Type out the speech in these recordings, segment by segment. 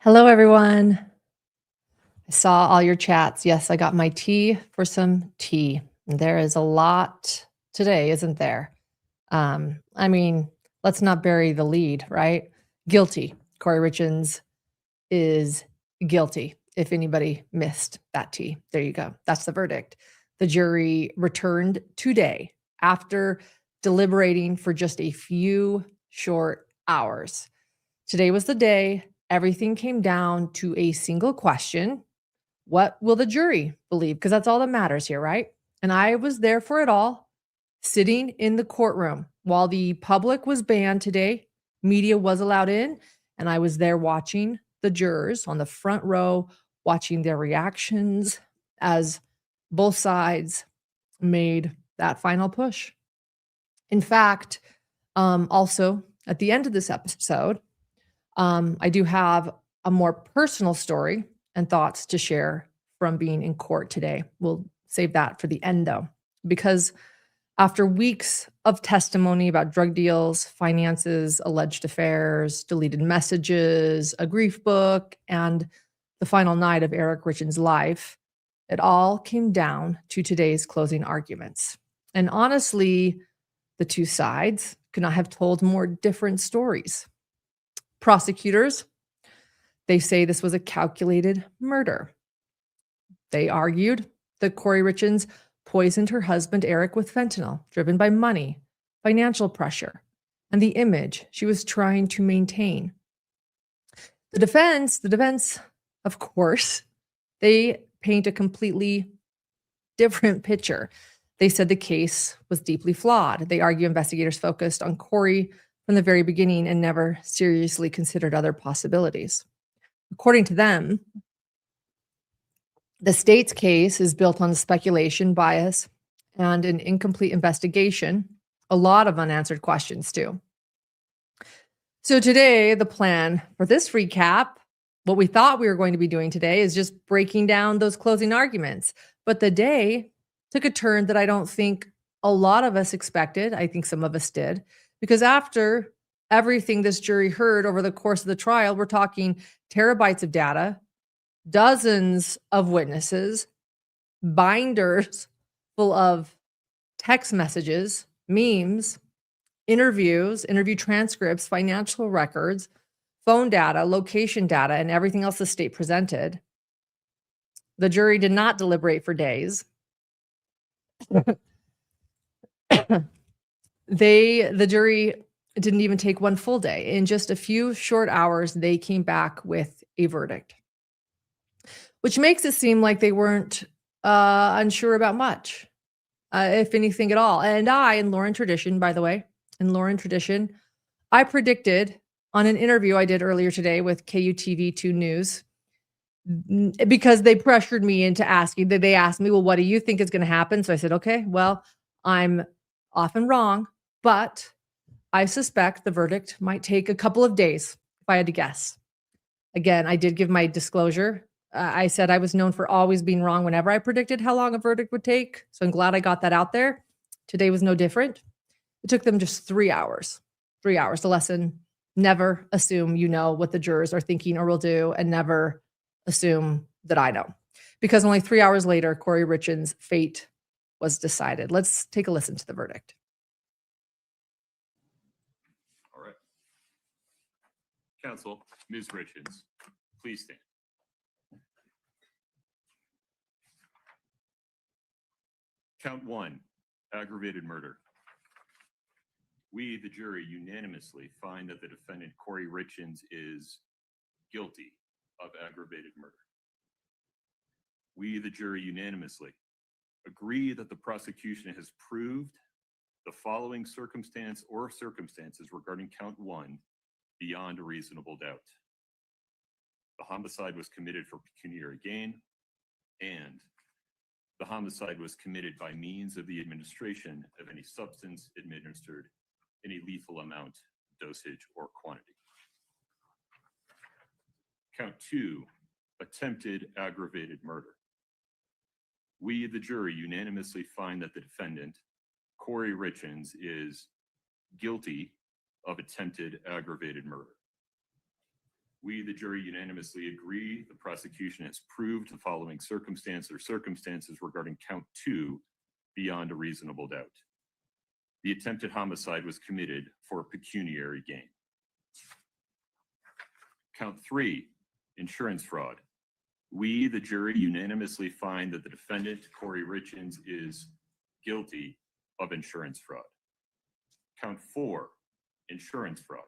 Hello, everyone. I saw all your chats. Yes, I got my tea for some tea. There is a lot today, isn't there? I mean, let's not bury the lead, right? Guilty. Kouri Richins is guilty. If anybody missed that tea, there you go. That's the verdict. The jury returned today after deliberating for just a few short hours. Today was the day. Everything came down to a single question. What will the jury believe? Because that's all that matters here, right? And I was there for it all, sitting in the courtroom while the public was banned today. Media was allowed in, and I was there watching the jurors on the front row, watching their reactions as both sides made that final push. In fact, also at the end of this episode, I do have a more personal story and thoughts to share from being in court today. We'll save that for the end, though, because after weeks of testimony about drug deals, finances, alleged affairs, deleted messages, a grief book, and the final night of Eric Richins' life, it all came down to today's closing arguments. And honestly, the two sides could not have told more different stories. Prosecutors, they say this was a calculated murder. They argued that Kouri Richins poisoned her husband, Eric, with fentanyl, driven by money, financial pressure, and the image she was trying to maintain. The defense, of course, they paint a completely different picture. They said the case was deeply flawed. They argue investigators focused on Kouri from the very beginning and never seriously considered other possibilities. According to them, the state's case is built on speculation, bias, and an incomplete investigation, a lot of unanswered questions, too. So today, the plan for this recap, what we thought we were going to be doing today is just breaking down those closing arguments. But the day took a turn that I don't think a lot of us expected. I think some of us did. Because after everything this jury heard over the course of the trial, we're talking terabytes of data, dozens of witnesses, binders full of text messages, memes, interviews, interview transcripts, financial records, phone data, location data, and everything else the state presented. The jury did not deliberate for days. The jury didn't even take one full day. In just a few short hours, they came back with a verdict, which makes it seem like they weren't unsure about much, if anything at all. And I, in Lauren tradition, by the way, I predicted on an interview I did earlier today with KUTV2 News, because they pressured me into asking, they asked me, well, what do you think is going to happen? So I said, okay, well, I'm often wrong, but I suspect the verdict might take a couple of days, if I had to guess. Again, I did give my disclosure. I said I was known for always being wrong whenever I predicted how long a verdict would take. So I'm glad I got that out there. Today was no different. It took them just 3 hours. 3 hours. The lesson: never assume you know what the jurors are thinking or will do, and never assume that I know. Because only 3 hours later, Kouri Richins' fate was decided. Let's take a listen to the verdict. All right. Counsel, Ms. Richins, please stand. Count 1, aggravated murder. We, the jury, unanimously find that the defendant, Kouri Richins, is guilty of aggravated murder. We, the jury, unanimously agree that the prosecution has proved the following circumstance or circumstances regarding count 1 beyond a reasonable doubt. The homicide was committed for pecuniary gain, and the homicide was committed by means of the administration of any substance administered in a lethal amount, dosage, or quantity. Count 2, attempted aggravated murder. We, the jury, unanimously find that the defendant, Kouri Richins, is guilty of attempted aggravated murder. We, the jury, unanimously agree the prosecution has proved the following circumstance or circumstances regarding count 2 beyond a reasonable doubt. The attempted homicide was committed for pecuniary gain. Count 3, insurance fraud. We, the jury, unanimously find that the defendant, Kouri Richins, is guilty of insurance fraud. Count 4, insurance fraud.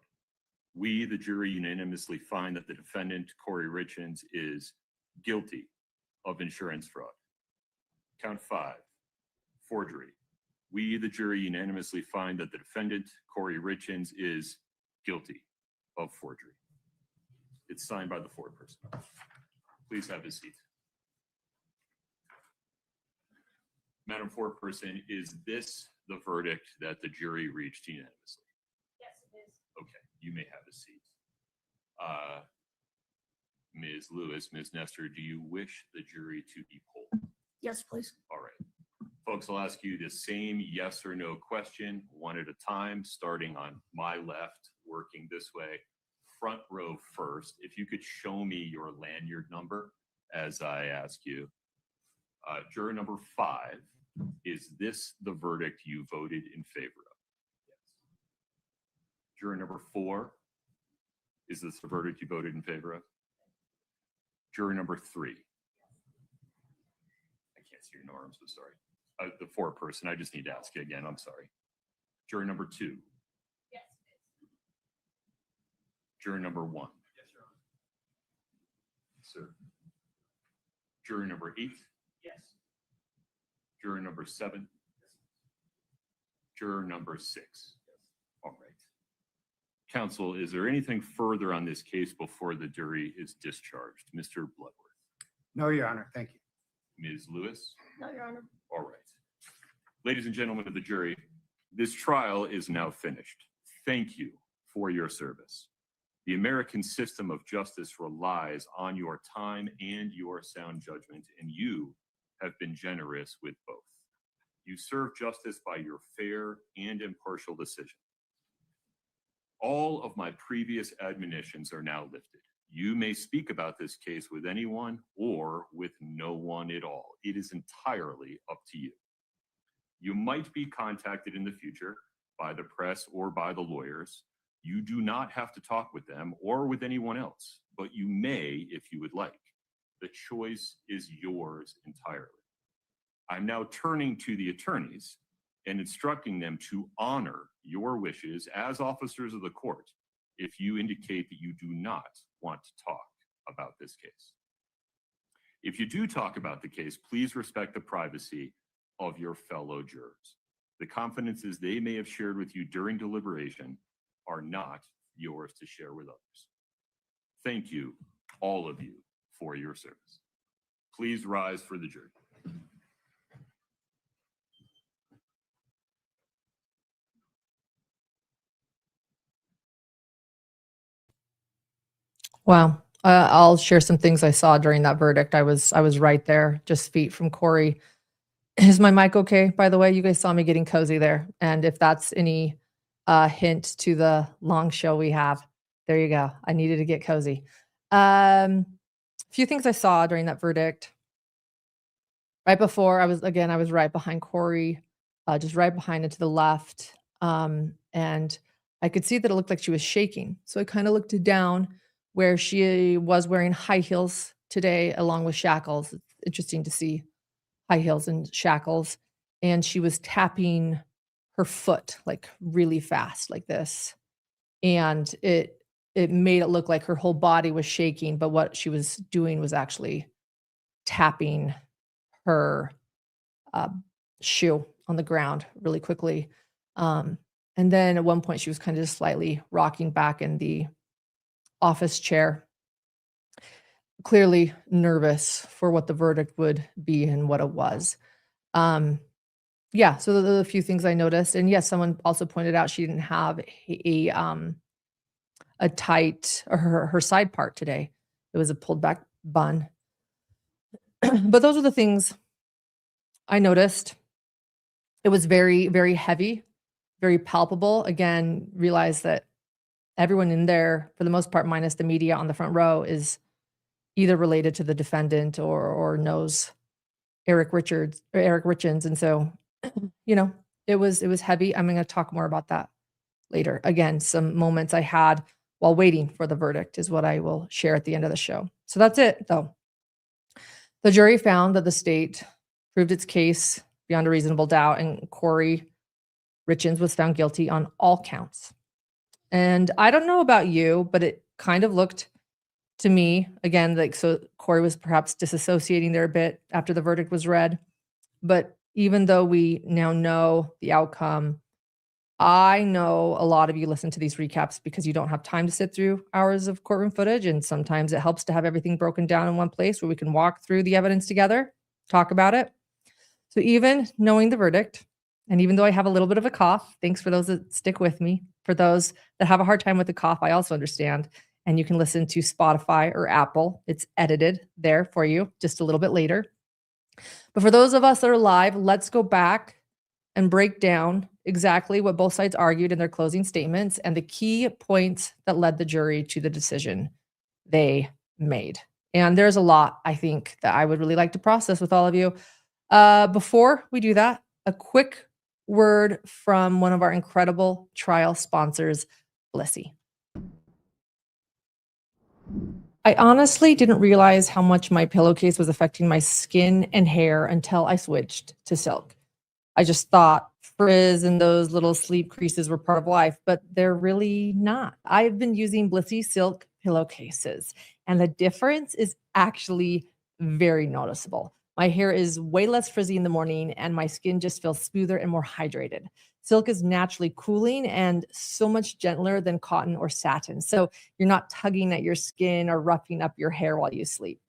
We, the jury, unanimously find that the defendant, Kouri Richins, is guilty of insurance fraud. Count 5, forgery. We, the jury, unanimously find that the defendant, Kouri Richins, is guilty of forgery. It's signed by the foreperson. Please have a seat. Madam Foreperson, is this the verdict that the jury reached unanimously? Yes, it is. Okay, you may have a seat. Ms. Lewis, Ms. Nestor, do you wish the jury to be polled? Yes, please. All right. Folks, I'll ask you the same yes or no question, one at a time, starting on my left, working this way. Front row first. If you could show me your lanyard number as I ask you. Juror number 5, is this the verdict you voted in favor of? Yes. Juror number 4, is this the verdict you voted in favor of? Juror number 3. I can't see your name, I'm so sorry. The foreperson, I just need to ask you again, I'm sorry. Juror number 2. Yes, it is. Juror number 1. Yes, Your Honor. Sir. Juror number 8. Yes. Juror number 7. Juror number 6. All right. Counsel, is there anything further on this case before the jury is discharged? Mr. Bloodworth. No, Your Honor. Thank you. Ms. Lewis. No, Your Honor. All right. Ladies and gentlemen of the jury, this trial is now finished. Thank you for your service. The American system of justice relies on your time and your sound judgment, and you have been generous with both. You serve justice by your fair and impartial decision. All of my previous admonitions are now lifted. You may speak about this case with anyone or with no one at all. It is entirely up to you. You might be contacted in the future by the press or by the lawyers. You do not have to talk with them or with anyone else, but you may if you would like. The choice is yours entirely. I'm now turning to the attorneys and instructing them to honor your wishes as officers of the court if you indicate that you do not want to talk about this case. If you do talk about the case, please respect the privacy of your fellow jurors. The confidences they may have shared with you during deliberation are not yours to share with others. Thank you, all of you, for your service. Please rise for the jury. Wow. I'll share some things I saw during that verdict. I was right there, just feet from Kouri. Is my mic okay? By the way, you guys saw me getting cozy there. And if that's any hint to the long show we have, there you go. I needed to get cozy. A few things I saw during that verdict. Right before, I was right behind Kouri, just right behind it to the left. And I could see that it looked like she was shaking. So I kind of looked down where she was wearing high heels today along with shackles. It's interesting to see high heels and shackles. And she was tapping her foot like really fast like this. And it made it look like her whole body was shaking, but what she was doing was actually tapping her shoe on the ground really quickly. And then at one point she was kind of just slightly rocking back in the office chair, clearly nervous for what the verdict would be and what it was. Yeah, so the few things I noticed. And yes, someone also pointed out she didn't have a tight, or her side part today. It was a pulled back bun. But those are the things I noticed. It was very, very heavy, very palpable. Again, realize that everyone in there, for the most part, minus the media on the front row, is either related to the defendant or knows Eric Richins. And so, it was heavy. I'm going to talk more about that later. Again, some moments I had while waiting for the verdict is what I will share at the end of the show. So that's it, though. The jury found that the state proved its case beyond a reasonable doubt, and Kouri Richins was found guilty on all counts. And I don't know about you, but it kind of looked to me, again, like, so Kouri was perhaps disassociating there a bit after the verdict was read. But even though we now know the outcome, I know a lot of you listen to these recaps because you don't have time to sit through hours of courtroom footage. And sometimes it helps to have everything broken down in one place where we can walk through the evidence together, talk about it. So even knowing the verdict, and even though I have a little bit of a cough, thanks for those that stick with me. For those that have a hard time with the cough, I also understand. And you can listen to Spotify or Apple. It's edited there for you just a little bit later. But for those of us that are live, let's go back and break down exactly what both sides argued in their closing statements and the key points that led the jury to the decision they made. And there's a lot, I think, that I would really like to process with all of you. Before we do that, a quick word from one of our incredible trial sponsors, Blissy. I honestly didn't realize how much my pillowcase was affecting my skin and hair until I switched to silk. I just thought frizz and those little sleep creases were part of life, but they're really not. I've been using Blissy silk pillowcases, and the difference is actually very noticeable. My hair is way less frizzy in the morning, and my skin just feels smoother and more hydrated. Silk is naturally cooling and so much gentler than cotton or satin. So you're not tugging at your skin or roughing up your hair while you sleep.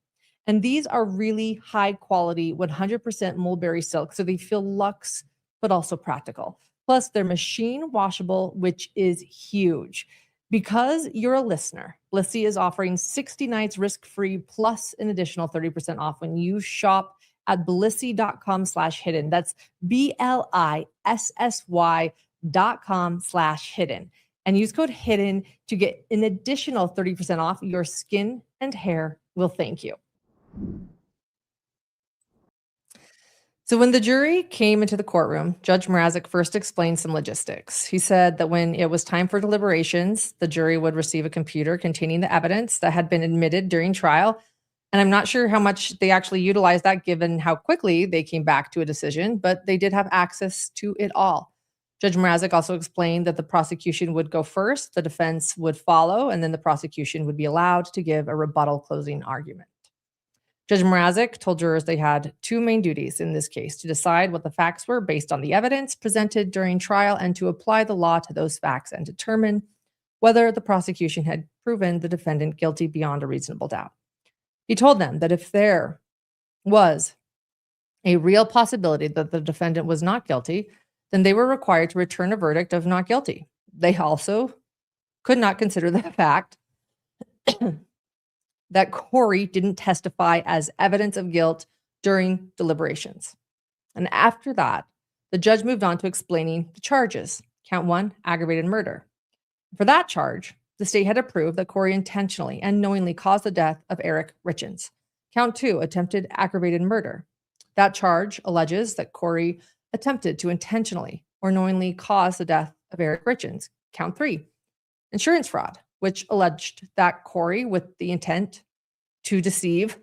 And these are really high quality, 100% mulberry silk. So they feel luxe, but also practical. Plus they're machine washable, which is huge. Because you're a listener, Blissy is offering 60 nights risk-free plus an additional 30% off when you shop at blissy.com/hidden. That's BLISSY.com/hidden. And use code HIDDEN to get an additional 30% off. Your skin and hair will thank you. So when the jury came into the courtroom, Judge Mrazek first explained some logistics. He said that when it was time for deliberations, the jury would receive a computer containing the evidence that had been admitted during trial. And I'm not sure how much they actually utilized that given how quickly they came back to a decision, but they did have access to it all. Judge Mrazek also explained that the prosecution would go first, the defense would follow, and then the prosecution would be allowed to give a rebuttal closing argument. Judge Mrazek told jurors they had two main duties in this case: to decide what the facts were based on the evidence presented during trial and to apply the law to those facts and determine whether the prosecution had proven the defendant guilty beyond a reasonable doubt. He told them that if there was a real possibility that the defendant was not guilty, then they were required to return a verdict of not guilty. They also could not consider the fact that Kouri didn't testify as evidence of guilt during deliberations. And after that, the judge moved on to explaining the charges. Count 1, aggravated murder. For that charge, the state had to prove that Kouri intentionally and knowingly caused the death of Eric Richins. Count 2, attempted aggravated murder. That charge alleges that Kouri attempted to intentionally or knowingly cause the death of Eric Richins. Count 3, insurance fraud, which alleged that Kouri, with the intent to deceive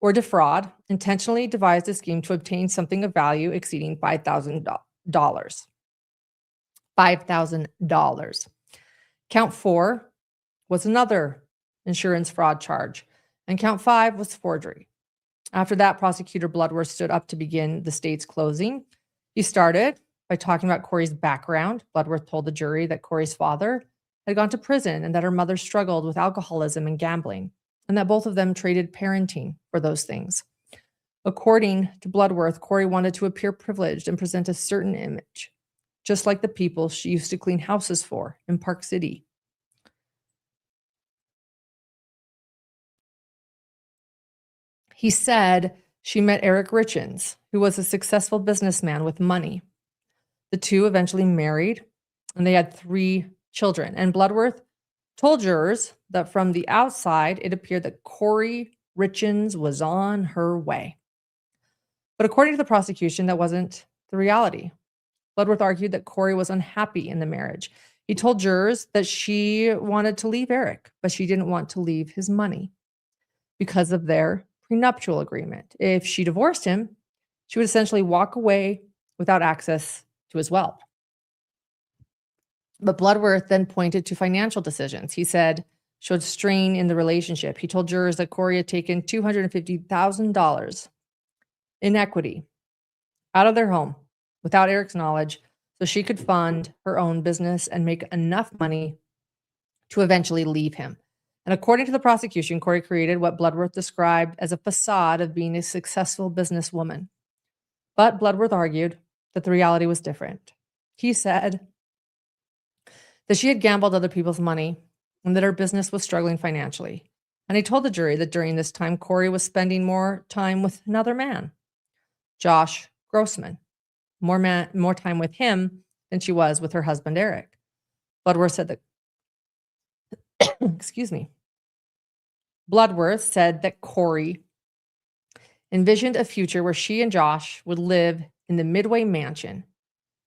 or defraud, intentionally devised a scheme to obtain something of value exceeding $5,000. $5,000. Count 4 was another insurance fraud charge, and count 5 was forgery. After that, Prosecutor Bloodworth stood up to begin the state's closing. He started by talking about Kouri's background. Bloodworth told the jury that Kouri's father had gone to prison and that her mother struggled with alcoholism and gambling, and that both of them traded parenting for those things. According to Bloodworth, Kouri wanted to appear privileged and present a certain image, just like the people she used to clean houses for in Park City. He said she met Eric Richins, who was a successful businessman with money. The two eventually married, and they had 3 children. And Bloodworth told jurors that from the outside, it appeared that Kouri Richins was on her way. But according to the prosecution, that wasn't the reality. Bloodworth argued that Kouri was unhappy in the marriage. He told jurors that she wanted to leave Eric, but she didn't want to leave his money because of their prenuptial agreement. If she divorced him, she would essentially walk away without access to his wealth. But Bloodworth then pointed to financial decisions he said showed strain in the relationship. He told jurors that Kouri had taken $250,000 in equity out of their home without Eric's knowledge so she could fund her own business and make enough money to eventually leave him. And according to the prosecution, Kouri created what Bloodworth described as a facade of being a successful businesswoman. But Bloodworth argued that the reality was different. He said that she had gambled other people's money and that her business was struggling financially. And he told the jury that during this time, Kouri was spending more time with another man, Josh Grossman, more time with him than she was with her husband, Eric. Bloodworth said that, excuse me. Bloodworth said that Kouri envisioned a future where she and Josh would live in the Midway Mansion,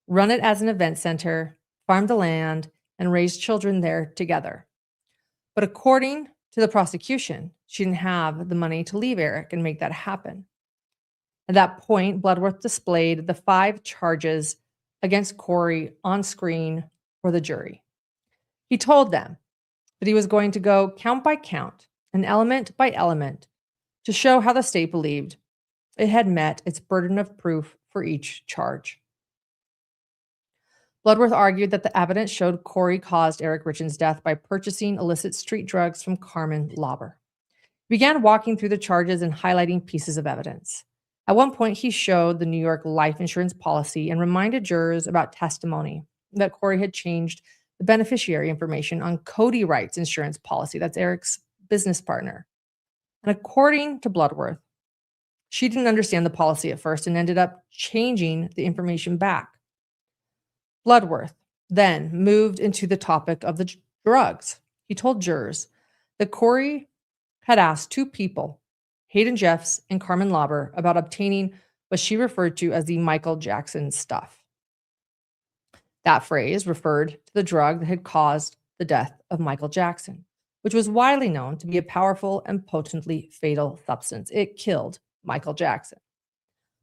run it as an event center, farm the land, and raise children there together. But according to the prosecution, she didn't have the money to leave Eric and make that happen. At that point, Bloodworth displayed the 5 charges against Kouri on screen for the jury. He told them that he was going to go count by count and element by element to show how the state believed it had met its burden of proof for each charge. Bloodworth argued that the evidence showed Kouri caused Eric Richins' death by purchasing illicit street drugs from Carmen Lauber. He began walking through the charges and highlighting pieces of evidence. At one point, he showed the New York life insurance policy and reminded jurors about testimony that Kouri had changed the beneficiary information on Kouri Richins' insurance policy. That's Eric's business partner. And according to Bloodworth, she didn't understand the policy at first and ended up changing the information back. Bloodworth then moved into the topic of the drugs. He told jurors that Kouri had asked 2 people, Hayden Jeffs and Carmen Lauber, about obtaining what she referred to as the Michael Jackson stuff. That phrase referred to the drug that had caused the death of Michael Jackson, which was widely known to be a powerful and potently fatal substance. It killed Michael Jackson.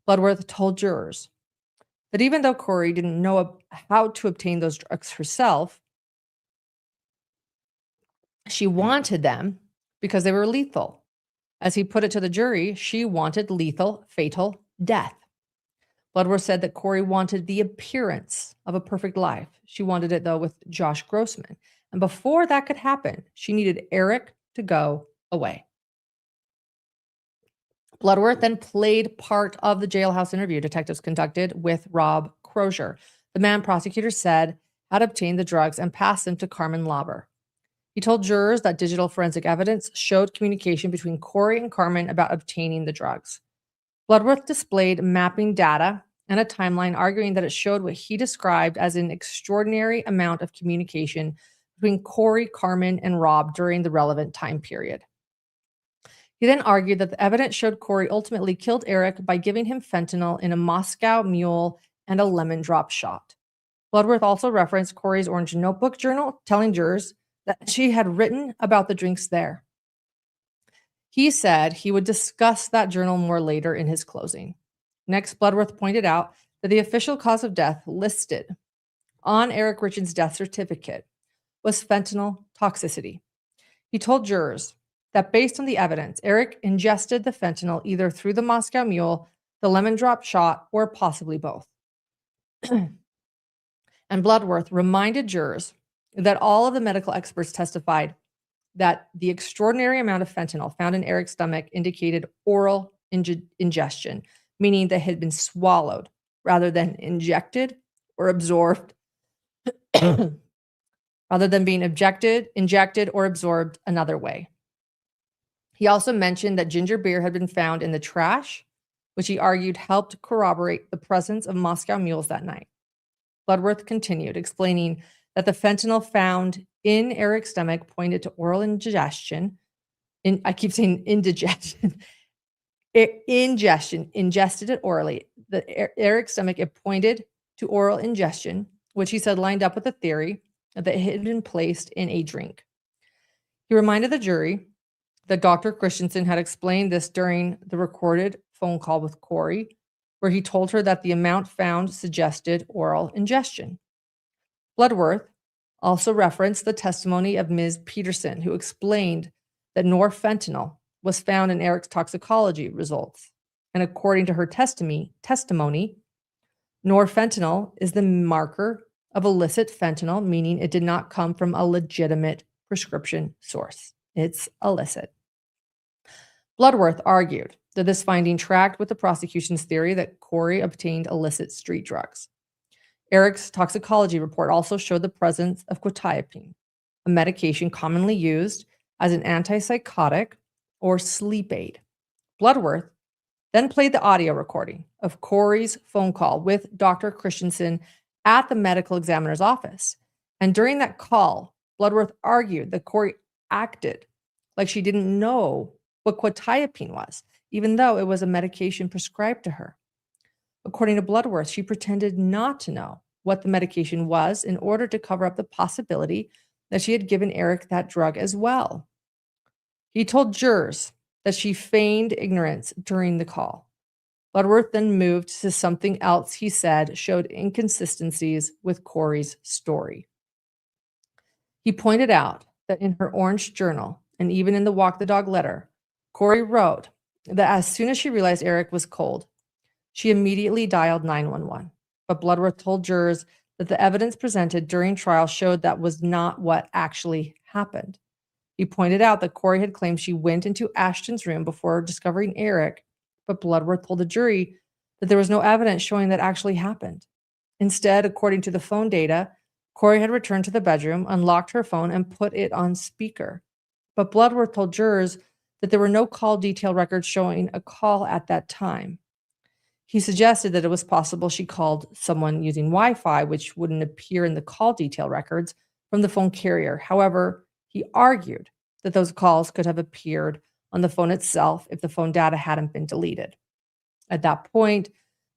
Bloodworth told jurors that even though Kouri didn't know how to obtain those drugs herself, she wanted them because they were lethal. As he put it to the jury, she wanted lethal, fatal death. Bloodworth said that Kouri wanted the appearance of a perfect life. She wanted it, though, with Josh Grossman. And before that could happen, she needed Eric to go away. Bloodworth then played part of the jailhouse interview detectives conducted with Rob Crozier, the man prosecutors said had obtained the drugs and passed them to Carmen Lauber. He told jurors that digital forensic evidence showed communication between Kouri and Carmen about obtaining the drugs. Bloodworth displayed mapping data and a timeline, arguing that it showed what he described as an extraordinary amount of communication between Kouri, Carmen, and Rob during the relevant time period. He then argued that the evidence showed Kouri ultimately killed Eric by giving him fentanyl in a Moscow Mule and a lemon drop shot. Bloodworth also referenced Kouri's orange notebook journal, telling jurors that she had written about the drinks there. He said he would discuss that journal more later in his closing. Next, Bloodworth pointed out that the official cause of death listed on Eric Richins' death certificate was fentanyl toxicity. He told jurors that based on the evidence, Eric ingested the fentanyl either through the Moscow Mule, the lemon drop shot, or possibly both. And Bloodworth reminded jurors that all of the medical experts testified that the extraordinary amount of fentanyl found in Eric's stomach indicated oral ingestion, meaning that it had been swallowed rather than injected or absorbed, rather than being injected or absorbed another way. He also mentioned that ginger beer had been found in the trash, which he argued helped corroborate the presence of Moscow mules that night. Bloodworth continued, explaining that the fentanyl found in Eric's stomach pointed to oral ingestion. I keep saying indigestion. Ingestion, ingested it orally. Eric's stomach, it pointed to oral ingestion, which he said lined up with the theory that it had been placed in a drink. He reminded the jury that Dr. Christensen had explained this during the recorded phone call with Kouri, where he told her that the amount found suggested oral ingestion. Bloodworth also referenced the testimony of Ms. Peterson, who explained that norfentanyl was found in Eric's toxicology results. And according to her testimony, norfentanyl is the marker of illicit fentanyl, meaning it did not come from a legitimate prescription source. It's illicit. Bloodworth argued that this finding tracked with the prosecution's theory that Kouri obtained illicit street drugs. Eric's toxicology report also showed the presence of quetiapine, a medication commonly used as an antipsychotic or sleep aid. Bloodworth then played the audio recording of Kouri's phone call with Dr. Christensen at the medical examiner's office. And during that call, Bloodworth argued that Kouri acted like she didn't know what quetiapine was, even though it was a medication prescribed to her. According to Bloodworth, she pretended not to know what the medication was in order to cover up the possibility that she had given Eric that drug as well. He told jurors that she feigned ignorance during the call. Bloodworth then moved to something else he said showed inconsistencies with Kouri's story. He pointed out that in her orange journal and even in the walk the dog letter, Kouri wrote that as soon as she realized Eric was cold, she immediately dialed 911. But Bloodworth told jurors that the evidence presented during trial showed that was not what actually happened. He pointed out that Kouri had claimed she went into Ashton's room before discovering Eric, but Bloodworth told the jury that there was no evidence showing that actually happened. Instead, according to the phone data, Kouri had returned to the bedroom, unlocked her phone, and put it on speaker. But Bloodworth told jurors that there were no call detail records showing a call at that time. He suggested that it was possible she called someone using Wi-Fi, which wouldn't appear in the call detail records from the phone carrier. However, he argued that those calls could have appeared on the phone itself if the phone data hadn't been deleted. At that point,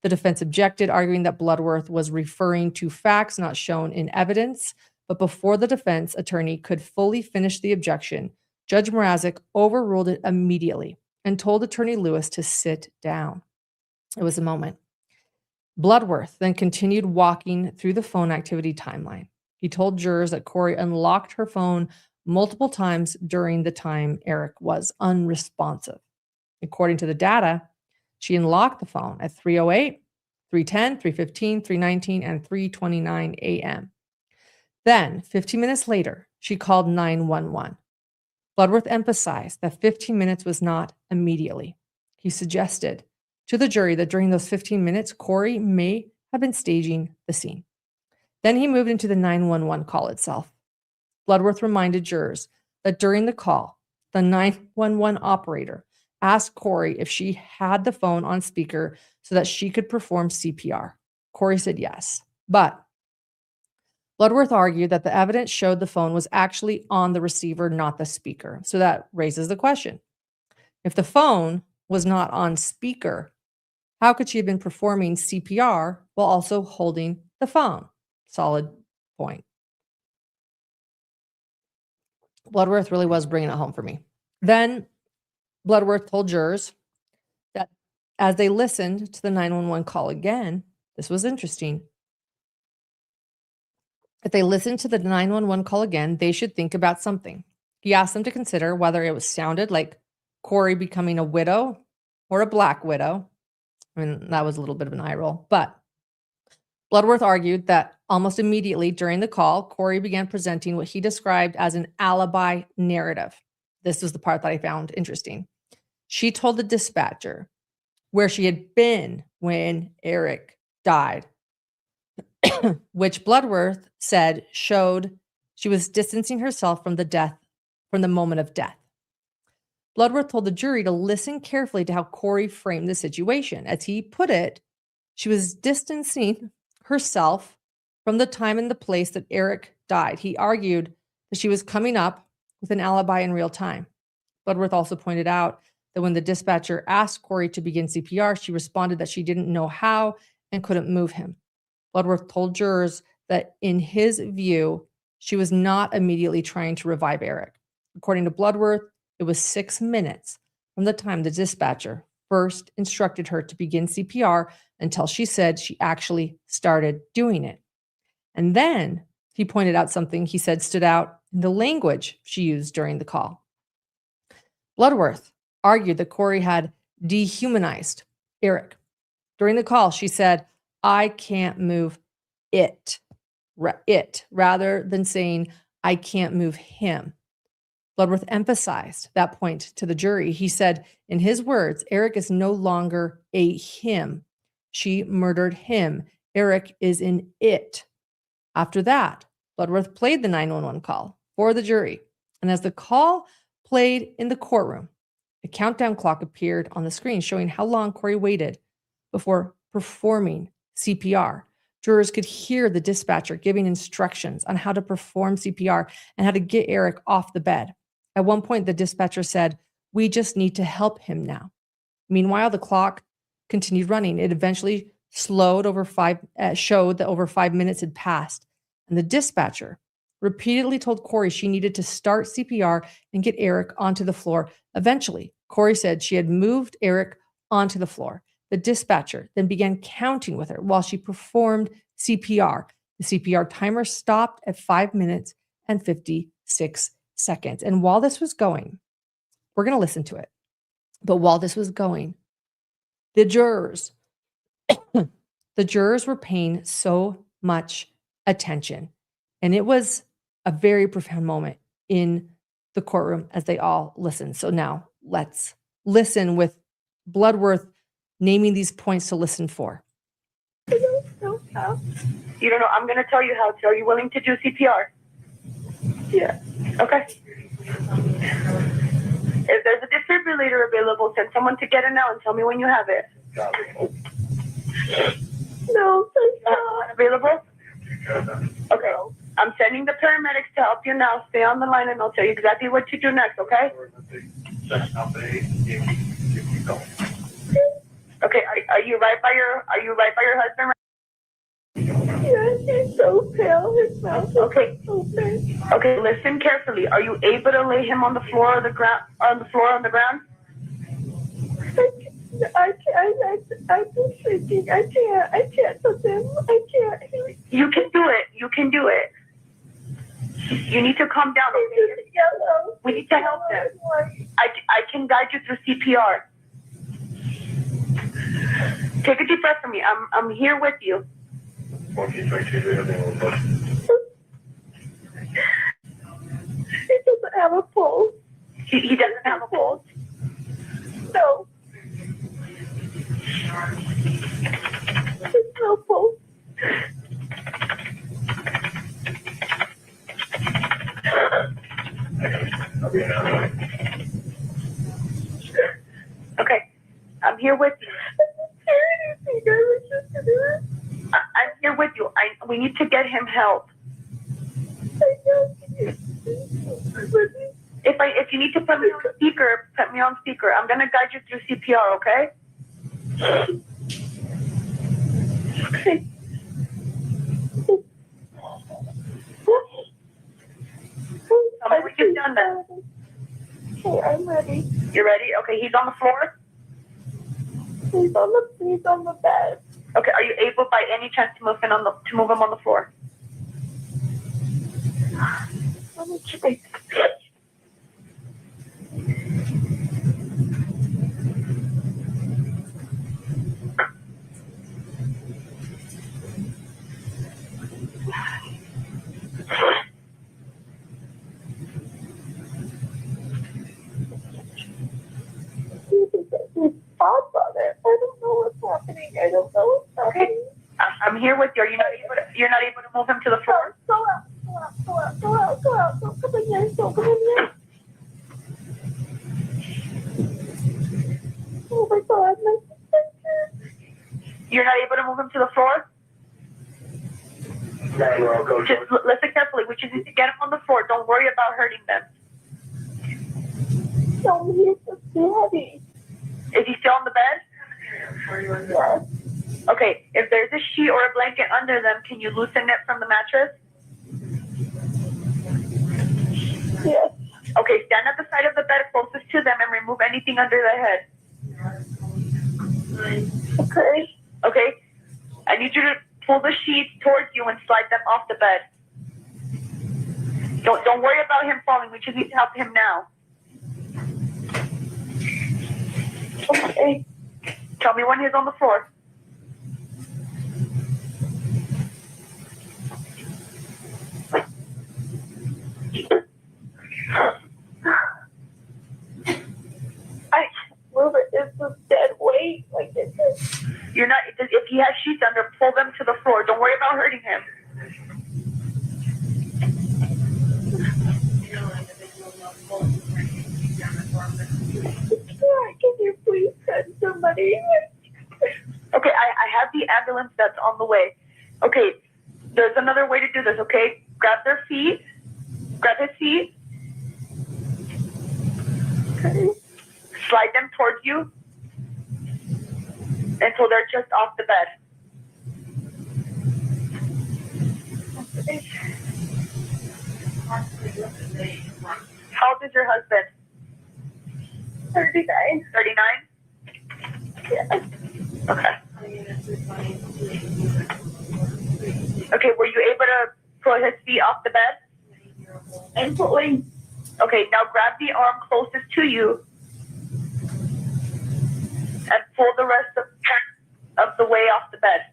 the defense objected, arguing that Bloodworth was referring to facts not shown in evidence. But before the defense attorney could fully finish the objection, Judge Mrazek overruled it immediately and told Attorney Lewis to sit down. It was a moment. Bloodworth then continued walking through the phone activity timeline. He told jurors that Kouri unlocked her phone multiple times during the time Eric was unresponsive. According to the data, she unlocked the phone at 3:08, 3:10, 3:15, 3:19, and 3:29 a.m. Then, 15 minutes later, she called 911. Bloodworth emphasized that 15 minutes was not immediately. He suggested to the jury that during those 15 minutes, Kouri may have been staging the scene. Then he moved into the 911 call itself. Bloodworth reminded jurors that during the call, the 911 operator asked Kouri if she had the phone on speaker so that she could perform CPR. Kouri said yes, but Bloodworth argued that the evidence showed the phone was actually on the receiver, not the speaker. So that raises the question. If the phone was not on speaker, how could she have been performing CPR while also holding the phone? Solid point. Bloodworth really was bringing it home for me. Then Bloodworth told jurors that as they listened to the 911 call again, this was interesting. If they listened to the 911 call again, they should think about something. He asked them to consider whether it was sounded like Kouri becoming a widow or a black widow. I mean, that was a little bit of an eye roll, but Bloodworth argued that almost immediately during the call, Kouri began presenting what he described as an alibi narrative. This was the part that I found interesting. She told the dispatcher where she had been when Eric died, which Bloodworth said showed she was distancing herself from the moment of death. Bloodworth told the jury to listen carefully to how Kouri framed the situation. As he put it, she was distancing herself from the time and the place that Eric died. He argued that she was coming up with an alibi in real time. Bloodworth also pointed out that when the dispatcher asked Kouri to begin CPR, she responded that she didn't know how and couldn't move him. Bloodworth told jurors that in his view, she was not immediately trying to revive Eric. According to Bloodworth, it was 6 minutes from the time the dispatcher first instructed her to begin CPR until she said she actually started doing it. And then he pointed out something he said stood out in the language she used during the call. Bloodworth argued that Kouri had dehumanized Eric. During the call, she said, "I can't move it," rather than saying, "I can't move him." Bloodworth emphasized that point to the jury. He said, in his words, Eric is no longer a him. She murdered him. Eric is an it. After that, Bloodworth played the 911 call for the jury. And as the call played in the courtroom, a countdown clock appeared on the screen showing how long Kouri waited before performing CPR. Jurors could hear the dispatcher giving instructions on how to perform CPR and how to get Eric off the bed. At one point, the dispatcher said, "We just need to help him now." Meanwhile, the clock continued running. It eventually showed that over 5 minutes had passed. And the dispatcher repeatedly told Kouri she needed to start CPR and get Eric onto the floor. Eventually, Kouri said she had moved Eric onto the floor. The dispatcher then began counting with her while she performed CPR. The CPR timer stopped at 5 minutes and 56 seconds. And while this was going, we're going to listen to it. But while this was going, the jurors were paying so much attention. And it was a very profound moment in the courtroom as they all listened. So now let's listen with Bloodworth naming these points to listen for. You don't know. I'm going to tell you how to. Are you willing to do CPR? Yeah. Okay. If there's a defibrillator available, send someone to get it now and tell me when you have it. No, it's not available. Okay. I'm sending the paramedics to help you now. Stay on the line and I'll tell you exactly what to do next, okay? Okay, are you right by your husband? Yes, he's so pale. His mouth is open. Okay, listen carefully. Are you able to lay him on the floor or the ground? On the ground? I'm shaking. I can't touch him. I can't. You can do it. You can do it. You need to calm down. Okay? Yellow. We need to help him. I can guide you through CPR. Take a deep breath for me. I'm here with you. He doesn't have a pulse. He doesn't have a pulse. No. There's no pulse. Okay. I'm here with you. I'm here with you. We need to get him help. If you need to put me on speaker, put me on speaker. I'm gonna guide you through CPR, okay? Okay. Tell me when you've done that. Okay, I'm ready. You're ready? Okay, he's on the floor? He's on the bed. Okay, are you able by any chance to move him on the floor? Let me try. I don't know what's happening. Okay. I'm here with you. You're not able to move him to the floor? Go out. Come in here. Oh my God, my sister. You're not able to move him to the floor? Just listen carefully. carefully. We just need to get him on the floor. Don't worry about hurting them. Tell me it's a daddy. Is he still on the bed? Yes. Okay, if there's a sheet or a blanket under them, can you loosen it from the mattress? Yes. Okay, stand at the side of the bed closest to them and remove anything under their head. Okay. Okay? I need you to pull the sheets towards you and slide them off the bed. Don't worry about him falling. We just need to help him now. Okay. Tell me when he's on the floor. I can't move it. It's a dead weight. Like it's You're not. If he has sheets under, pull them to the floor. Don't worry about hurting him. Can you please send somebody? Okay, I have the ambulance that's on the way. Okay, there's another way to do this, okay? Grab their feet. Grab his feet. Okay. Slide them towards you until they're just off the bed. How old is your husband? 39. 39? Yes. Okay. Okay, were you able to pull his feet off the bed? I'm pulling. Okay, now grab the arm closest to you and pull the rest of the way off the bed.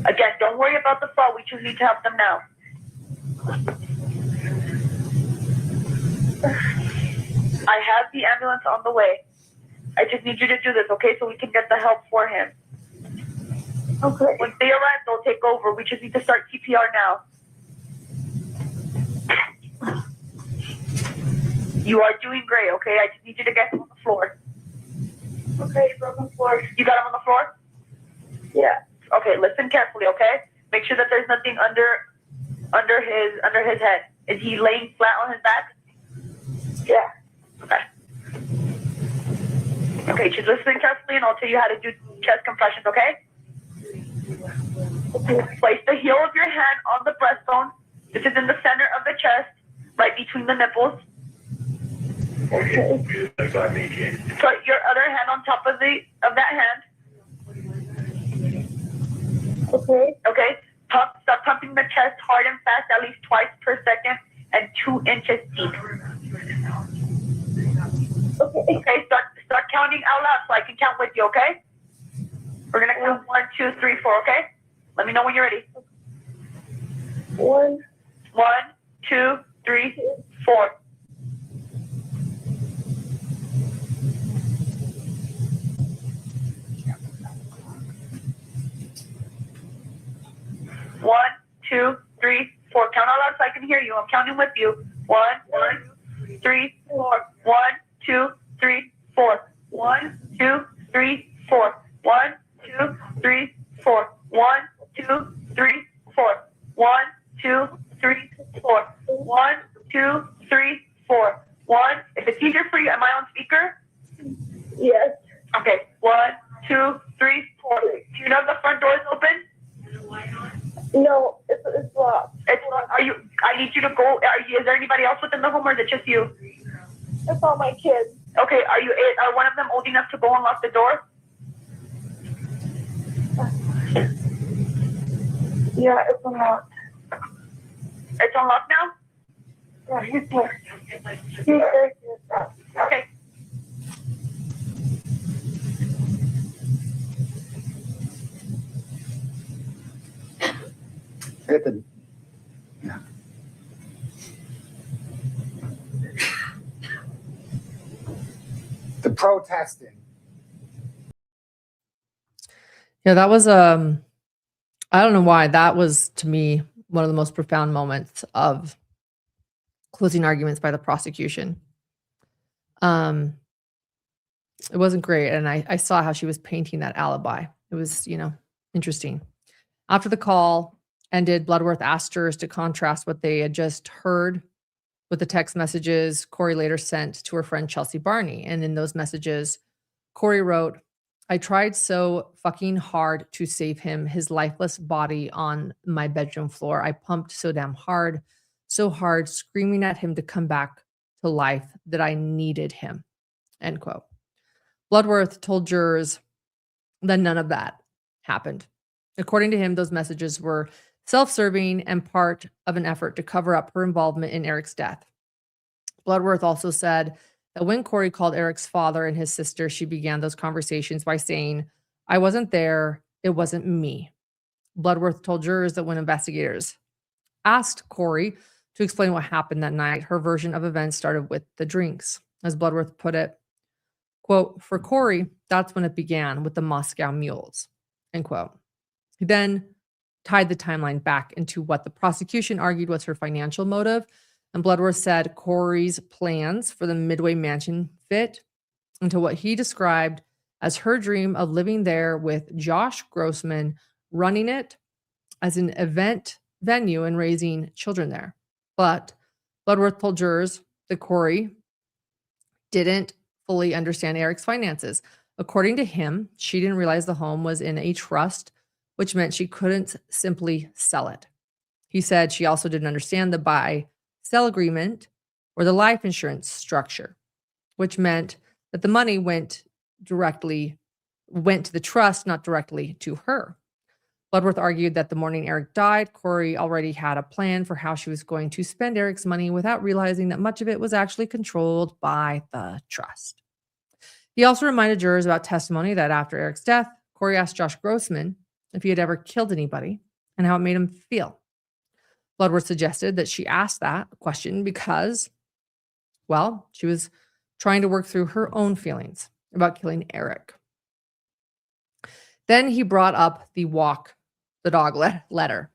Again, don't worry about the fall. We just need to help them now. I have the ambulance on the way. I just need you to do this, okay? So we can get the help for him. Okay. When they arrive, they'll take over. We just need to start CPR now. You are doing great, okay? I just need you to get him on the floor. Okay, it's on the floor. You got him on the floor? Yeah. Okay, listen carefully, okay? Make sure that there's nothing under his head. Is he laying flat on his back? Yeah. Okay. Okay, just listen carefully and I'll tell you how to do chest compressions, okay? Okay. Place the heel of your hand on the breastbone. This is in the center of the chest, right between the nipples. Okay. Put your other hand on top of that hand. Okay. Okay? Start pumping the chest hard and fast, at least twice per second, and 2 inches deep. Okay. Okay, start counting out loud so I can count with you, okay? We're gonna count 1, 2, 3, 4, okay? Let me know when you're ready. 1, 1, 2, 3, 4. One, 2, 3, 4. Count out loud so I can hear you. I'm counting with you. 1, 3, 4. 1, 2, 3, 4. 1, 2, 3, 4. 1, 2, 3, 4. 1, 2, 3, 4. 1, 2, 3, 4. 1, 2, 3, 4. 1. If it's easier for you, am I on speaker? yes. Okay. 1, 2, 3, 4. Do you know if the front door is open? No, it's locked. I need you to go. Is there anybody else within the home or is it just you? It's all my kids. Okay. Are one of them old enough to go unlock the door? Yeah, it's unlocked. It's unlocked now? Yeah, he's here. He's there. Okay. Hit the, yeah. The protesting. Yeah, that was I don't know why that was to me one of the most profound moments of closing arguments by the prosecution. It wasn't great, and I saw how she was painting that alibi. It was, interesting. After the call, ended, Bloodworth asked jurors to contrast what they had just heard with the text messages Kouri later sent to her friend Chelsea Barney. And in those messages, Kouri wrote, "I tried so fucking hard to save him, his lifeless body on my bedroom floor. I pumped so damn hard, so hard, screaming at him to come back to life that I needed him." End quote. Bloodworth told jurors that none of that happened. According to him, those messages were self-serving and part of an effort to cover up her involvement in Eric's death. Bloodworth also said that when Kouri called Eric's father and his sister, she began those conversations by saying, "I wasn't there, it wasn't me." Bloodworth told jurors that when investigators asked Kouri to explain what happened that night, her version of events started with the drinks. As Bloodworth put it, quote, "For Kouri, that's when it began with the Moscow mules," end quote. He then tied the timeline back into what the prosecution argued was her financial motive. And Bloodworth said Kouri's plans for the Midway mansion fit into what he described as her dream of living there with Josh Grossman, running it as an event venue and raising children there. But Bloodworth told jurors that Kouri didn't fully understand Eric's finances. According to him, she didn't realize the home was in a trust, which meant she couldn't simply sell it. He said she also didn't understand the buy-sell agreement or the life insurance structure, which meant that the money went to the trust, not directly to her. Bloodworth argued that the morning Eric died, Kouri already had a plan for how she was going to spend Eric's money without realizing that much of it was actually controlled by the trust. He also reminded jurors about testimony that after Eric's death, Kouri asked Josh Grossman if he had ever killed anybody and how it made him feel. Bloodworth suggested that she asked that question because, well, she was trying to work through her own feelings about killing Eric. Then he brought up the walk the dog letter.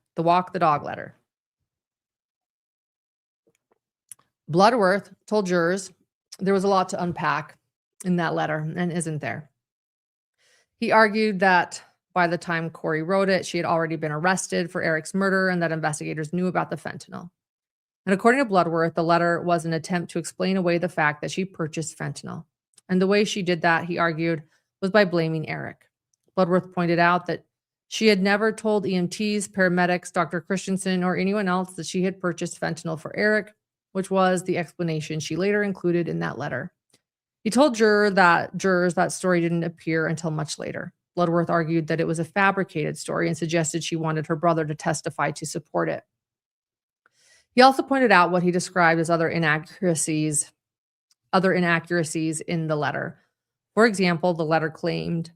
Bloodworth told jurors there was a lot to unpack in that letter, and isn't there? He argued that by the time Kouri wrote it, she had already been arrested for Eric's murder and that investigators knew about the fentanyl. And according to Bloodworth, the letter was an attempt to explain away the fact that she purchased fentanyl. And the way she did that, he argued, was by blaming Eric. Bloodworth pointed out that she had never told EMTs, paramedics, Dr. Christensen, or anyone else that she had purchased fentanyl for Eric, which was the explanation she later included in that letter. He told jurors that story didn't appear until much later. Bloodworth argued that it was a fabricated story and suggested she wanted her brother to testify to support it. He also pointed out what he described as other inaccuracies in the letter. For example, the letter claimed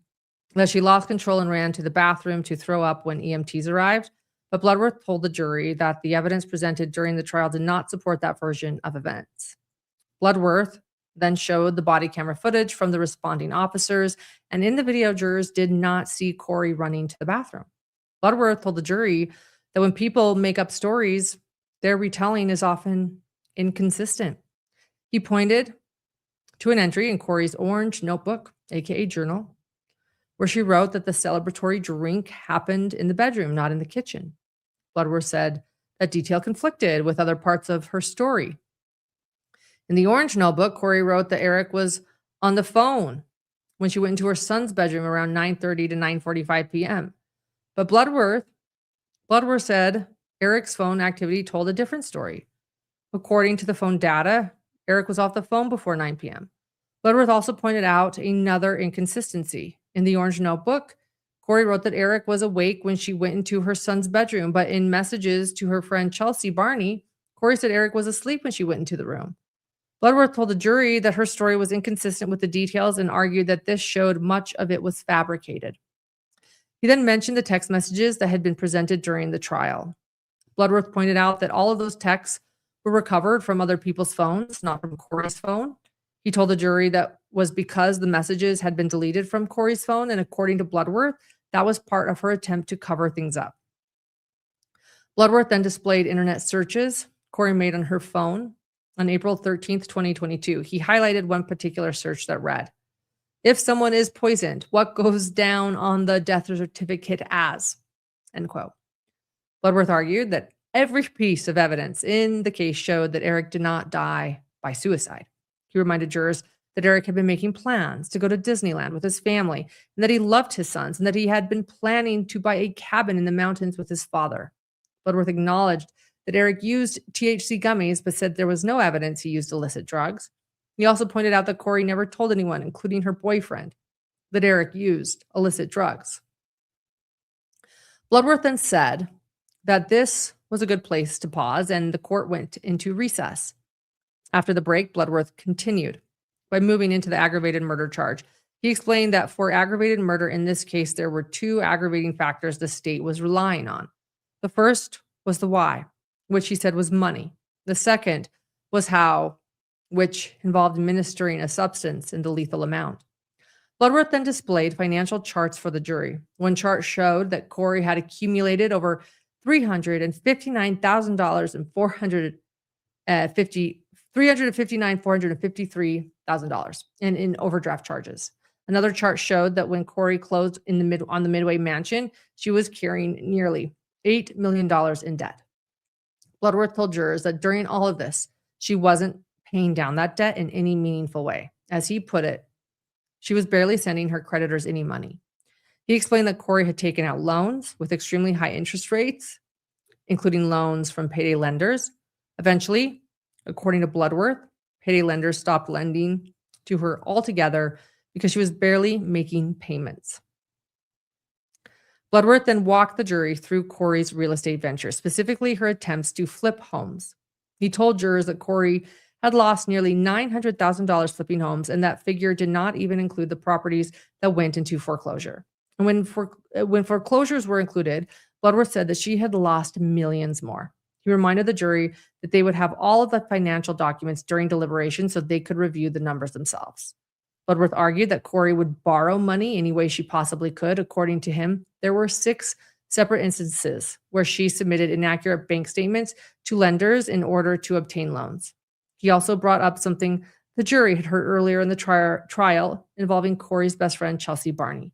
that she lost control and ran to the bathroom to throw up when EMTs arrived, but Bloodworth told the jury that the evidence presented during the trial did not support that version of events. Bloodworth then showed the body camera footage from the responding officers, and in the video, jurors did not see Kouri running to the bathroom. Bloodworth told the jury that when people make up stories, their retelling is often inconsistent. He pointed to an entry in Kouri's orange notebook, aka journal, where she wrote that the celebratory drink happened in the bedroom, not in the kitchen. Bloodworth said that detail conflicted with other parts of her story. In the orange notebook, Kouri wrote that Eric was on the phone when she went into her son's bedroom around 9:30 to 9:45 p.m. But Bloodworth said Eric's phone activity told a different story. According to the phone data, Eric was off the phone before 9 p.m. Bloodworth also pointed out another inconsistency. In the orange notebook, Kouri wrote that Eric was awake when she went into her son's bedroom, but in messages to her friend Chelsea Barney, Kouri said Eric was asleep when she went into the room. Bloodworth told the jury that her story was inconsistent with the details and argued that this showed much of it was fabricated. He then mentioned the text messages that had been presented during the trial. Bloodworth pointed out that all of those texts were recovered from other people's phones, not from Kouri's phone. He told the jury that was because the messages had been deleted from Kouri's phone, and according to Bloodworth, that was part of her attempt to cover things up. Bloodworth then displayed internet searches Kouri made on her phone on April 13th, 2022. He highlighted one particular search that read, "If someone is poisoned, what goes down on the death certificate as?" End quote. Bloodworth argued that every piece of evidence in the case showed that Eric did not die by suicide. He reminded jurors that Eric had been making plans to go to Disneyland with his family, and that he loved his sons, and that he had been planning to buy a cabin in the mountains with his father. Bloodworth acknowledged that Eric used THC gummies, but said there was no evidence he used illicit drugs. He also pointed out that Kouri never told anyone, including her boyfriend, that Eric used illicit drugs. Bloodworth then said that this was a good place to pause, and the court went into recess. After the break, Bloodworth continued by moving into the aggravated murder charge. He explained that for aggravated murder in this case, there were two aggravating factors the state was relying on. The first was the why, which he said was money. The second was how, which involved administering a substance in the lethal amount. Bloodworth then displayed financial charts for the jury. One chart showed that Kouri had accumulated over $359,000 and $453,000 in overdraft charges. Another chart showed that when Kouri closed on the Midway mansion, she was carrying nearly $8 million in debt. Bloodworth told jurors that during all of this, she wasn't paying down that debt in any meaningful way. As he put it, she was barely sending her creditors any money. He explained that Kouri had taken out loans with extremely high interest rates, including loans from payday lenders. Eventually, according to Bloodworth, payday lenders stopped lending to her altogether because she was barely making payments. Bloodworth then walked the jury through Kouri's real estate venture, specifically her attempts to flip homes. He told jurors that Kouri had lost nearly $900,000 flipping homes, and that figure did not even include the properties that went into foreclosure. And when foreclosures were included, Bloodworth said that she had lost millions more. He reminded the jury that they would have all of the financial documents during deliberation so they could review the numbers themselves. Bloodworth argued that Kouri would borrow money any way she possibly could. According to him, there were 6 separate instances where she submitted inaccurate bank statements to lenders in order to obtain loans. He also brought up something the jury had heard earlier in the trial involving Kouri's best friend, Chelsea Barney.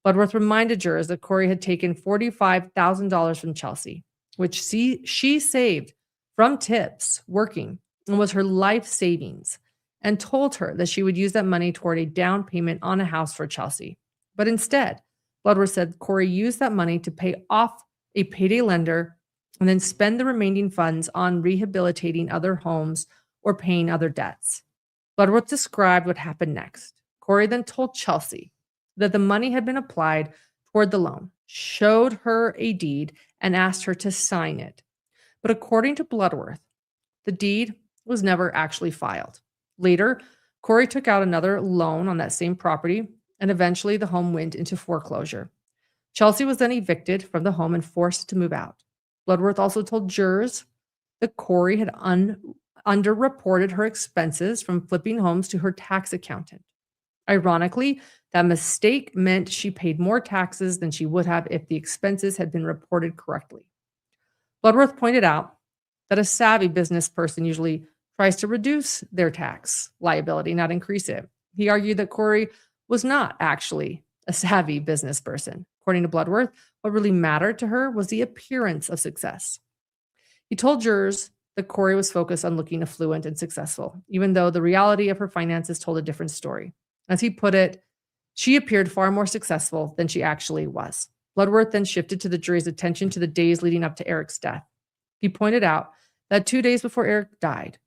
Bloodworth reminded jurors that Kouri had taken $45,000 from Chelsea, which she saved from tips working and was her life savings, and told her that she would use that money toward a down payment on a house for Chelsea. But instead, Bloodworth said Kouri used that money to pay off a payday lender and then spend the remaining funds on rehabilitating other homes or paying other debts. Bloodworth described what happened next. Kouri then told Chelsea that the money had been applied toward the loan, showed her a deed, and asked her to sign it. But according to Bloodworth, the deed was never actually filed. Later, Kouri took out another loan on that same property, and eventually the home went into foreclosure. Chelsea was then evicted from the home and forced to move out. Bloodworth also told jurors that Kouri had underreported her expenses from flipping homes to her tax accountant. Ironically, that mistake meant she paid more taxes than she would have if the expenses had been reported correctly. Bloodworth pointed out that a savvy business person usually tries to reduce their tax liability, not increase it. He argued that Kouri was not actually a savvy business person. According to Bloodworth, what really mattered to her was the appearance of success. He told jurors that Kouri was focused on looking affluent and successful, even though the reality of her finances told a different story. As he put it, she appeared far more successful than she actually was. Bloodworth then shifted to the jury's attention to the days leading up to Eric's death. He pointed out that 2 days before Eric died,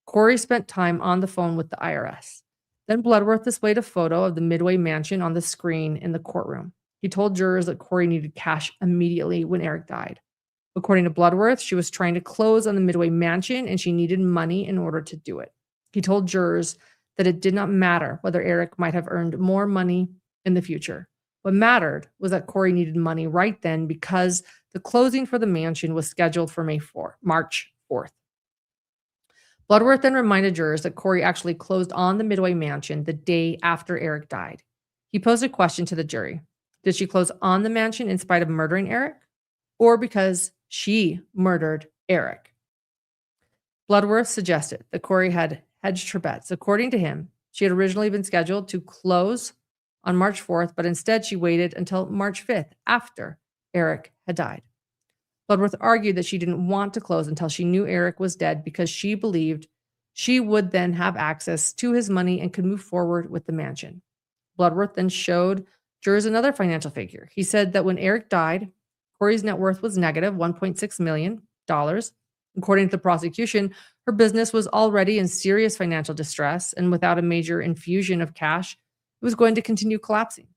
Kouri spent time on the phone with the IRS. Then Bloodworth displayed a photo of the Midway mansion on the screen in the courtroom. He told jurors that Kouri needed cash immediately when Eric died. According to Bloodworth, she was trying to close on the Midway mansion and she needed money in order to do it. He told jurors that it did not matter whether Eric might have earned more money in the future. What mattered was that Kouri needed money right then because the closing for the mansion was scheduled for March 4th. Bloodworth then reminded jurors that Kouri actually closed on the Midway mansion the day after Eric died. He posed a question to the jury. Did she close on the mansion in spite of murdering Eric, or because she murdered Eric? Bloodworth suggested that Kouri had hedged her bets. According to him, she had originally been scheduled to close on March 4th, but instead she waited until March 5th after Eric had died. Bloodworth argued that she didn't want to close until she knew Eric was dead because she believed she would then have access to his money and could move forward with the mansion. Bloodworth then showed jurors another financial figure. He said that when Eric died, Kouri's net worth was negative $1.6 million. According to the prosecution, her business was already in serious financial distress, and without a major infusion of cash, it was going to continue collapsing.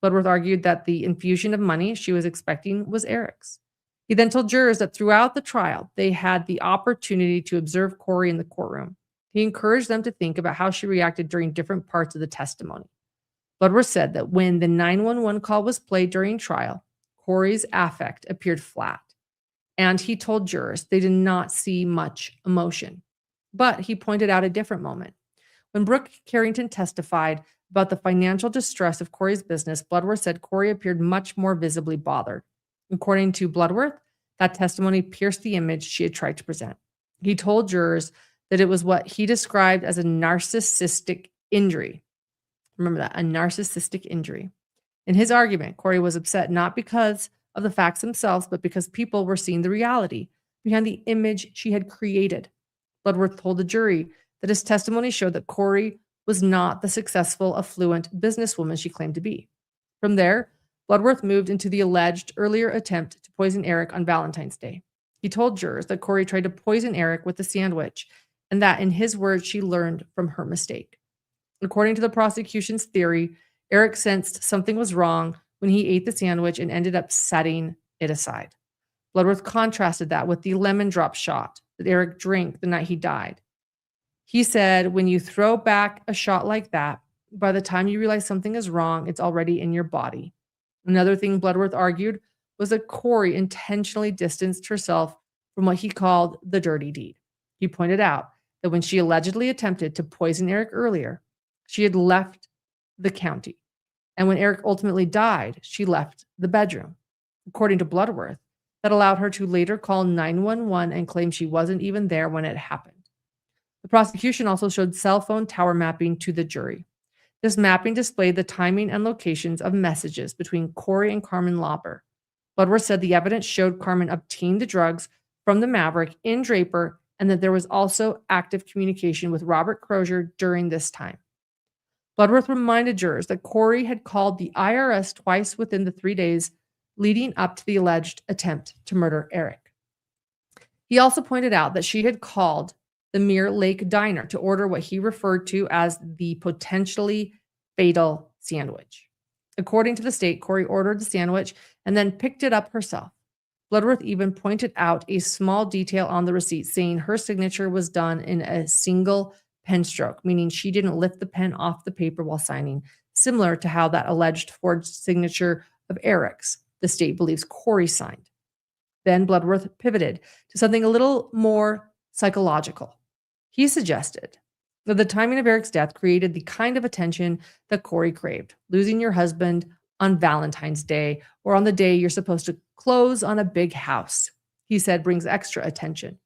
Bloodworth argued that the infusion of money she was expecting was Eric's. He then told jurors that throughout the trial, they had the opportunity to observe Kouri in the courtroom. He encouraged them to think about how she reacted during different parts of the testimony. Bloodworth said that when the 911 call was played during trial, Kouri's affect appeared flat, and he told jurors they did not see much emotion. But he pointed out a different moment. When Brooke Carrington testified about the financial distress of Kouri's business, Bloodworth said Kouri appeared much more visibly bothered. According to Bloodworth, that testimony pierced the image she had tried to present. He told jurors that it was what he described as a narcissistic injury. Remember that, a narcissistic injury. In his argument, Kouri was upset not because of the facts themselves, but because people were seeing the reality behind the image she had created. Bloodworth told the jury that his testimony showed that Kouri was not the successful, affluent businesswoman she claimed to be. From there, Bloodworth moved into the alleged earlier attempt to poison Eric on Valentine's Day. He told jurors that Kouri tried to poison Eric with a sandwich, and that, in his words, she learned from her mistake. According to the prosecution's theory, Eric sensed something was wrong when he ate the sandwich and ended up setting it aside. Bloodworth contrasted that with the lemon drop shot that Eric drank the night he died. He said, when you throw back a shot like that, by the time you realize something is wrong, it's already in your body. Another thing Bloodworth argued was that Kouri intentionally distanced herself from what he called the dirty deed. He pointed out that when she allegedly attempted to poison Eric earlier, she had left the county. And when Eric ultimately died, she left the bedroom. According to Bloodworth, that allowed her to later call 911 and claim she wasn't even there when it happened. The prosecution also showed cell phone tower mapping to the jury. This mapping displayed the timing and locations of messages between Kouri and Carmen Lauber. Bloodworth said the evidence showed Carmen obtained the drugs from the Maverick in Draper and that there was also active communication with Robert Crozier during this time. Bloodworth reminded jurors that Kouri had called the IRS twice within the 3 days leading up to the alleged attempt to murder Eric. He also pointed out that she had called the Mirror Lake Diner to order what he referred to as the potentially fatal sandwich. According to the state, Kouri ordered the sandwich and then picked it up herself. Bloodworth even pointed out a small detail on the receipt saying her signature was done in a single pen stroke, meaning she didn't lift the pen off the paper while signing, similar to how that alleged forged signature of Eric's, the state believes Kouri signed. Then Bloodworth pivoted to something a little more psychological. He suggested that the timing of Eric's death created the kind of attention that Kouri craved. Losing your husband on Valentine's Day or on the day you're supposed to close on a big house, he said, brings extra attention.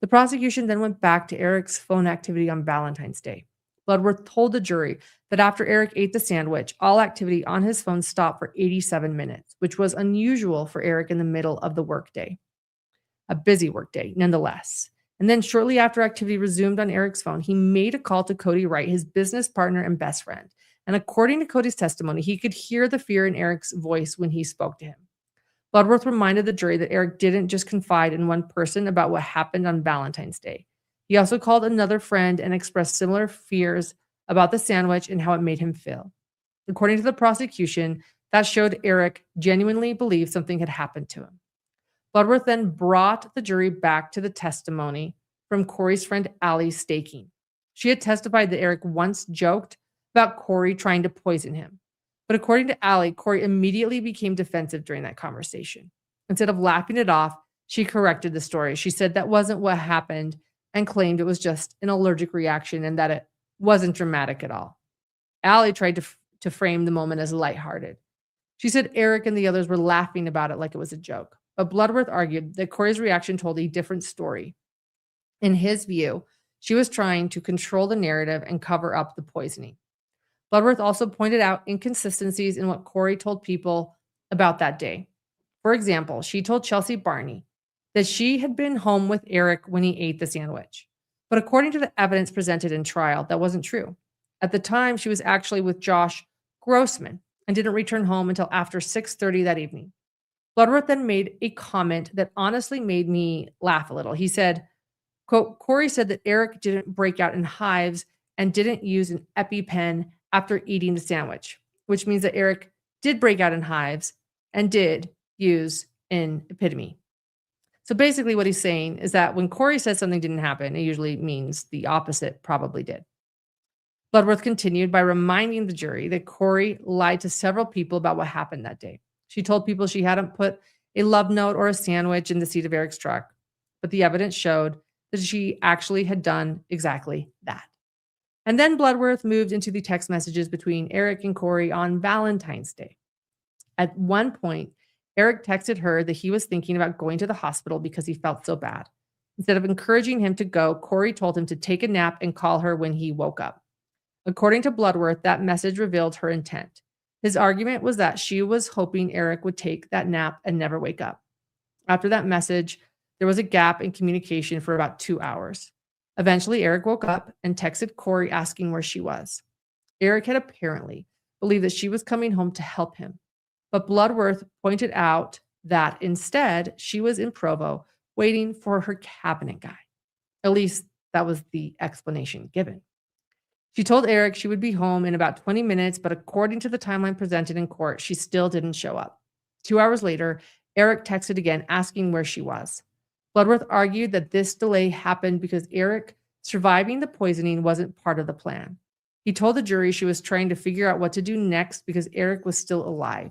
The prosecution then went back to Eric's phone activity on Valentine's Day. Bloodworth told the jury that after Eric ate the sandwich, all activity on his phone stopped for 87 minutes, which was unusual for Eric in the middle of the workday. A busy workday, nonetheless. And then shortly after activity resumed on Eric's phone, he made a call to Cody Wright, his business partner and best friend. And according to Cody's testimony, he could hear the fear in Eric's voice when he spoke to him. Bloodworth reminded the jury that Eric didn't just confide in one person about what happened on Valentine's Day. He also called another friend and expressed similar fears about the sandwich and how it made him feel. According to the prosecution, that showed Eric genuinely believed something had happened to him. Bloodworth then brought the jury back to the testimony from Kouri's friend Allie Staking. She had testified that Eric once joked about Kouri trying to poison him. But according to Allie, Kouri immediately became defensive during that conversation. Instead of laughing it off, she corrected the story. She said that wasn't what happened and claimed it was just an allergic reaction and that it wasn't dramatic at all. Allie tried to frame the moment as lighthearted. She said Eric and the others were laughing about it like it was a joke. But Bloodworth argued that Kouri's reaction told a different story. In his view, she was trying to control the narrative and cover up the poisoning. Bloodworth also pointed out inconsistencies in what Kouri told people about that day. For example, she told Chelsea Barney that she had been home with Eric when he ate the sandwich. But according to the evidence presented in trial, that wasn't true. At the time, she was actually with Josh Grossman and didn't return home until after 6:30 that evening. Bloodworth then made a comment that honestly made me laugh a little. He said, quote, Kouri said that Eric didn't break out in hives and didn't use an EpiPen after eating the sandwich, which means that Eric did break out in hives and did use an epitome. So basically what he's saying is that when Kouri says something didn't happen, it usually means the opposite probably did. Bloodworth continued by reminding the jury that Kouri lied to several people about what happened that day. She told people she hadn't put a love note or a sandwich in the seat of Eric's truck, but the evidence showed that she actually had done exactly that. And then Bloodworth moved into the text messages between Eric and Kouri on Valentine's Day. At one point, Eric texted her that he was thinking about going to the hospital because he felt so bad. Instead of encouraging him to go, Kouri told him to take a nap and call her when he woke up. According to Bloodworth, that message revealed her intent. His argument was that she was hoping Eric would take that nap and never wake up. After that message, there was a gap in communication for about 2 hours. Eventually, Eric woke up and texted Kouri asking where she was. Eric had apparently believed that she was coming home to help him, but Bloodworth pointed out that instead she was in Provo waiting for her cabinet guy. At least that was the explanation given. She told Eric she would be home in about 20 minutes, but according to the timeline presented in court, she still didn't show up. 2 hours later, Eric texted again asking where she was. Bloodworth argued that this delay happened because Eric surviving the poisoning wasn't part of the plan. He told the jury she was trying to figure out what to do next because Eric was still alive.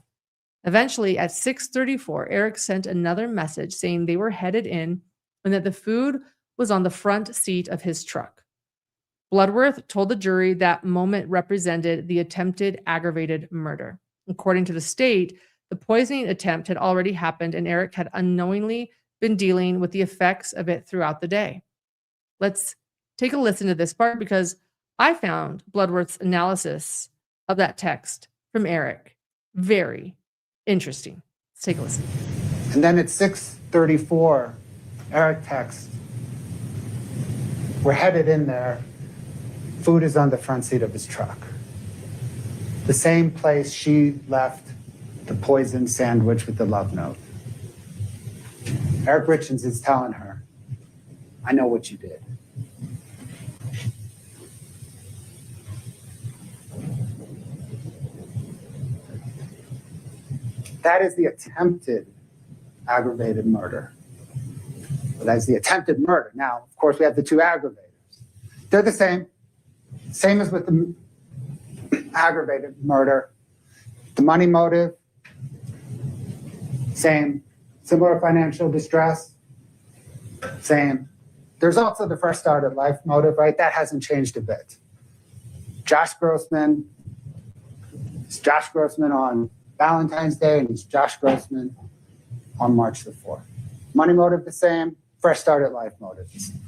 Eventually, at 6:34, Eric sent another message saying they were headed in and that the food was on the front seat of his truck. Bloodworth told the jury that moment represented the attempted aggravated murder. According to the state, the poisoning attempt had already happened and Eric had unknowingly been dealing with the effects of it throughout the day. Let's take a listen to this part because I found Bloodworth's analysis of that text from Eric very interesting. Let's take a listen. And then at 6:34, Eric texts, we're headed in there. Food is on the front seat of his truck. The same place she left the poisoned sandwich with the love note. Eric Richins is telling her, I know what you did. That is the attempted aggravated murder. Well, that's the attempted murder. Now, of course, we have the two aggravators. They're the same. Same as with the aggravated murder. The money motive, same. Similar financial distress, same. There's also the first start at life motive, right? That hasn't changed a bit. Josh Grossman, it's Josh Grossman on Valentine's Day, and it's Josh Grossman on March the 4th. Money motive the same, fresh start at life motive the same.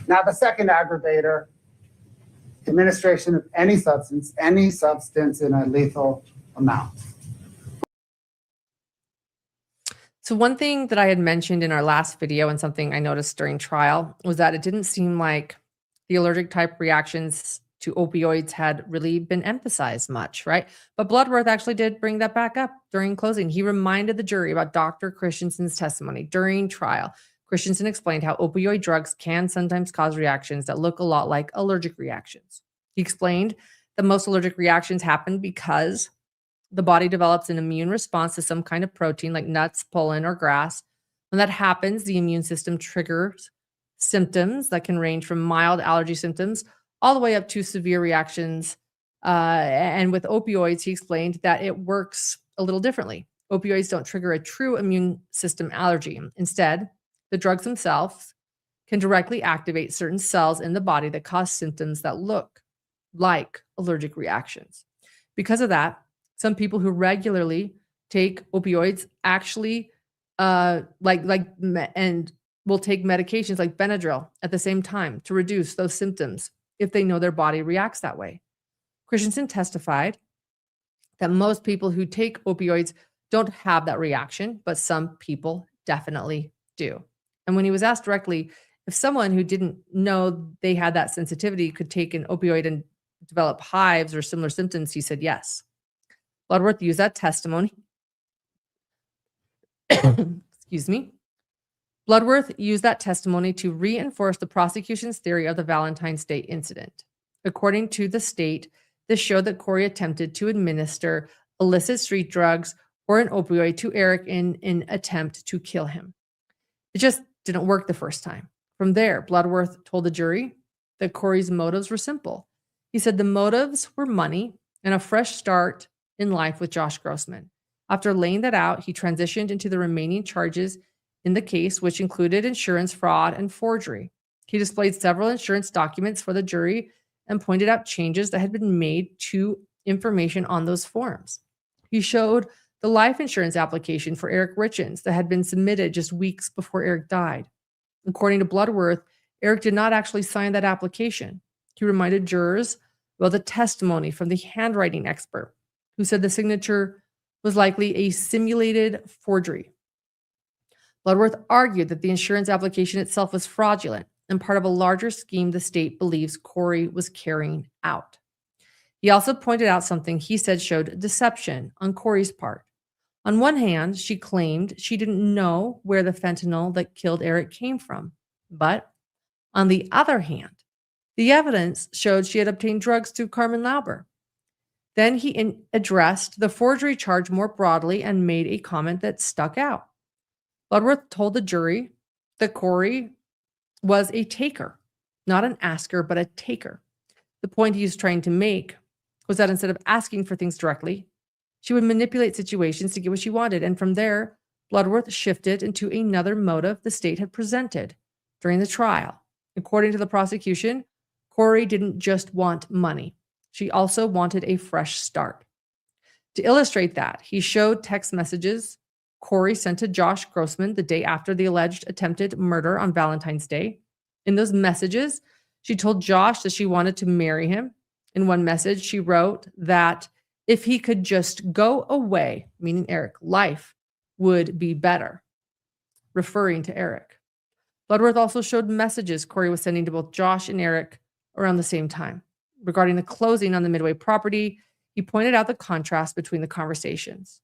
Now the second aggravator, administration of any substance in a lethal amount. So one thing that I had mentioned in our last video and something I noticed during trial was that it didn't seem like the allergic type reactions to opioids had really been emphasized much, right? But Bloodworth actually did bring that back up during closing. He reminded the jury about Dr. Christensen's testimony during trial. Christensen explained how opioid drugs can sometimes cause reactions that look a lot like allergic reactions. He explained that most allergic reactions happen because the body develops an immune response to some kind of protein like nuts, pollen, or grass. When that happens, the immune system triggers symptoms that can range from mild allergy symptoms all the way up to severe reactions. And with opioids, he explained that it works a little differently. Opioids don't trigger a true immune system allergy. Instead, the drugs themselves can directly activate certain cells in the body that cause symptoms that look like allergic reactions. Because of that, some people who regularly take opioids actually and will take medications like Benadryl at the same time to reduce those symptoms if they know their body reacts that way. Christensen testified that most people who take opioids don't have that reaction, but some people definitely do. And when he was asked directly if someone who didn't know they had that sensitivity could take an opioid and develop hives or similar symptoms, he said yes. Bloodworth used that testimony. Excuse me. Bloodworth used that testimony to reinforce the prosecution's theory of the Valentine's Day incident. According to the state, this showed that Kouri attempted to administer illicit street drugs or an opioid to Eric in an attempt to kill him. It just didn't work the first time. From there, Bloodworth told the jury that Kouri's motives were simple. He said the motives were money and a fresh start in life with Josh Grossman. After laying that out, he transitioned into the remaining charges in the case, which included insurance fraud and forgery. He displayed several insurance documents for the jury and pointed out changes that had been made to information on those forms. He showed the life insurance application for Eric Richins that had been submitted just weeks before Eric died. According to Bloodworth, Eric did not actually sign that application. He reminded jurors about the testimony from the handwriting expert, who said the signature was likely a simulated forgery. Bloodworth argued that the insurance application itself was fraudulent and part of a larger scheme the state believes Kouri was carrying out. He also pointed out something he said showed deception on Kouri's part. On one hand, she claimed she didn't know where the fentanyl that killed Eric came from. But on the other hand, the evidence showed she had obtained drugs through Carmen Lauber. Then he addressed the forgery charge more broadly and made a comment that stuck out. Bloodworth told the jury that Kouri was a taker, not an asker, but a taker. The point he was trying to make was that instead of asking for things directly, she would manipulate situations to get what she wanted. And from there, Bloodworth shifted into another motive the state had presented during the trial. According to the prosecution, Kouri didn't just want money. She also wanted a fresh start. To illustrate that, he showed text messages Kouri sent to Josh Grossman the day after the alleged attempted murder on Valentine's Day. In those messages, she told Josh that she wanted to marry him. In one message, she wrote that if he could just go away, meaning Eric, life would be better, referring to Eric. Bloodworth also showed messages Kouri was sending to both Josh and Eric around the same time. Regarding the closing on the Midway property, he pointed out the contrast between the conversations.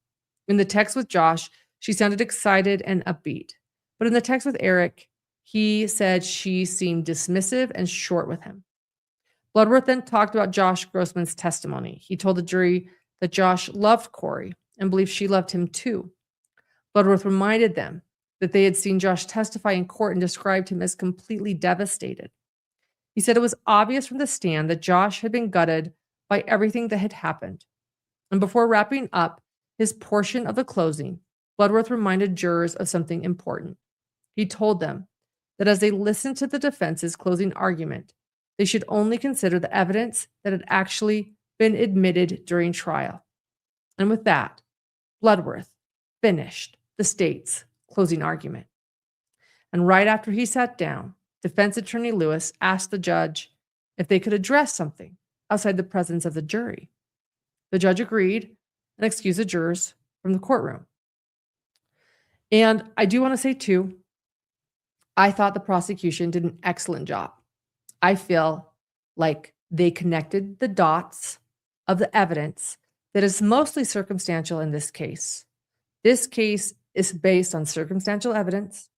In the text with Josh, she sounded excited and upbeat. But in the text with Eric, he said she seemed dismissive and short with him. Bloodworth then talked about Josh Grossman's testimony. He told the jury that Josh loved Kouri and believed she loved him too. Bloodworth reminded them that they had seen Josh testify in court and described him as completely devastated. He said it was obvious from the stand that Josh had been gutted by everything that had happened. And before wrapping up his portion of the closing, Bloodworth reminded jurors of something important. He told them that as they listened to the defense's closing argument, they should only consider the evidence that had actually been admitted during trial. And with that, Bloodworth finished the state's closing argument. And right after he sat down, defense attorney Lewis asked the judge if they could address something outside the presence of the jury. The judge agreed and excused the jurors from the courtroom. And I do want to say, too, I thought the prosecution did an excellent job. I feel like they connected the dots of the evidence that is mostly circumstantial in this case. This case is based on circumstantial evidence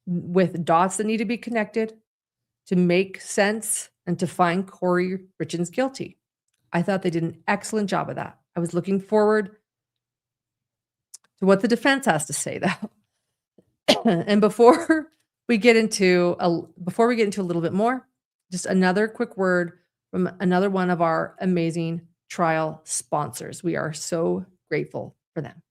with dots that need to be connected to make sense and to find Kouri Richins guilty. I thought they did an excellent job of that. I was looking forward to what the defense has to say, though. And before we get into a little bit more, just another quick word from another one of our amazing trial sponsors. We are so grateful for them.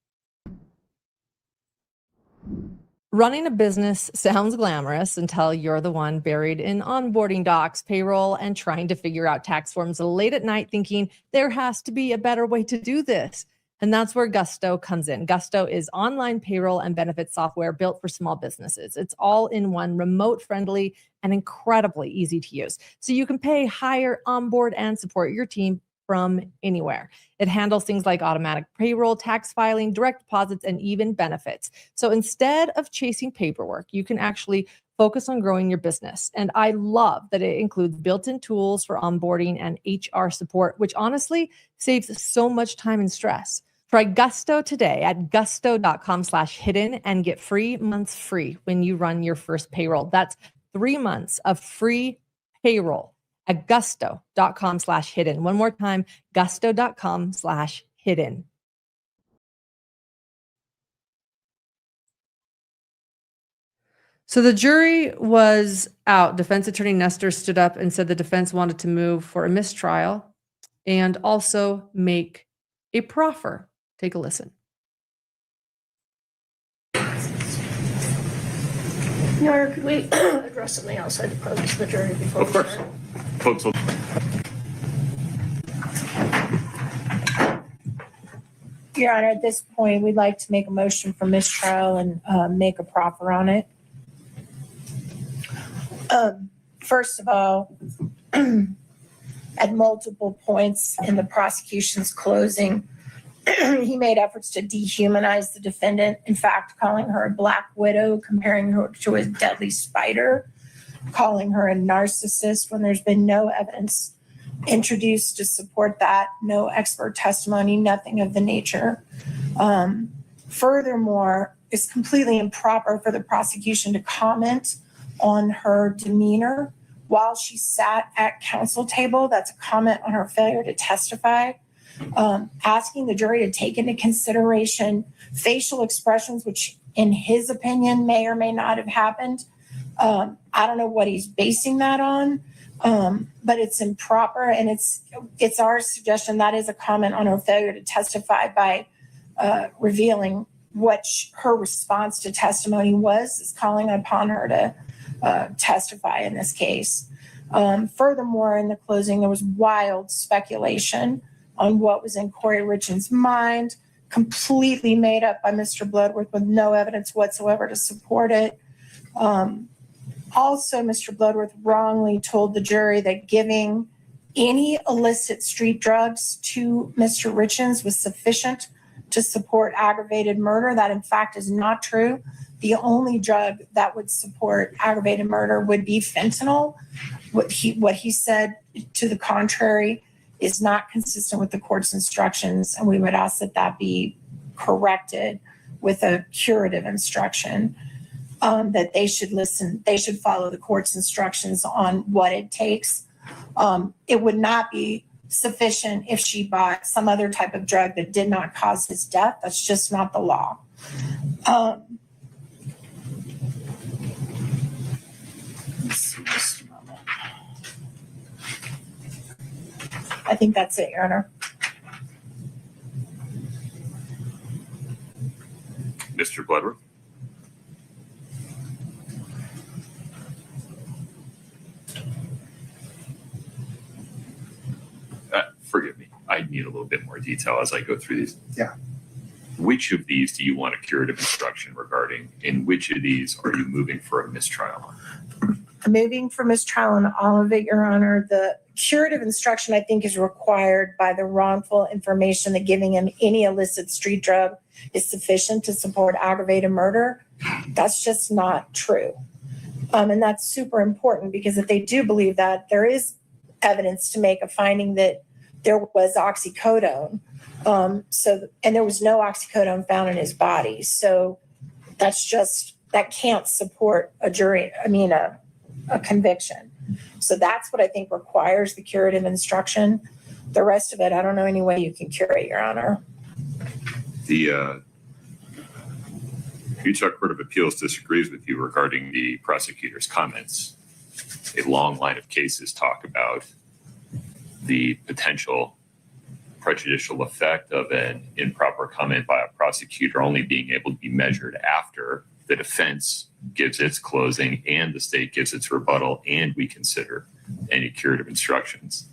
Running a business sounds glamorous until you're the one buried in onboarding docs, payroll, and trying to figure out tax forms late at night thinking there has to be a better way to do this. And that's where Gusto comes in. Gusto is online payroll and benefits software built for small businesses. It's all in one, remote friendly, and incredibly easy to use. So you can pay, hire, onboard, and support your team from anywhere. It handles things like automatic payroll, tax filing, direct deposits, and even benefits. So instead of chasing paperwork, you can actually focus on growing your business. And I love that it includes built-in tools for onboarding and HR support, which honestly saves so much time and stress. Try Gusto today at gusto.com/hidden and get 3 months free when you run your first payroll. That's 3 months of free payroll at gusto.com/hidden. One more time, gusto.com/hidden. So the jury was out. Defense attorney Nestor stood up and said the defense wanted to move for a mistrial and also make a proffer. Take a listen. Your Honor, could we address something outside the presence of the jury before Of course. Folks, Your Honor, at this point, we'd like to make a motion for mistrial and make a proffer on it. First of all, at multiple points in the prosecution's closing, he made efforts to dehumanize the defendant. In fact, calling her a black widow, comparing her to a deadly spider, calling her a narcissist when there's been no evidence introduced to support that, no expert testimony, nothing of the nature. Furthermore, it's completely improper for the prosecution to comment on her demeanor while she sat at counsel table. That's a comment on her failure to testify. Asking the jury to take into consideration facial expressions, which in his opinion may or may not have happened. I don't know what he's basing that on, but it's improper, and it's our suggestion that is a comment on her failure to testify by revealing what her response to testimony was, is calling upon her to testify in this case. Furthermore, in the closing, there was wild speculation on what was in Kouri Richins' mind, completely made up by Mr. Bloodworth with no evidence whatsoever to support it. Also, Mr. Bloodworth wrongly told the jury that giving any illicit street drugs to Mr. Richins was sufficient to support aggravated murder. That, in fact, is not true. The only drug that would support aggravated murder would be fentanyl. What he said to the contrary is not consistent with the court's instructions, and we would ask that that be corrected with a curative instruction, that they should follow the court's instructions on what it takes. It would not be sufficient if she bought some other type of drug that did not cause his death. That's just not the law. Let's see, just a moment. I think that's it, Your Honor. Mr. Bloodworth. Forgive me. I need a little bit more detail as I go through these. Yeah. Which of these do you want a curative instruction regarding? In which of these are you moving for a mistrial? I'm moving for mistrial on all of it, Your Honor. The curative instruction, I think, is required by the wrongful information that giving him any illicit street drug is sufficient to support aggravated murder. That's just not true. And that's super important, because if they do believe that, there is evidence to make a finding that there was oxycodone. And there was no oxycodone found in his body. So that can't support a conviction. So that's what I think requires the curative instruction. The rest of it, I don't know any way you can cure it, Your Honor. The Utah Court of Appeals disagrees with you regarding the prosecutor's comments. A long line of cases talk about the potential prejudicial effect of an improper comment by a prosecutor only being able to be measured after the defense gives its closing and the state gives its rebuttal, and we consider any curative instructions.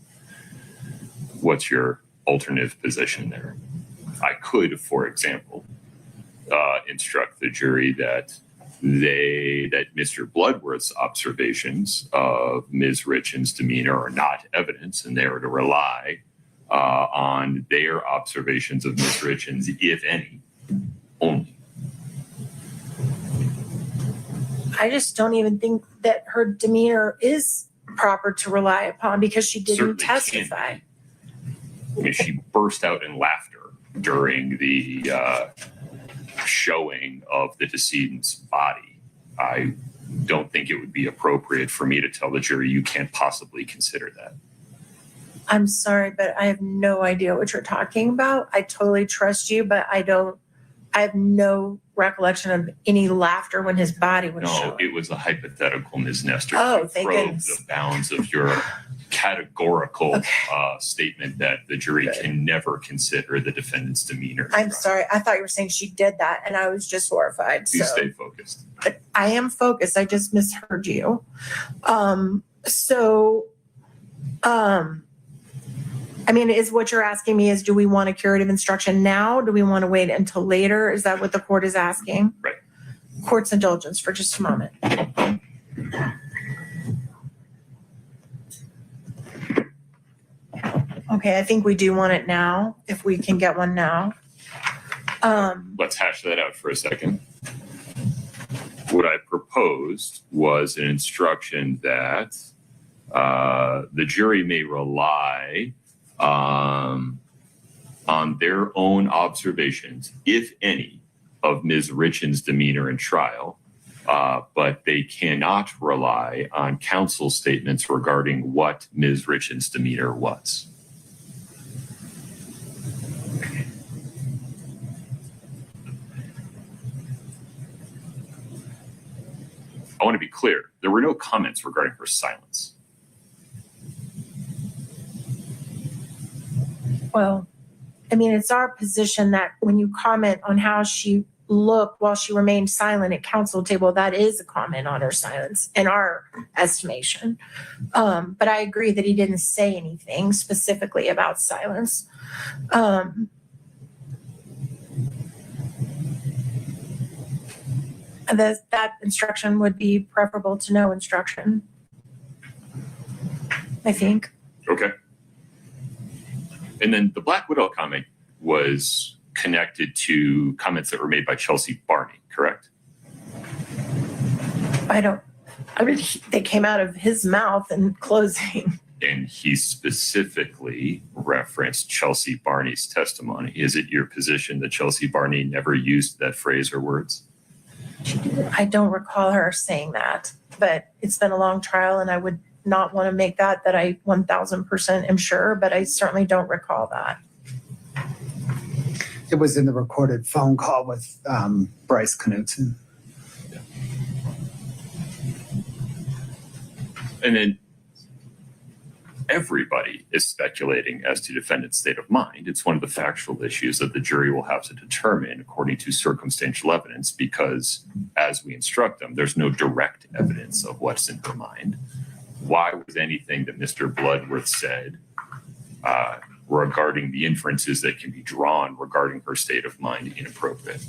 What's your alternative position there? I could, for example, instruct the jury that Mr. Bloodworth's observations of Ms. Richins' demeanor are not evidence, and they are to rely on their observations of Ms. Richins, if any, only. I just don't even think that her demeanor is proper to rely upon because she didn't Certainly testify. I mean, she burst out in laughter during the showing of the decedent's body. I don't think it would be appropriate for me to tell the jury you can't possibly consider that. I'm sorry, but I have no idea what you're talking about. I totally trust you, but I have no recollection of any laughter when his body was No, shown. it was a hypothetical, Ms. Nestor. Oh, to thank probe goodness. the bounds of your categorical statement that the jury Good. can never consider the defendant's demeanor. I'm sorry. I thought you were saying she did that, and I was just horrified. Please So stay focused. but I am focused. I just misheard you. I mean, is what you're asking me is, do we want a curative instruction now? Do we want to wait until later? Is that what the court is asking? Right. Court's indulgence for just a moment. Okay, I think we do want it now, if we can get one now. Let's hash that out for a second. What I proposed was an instruction that the jury may rely on their own observations, if any, of Ms. Richins' demeanor in trial, but they cannot rely on counsel's statements regarding what Ms. Richins' demeanor was. I want to be clear, there were no comments regarding her silence. Well, I mean, it's our position that when you comment on how she looked while she remained silent at counsel table, that is a comment on her silence in our estimation. But I agree that he didn't say anything specifically about silence. That instruction would be preferable to no instruction, I think. Okay. And then the Black Widow comment was connected to comments that were made by Chelsea Barney, correct? I mean, they came out of his mouth in closing. And he specifically referenced Chelsea Barney's testimony. Is it your position that Chelsea Barney never used that phrase or words? I don't recall her saying that, but it's been a long trial and I would not want to make that I 1000% am sure, but I certainly don't recall that. It was in the recorded phone call with Bryce Knutson. And then everybody is speculating as to defendant's state of mind. It's one of the factual issues that the jury will have to determine according to circumstantial evidence, because as we instruct them, there's no direct evidence of what's in her mind. Why was anything that Mr. Bloodworth said regarding the inferences that can be drawn regarding her state of mind inappropriate?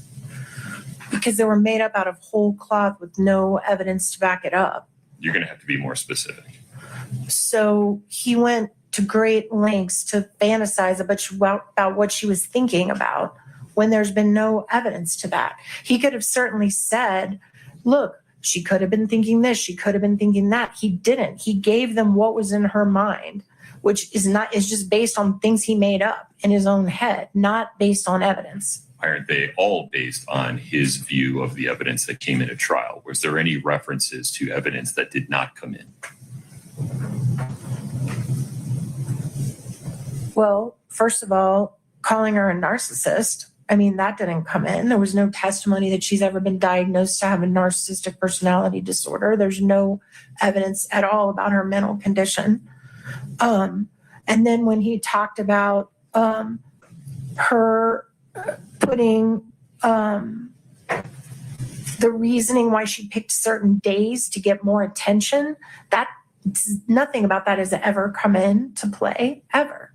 Because they were made up out of whole cloth with no evidence to back it up. You're going to have to be more specific. So he went to great lengths to fantasize about what she was thinking about when there's been no evidence to that. He could have certainly said, look, she could have been thinking this, she could have been thinking that. He didn't. He gave them what was in her mind, which is just based on things he made up in his own head, not based on evidence. Aren't they all based on his view of the evidence that came in at trial? Was there any references to evidence that did not come in? Well, first of all, calling her a narcissist, I mean, that didn't come in. There was no testimony that she's ever been diagnosed to have a narcissistic personality disorder. There's no evidence at all about her mental condition. And then when he talked about her putting the reasoning why she picked certain days to get more attention, that nothing about that has ever come into play, ever.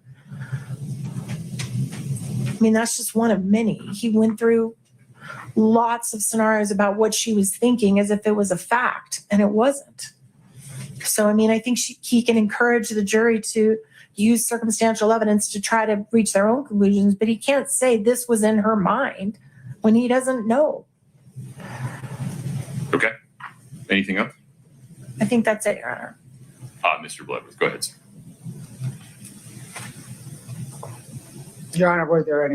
I mean, that's just one of many. He went through lots of scenarios about what she was thinking as if it was a fact, and it wasn't. So, I mean, I think he can encourage the jury to use circumstantial evidence to try to reach their own conclusions, but he can't say this was in her mind when he doesn't know. Okay. Anything else? I think that's it, Your Honor. Mr. Bloodworth, go ahead, sir. Your Honor, were there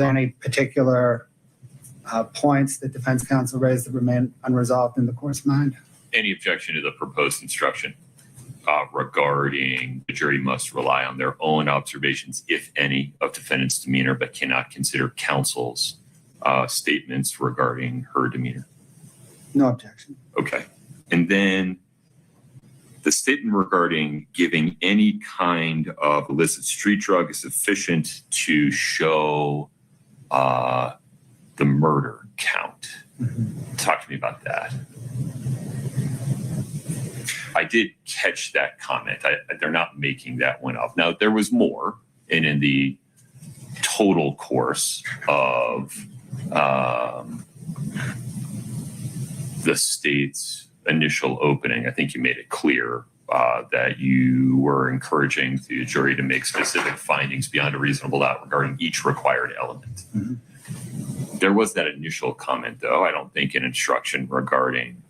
any particular points that defense counsel raised that remain unresolved in the court's mind? Any objection to the proposed instruction regarding the jury must rely on their own observations, if any, of defendant's demeanor, but cannot consider counsel's statements regarding her demeanor? No objection. Okay. And then the statement regarding giving any kind of illicit street drug is sufficient to show the murder count. Mm-hmm. Talk to me about that. I did catch that comment. They're not making that one up. Now, there was more, and in the total course of the state's initial opening, I think you made it clear that you were encouraging the jury to make specific findings beyond a reasonable doubt regarding each required element. Mm-hmm. There was that initial comment, though. I don't think an instruction regarding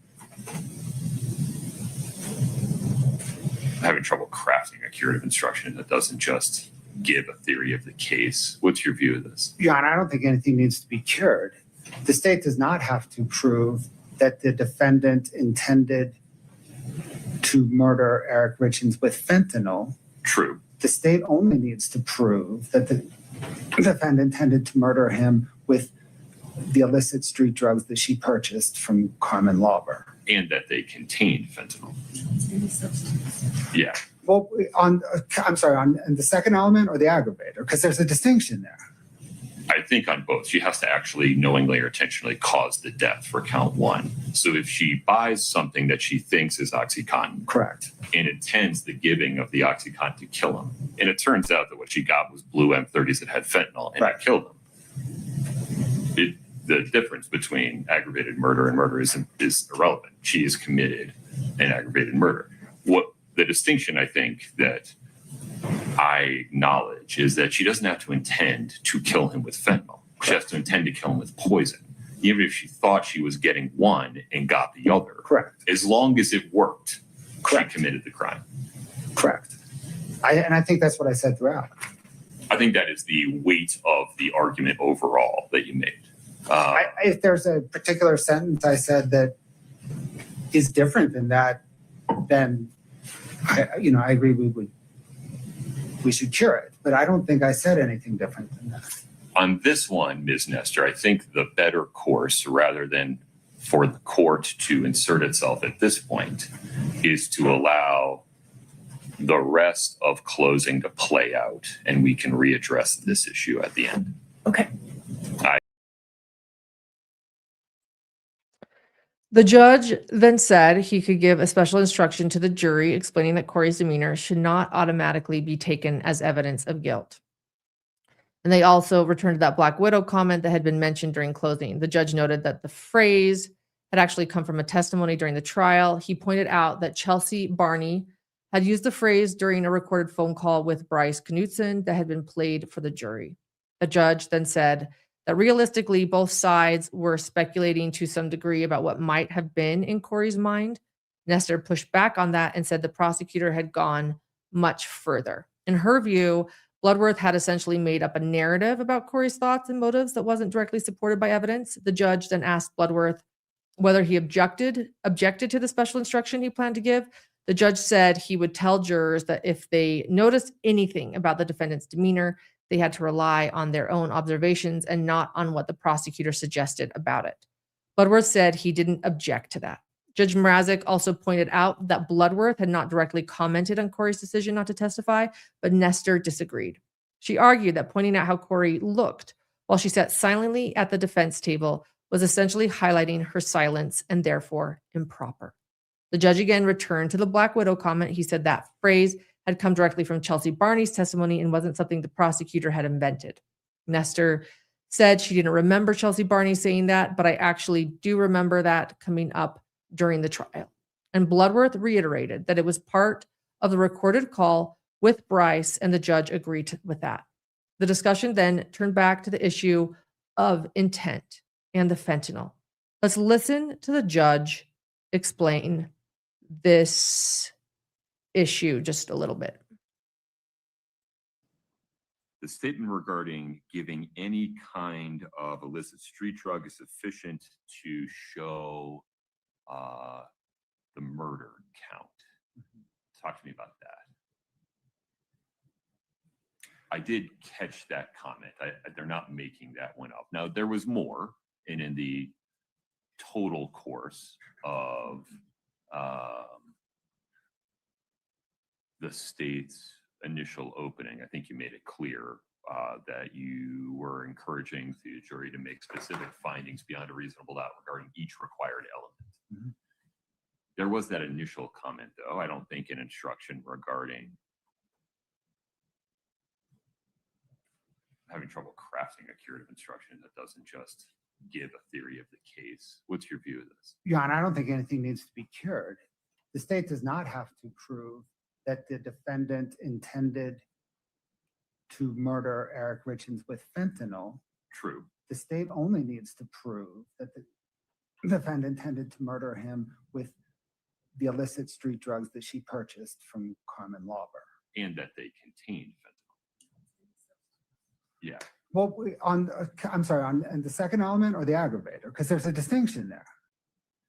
having trouble crafting a curative instruction that doesn't just give a theory of the case. What's your view of this? Your Honor, I don't think anything needs to be cured. The state does not have to prove that the defendant intended to murder Eric Richins with fentanyl. True. The state only needs to prove that the defendant intended to murder him with the illicit street drugs that she purchased from Carmen Lauber. And that they contained fentanyl. Yeah. Well, on the second element or the aggravator? Because there's a distinction there. I think on both. She has to actually knowingly or intentionally cause the death for count one. So if she buys something that she thinks is OxyContin. Correct. And intends the giving of the OxyContin to kill him, and it turns out that what she got was blue M30s that had fentanyl and it killed him. The difference between aggravated murder and murder is irrelevant. She has committed an aggravated murder. What the distinction I think that I acknowledge is that she doesn't have to intend to kill him with fentanyl. She has to intend to kill him with poison, even if she thought she was getting one and got the other. Correct. As long as it worked, Correct. She committed the crime. Correct. I think that's what I said throughout. I think that is the weight of the argument overall that you made. If there's a particular sentence I said that is different than that, then I agree we should cure it. But I don't think I said anything different than that. On this one, Ms. Nestor, I think the better course, rather than for the court to insert itself at this point, is to allow the rest of closing to play out, and we can readdress this issue at the end. Okay. The judge then said he could give a special instruction to the jury explaining that Kouri's demeanor should not automatically be taken as evidence of guilt. And they also returned to that Black Widow comment that had been mentioned during closing. The judge noted that the phrase had actually come from a testimony during the trial. He pointed out that Chelsea Barney had used the phrase during a recorded phone call with Bryce Knutson that had been played for the jury. The judge then said that realistically, both sides were speculating to some degree about what might have been in Kouri's mind. Nestor pushed back on that and said the prosecutor had gone much further. In her view, Bloodworth had essentially made up a narrative about Kouri's thoughts and motives that wasn't directly supported by evidence. The judge then asked Bloodworth whether he objected to the special instruction he planned to give. The judge said he would tell jurors that if they noticed anything about the defendant's demeanor, they had to rely on their own observations and not on what the prosecutor suggested about it. Bloodworth said he didn't object to that. Judge Mrazek also pointed out that Bloodworth had not directly commented on Kouri's decision not to testify, but Nestor disagreed. She argued that pointing out how Kouri looked while she sat silently at the defense table was essentially highlighting her silence and therefore improper. The judge again returned to the Black Widow comment. He said that phrase had come directly from Chelsea Barney's testimony and wasn't something the prosecutor had invented. Nestor said she didn't remember Chelsea Barney saying that, but I actually do remember that coming up during the trial. And Bloodworth reiterated that it was part of the recorded call with Bryce, and the judge agreed with that. The discussion then turned back to the issue of intent and the fentanyl. Let's listen to the judge explain this issue just a little bit. The statement regarding giving any kind of illicit street drug is sufficient to show the murder count. Talk to me about that. I did catch that comment. They're not making that one up. Now, there was more, and in the total course of the state's initial opening, I think you made it clear that you were encouraging the jury to make specific findings beyond a reasonable doubt regarding each required element. There was that initial comment, though. I don't think an instruction regarding having trouble crafting a curative instruction that doesn't just give a theory of the case. What's your view of this? Your Honor, I don't think anything needs to be cured. The state does not have to prove that the defendant intended to murder Eric Richins with fentanyl. True. The state only needs to prove that the defendant intended to murder him with the illicit street drugs that she purchased from Carmen Lauber. And that they contain fentanyl. Yeah. Well, I'm sorry, on the second element or the aggravator? Because there's a distinction there.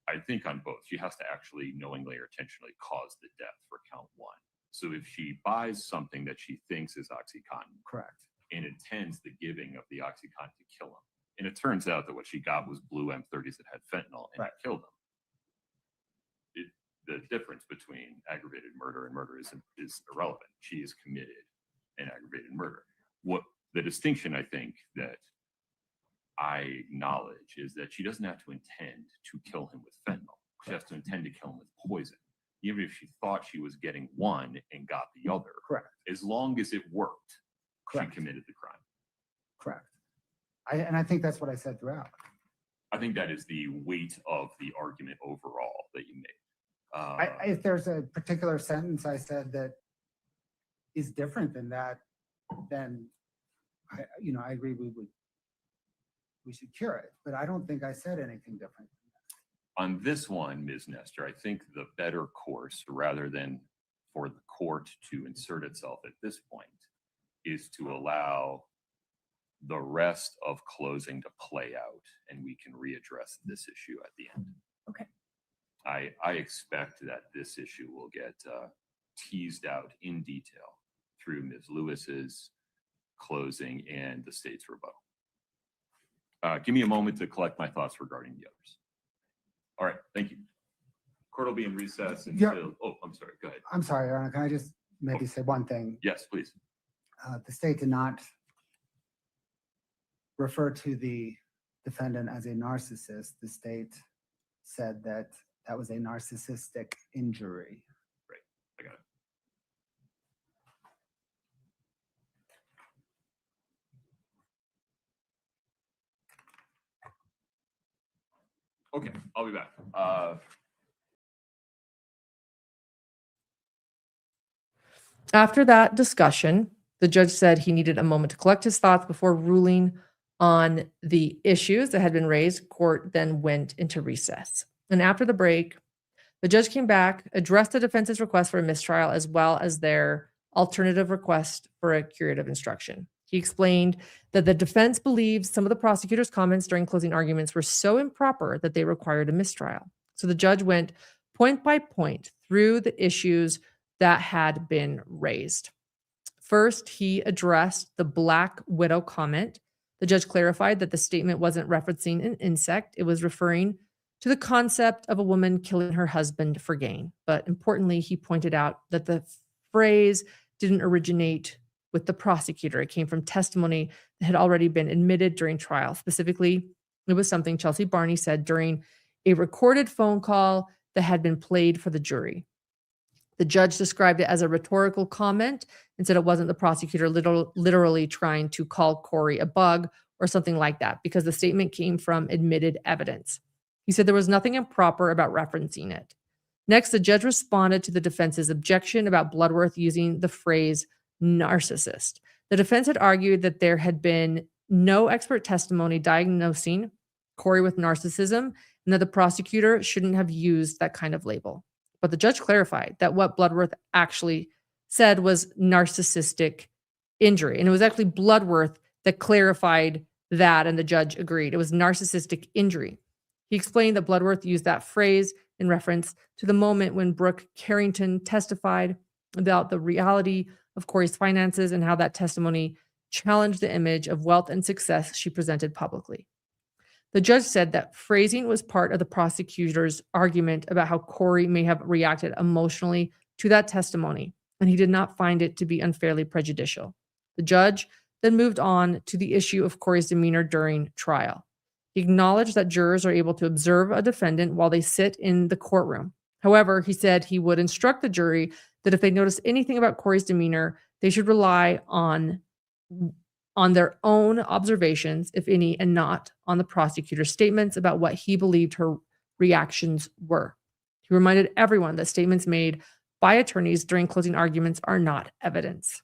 I think on both. She has to actually knowingly or intentionally cause the death for count one. So if she buys something that she thinks is OxyContin, Correct. and intends the giving of the OxyContin to kill him, and it turns out that what she got was blue M30s that had fentanyl and Right. it killed him. The difference between aggravated murder and murder is irrelevant. She has committed an aggravated murder. What the distinction I think that I acknowledge is that she doesn't have to intend to kill him with fentanyl. She has to intend to kill him with poison. Even if she thought she was getting one and got the other. Correct. As long as it worked, Correct. she committed the crime. Correct. And I think that's what I said throughout. I think that is the weight of the argument overall that you made. If there's a particular sentence I said that is different than that, then I agree we should cure it. But I don't think I said anything different. On this one, Ms. Nestor, I think the better course, rather than for the court to insert itself at this point, is to allow the rest of closing to play out, and we can readdress this issue at the end. Okay. I expect that this issue will get teased out in detail through Ms. Lewis's closing and the state's rebuttal. Give me a moment to collect my thoughts regarding the others. All right, thank you. Court will be in recess until, oh, I'm sorry, go ahead. I'm sorry, Your Honor, can I just maybe say one thing? Yes, please. The state did not refer to the defendant as a narcissist. The state said that that was a narcissistic injury. Right, I got it. Okay, I'll be back. After that discussion, the judge said he needed a moment to collect his thoughts before ruling on the issues that had been raised. Court then went into recess. And after the break, the judge came back, addressed the defense's request for a mistrial as well as their alternative request for a curative instruction. He explained that the defense believes some of the prosecutor's comments during closing arguments were so improper that they required a mistrial. So the judge went point by point through the issues that had been raised. First, he addressed the Black Widow comment. The judge clarified that the statement wasn't referencing an insect. It was referring to the concept of a woman killing her husband for gain. But importantly, he pointed out that the phrase didn't originate with the prosecutor. It came from testimony that had already been admitted during trial. Specifically, it was something Chelsea Barney said during a recorded phone call that had been played for the jury. The judge described it as a rhetorical comment and said it wasn't the prosecutor literally trying to call Kouri a bug or something like that, because the statement came from admitted evidence. He said there was nothing improper about referencing it. Next, the judge responded to the defense's objection about Bloodworth using the phrase narcissist. The defense had argued that there had been no expert testimony diagnosing Kouri with narcissism and that the prosecutor shouldn't have used that kind of label. But the judge clarified that what Bloodworth actually said was narcissistic injury. And it was actually Bloodworth that clarified that, and the judge agreed. It was narcissistic injury. He explained that Bloodworth used that phrase in reference to the moment when Brooke Carrington testified about the reality of Kouri's finances and how that testimony challenged the image of wealth and success she presented publicly. The judge said that phrasing was part of the prosecutor's argument about how Kouri may have reacted emotionally to that testimony, and he did not find it to be unfairly prejudicial. The judge then moved on to the issue of Kouri's demeanor during trial. He acknowledged that jurors are able to observe a defendant while they sit in the courtroom. However, he said he would instruct the jury that if they notice anything about Kouri's demeanor, they should rely on their own observations, if any, and not on the prosecutor's statements about what he believed her reactions were. He reminded everyone that statements made by attorneys during closing arguments are not evidence.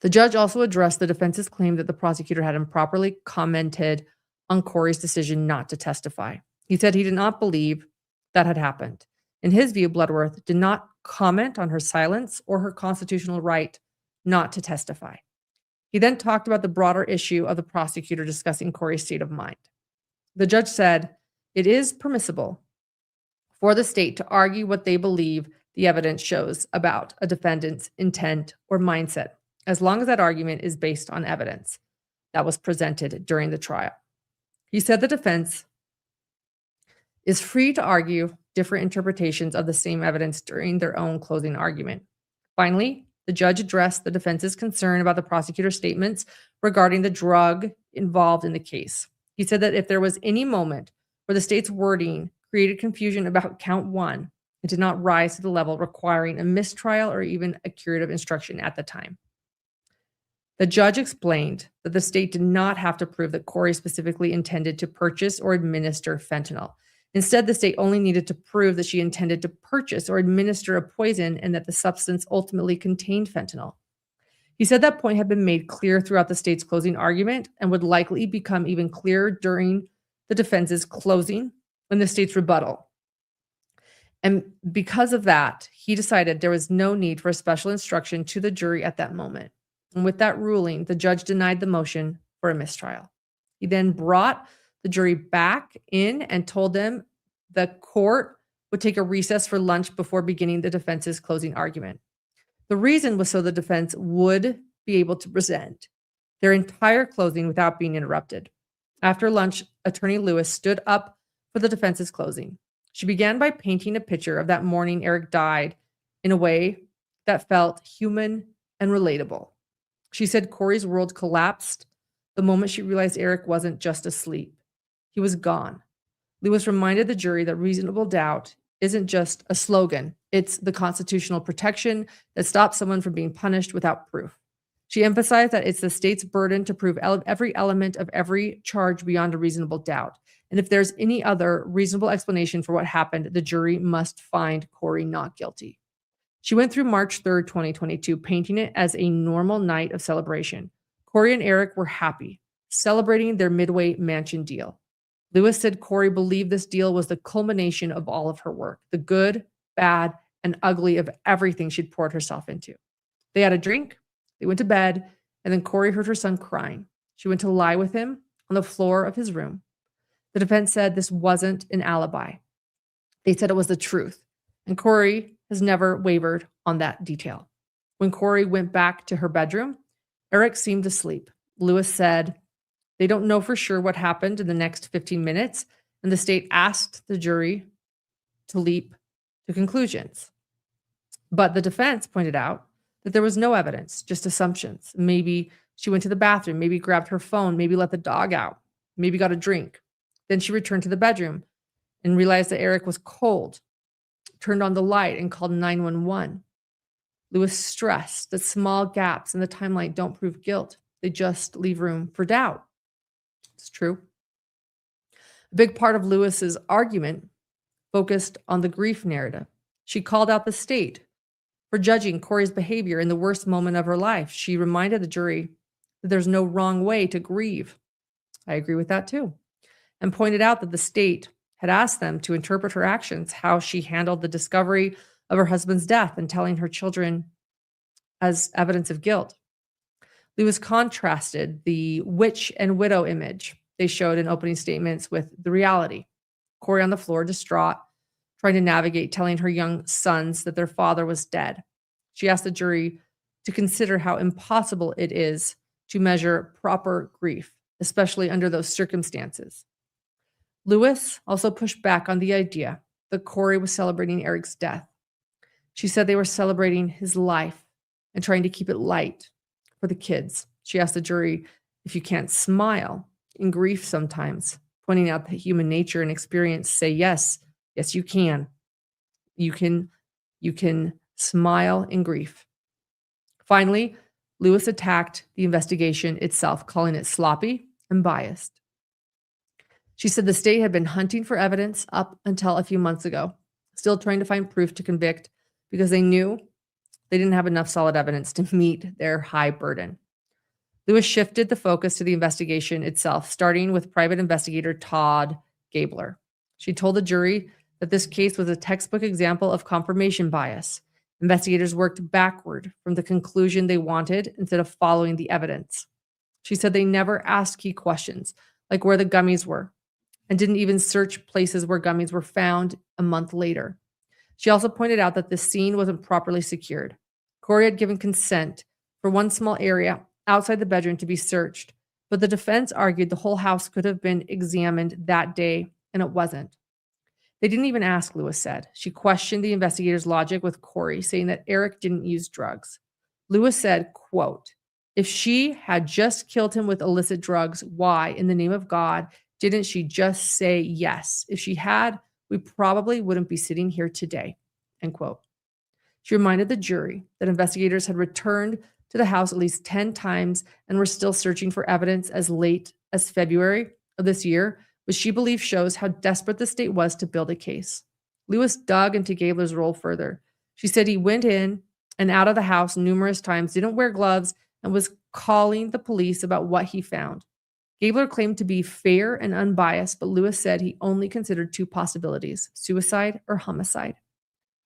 The judge also addressed the defense's claim that the prosecutor had improperly commented on Kouri's decision not to testify. He said he did not believe that had happened. In his view, Bloodworth did not comment on her silence or her constitutional right not to testify. He then talked about the broader issue of the prosecutor discussing Kouri's state of mind. The judge said, it is permissible for the state to argue what they believe the evidence shows about a defendant's intent or mindset, as long as that argument is based on evidence that was presented during the trial. He said the defense is free to argue different interpretations of the same evidence during their own closing argument. Finally, the judge addressed the defense's concern about the prosecutor's statements regarding the drug involved in the case. He said that if there was any moment where the state's wording created confusion about count one, it did not rise to the level requiring a mistrial or even a curative instruction at the time. The judge explained that the state did not have to prove that Kouri specifically intended to purchase or administer fentanyl. Instead, the state only needed to prove that she intended to purchase or administer a poison and that the substance ultimately contained fentanyl. He said that point had been made clear throughout the state's closing argument and would likely become even clearer during the defense's closing and the state's rebuttal. And because of that, he decided there was no need for a special instruction to the jury at that moment. And with that ruling, the judge denied the motion for a mistrial. He then brought the jury back in and told them the court would take a recess for lunch before beginning the defense's closing argument. The reason was so the defense would be able to present their entire closing without being interrupted. After lunch, Attorney Lewis stood up for the defense's closing. She began by painting a picture of that morning Eric died in a way that felt human and relatable. She said Kouri's world collapsed the moment she realized Eric wasn't just asleep. He was gone. Lewis reminded the jury that reasonable doubt isn't just a slogan. It's the constitutional protection that stops someone from being punished without proof. She emphasized that it's the state's burden to prove every element of every charge beyond a reasonable doubt. And if there's any other reasonable explanation for what happened, the jury must find Kouri not guilty. She went through March 3rd, 2022, painting it as a normal night of celebration. Kouri and Eric were happy, celebrating their Midway Mansion deal. Lewis said Kouri believed this deal was the culmination of all of her work, the good, bad, and ugly of everything she'd poured herself into. They had a drink, they went to bed, and then Kouri heard her son crying. She went to lie with him on the floor of his room. The defense said this wasn't an alibi. They said it was the truth, and Kouri has never wavered on that detail. When Kouri went back to her bedroom, Eric seemed asleep. Lewis said, they don't know for sure what happened in the next 15 minutes, and the state asked the jury to leap to conclusions. But the defense pointed out that there was no evidence, just assumptions. Maybe she went to the bathroom, maybe grabbed her phone, maybe let the dog out, maybe got a drink. Then she returned to the bedroom and realized that Eric was cold, turned on the light and called 911. Lewis stressed that small gaps in the timeline don't prove guilt. They just leave room for doubt. It's true. A big part of Lewis's argument focused on the grief narrative. She called out the state for judging Kouri's behavior in the worst moment of her life. She reminded the jury that there's no wrong way to grieve. I agree with that too. And pointed out that the state had asked them to interpret her actions, how she handled the discovery of her husband's death and telling her children as evidence of guilt. Lewis contrasted the witch and widow image they showed in opening statements with the reality. Kouri on the floor, distraught, trying to navigate telling her young sons that their father was dead. She asked the jury to consider how impossible it is to measure proper grief, especially under those circumstances. Lewis also pushed back on the idea that Kouri was celebrating Eric's death. She said they were celebrating his life and trying to keep it light for the kids. She asked the jury if you can't smile in grief sometimes, pointing out that human nature and experience say yes, you can. You can smile in grief. Finally, Lewis attacked the investigation itself, calling it sloppy and biased. She said the state had been hunting for evidence up until a few months ago, still trying to find proof to convict because they knew they didn't have enough solid evidence to meet their high burden. Lewis shifted the focus to the investigation itself, starting with private investigator Todd Gabler. She told the jury that this case was a textbook example of confirmation bias. Investigators worked backward from the conclusion they wanted instead of following the evidence. She said they never asked key questions, like where the gummies were, and didn't even search places where gummies were found a month later. She also pointed out that the scene wasn't properly secured. Kouri had given consent for one small area outside the bedroom to be searched, but the defense argued the whole house could have been examined that day, and it wasn't. They didn't even ask, Lewis said. She questioned the investigator's logic with Kouri, saying that Eric didn't use drugs. Lewis said, quote, if she had just killed him with illicit drugs, why, in the name of God, didn't she just say yes? If she had, we probably wouldn't be sitting here today, end quote. She reminded the jury that investigators had returned to the house at least 10 times and were still searching for evidence as late as February of this year, which she believes shows how desperate the state was to build a case. Lewis dug into Gabler's role further. She said he went in and out of the house numerous times, didn't wear gloves, and was calling the police about what he found. Gabler claimed to be fair and unbiased, but Lewis said he only considered two possibilities, suicide or homicide.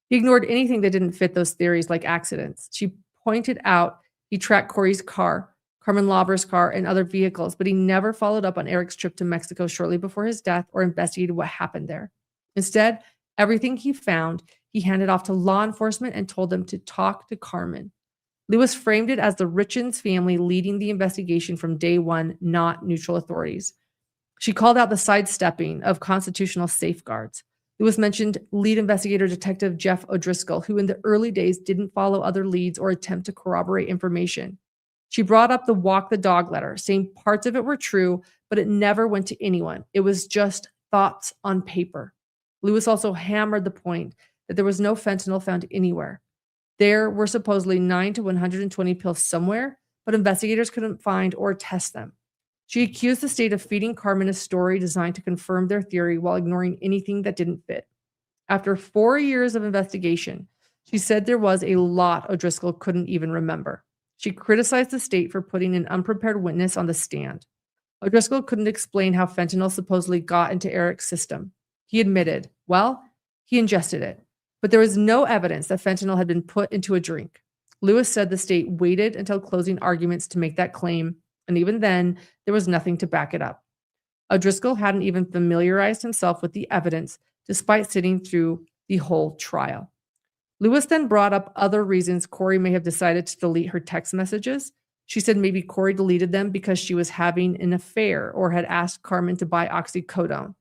He ignored anything that didn't fit those theories, like accidents. She pointed out he tracked Kouri's car, Carmen Lauber's car, and other vehicles, but he never followed up on Eric's trip to Mexico shortly before his death or investigated what happened there. Instead, everything he found, he handed off to law enforcement and told them to talk to Carmen. Lewis framed it as the Richins family leading the investigation from day one, not neutral authorities. She called out the sidestepping of constitutional safeguards. Lewis mentioned lead investigator Detective Jeff O'Driscoll, who in the early days didn't follow other leads or attempt to corroborate information. She brought up the walk the dog letter, saying parts of it were true, but it never went to anyone. It was just thoughts on paper. Lewis also hammered the point that there was no fentanyl found anywhere. There were supposedly 9 to 120 pills somewhere, but investigators couldn't find or test them. She accused the state of feeding Carmen a story designed to confirm their theory while ignoring anything that didn't fit. After 4 years of investigation, she said there was a lot O'Driscoll couldn't even remember. She criticized the state for putting an unprepared witness on the stand. O'Driscoll couldn't explain how fentanyl supposedly got into Eric's system. He admitted, well, he ingested it, but there was no evidence that fentanyl had been put into a drink. Lewis said the state waited until closing arguments to make that claim, and even then, there was nothing to back it up. O'Driscoll hadn't even familiarized himself with the evidence, despite sitting through the whole trial. Lewis then brought up other reasons Kouri may have decided to delete her text messages. She said maybe Kouri deleted them because she was having an affair or had asked Carmen to buy oxycodone,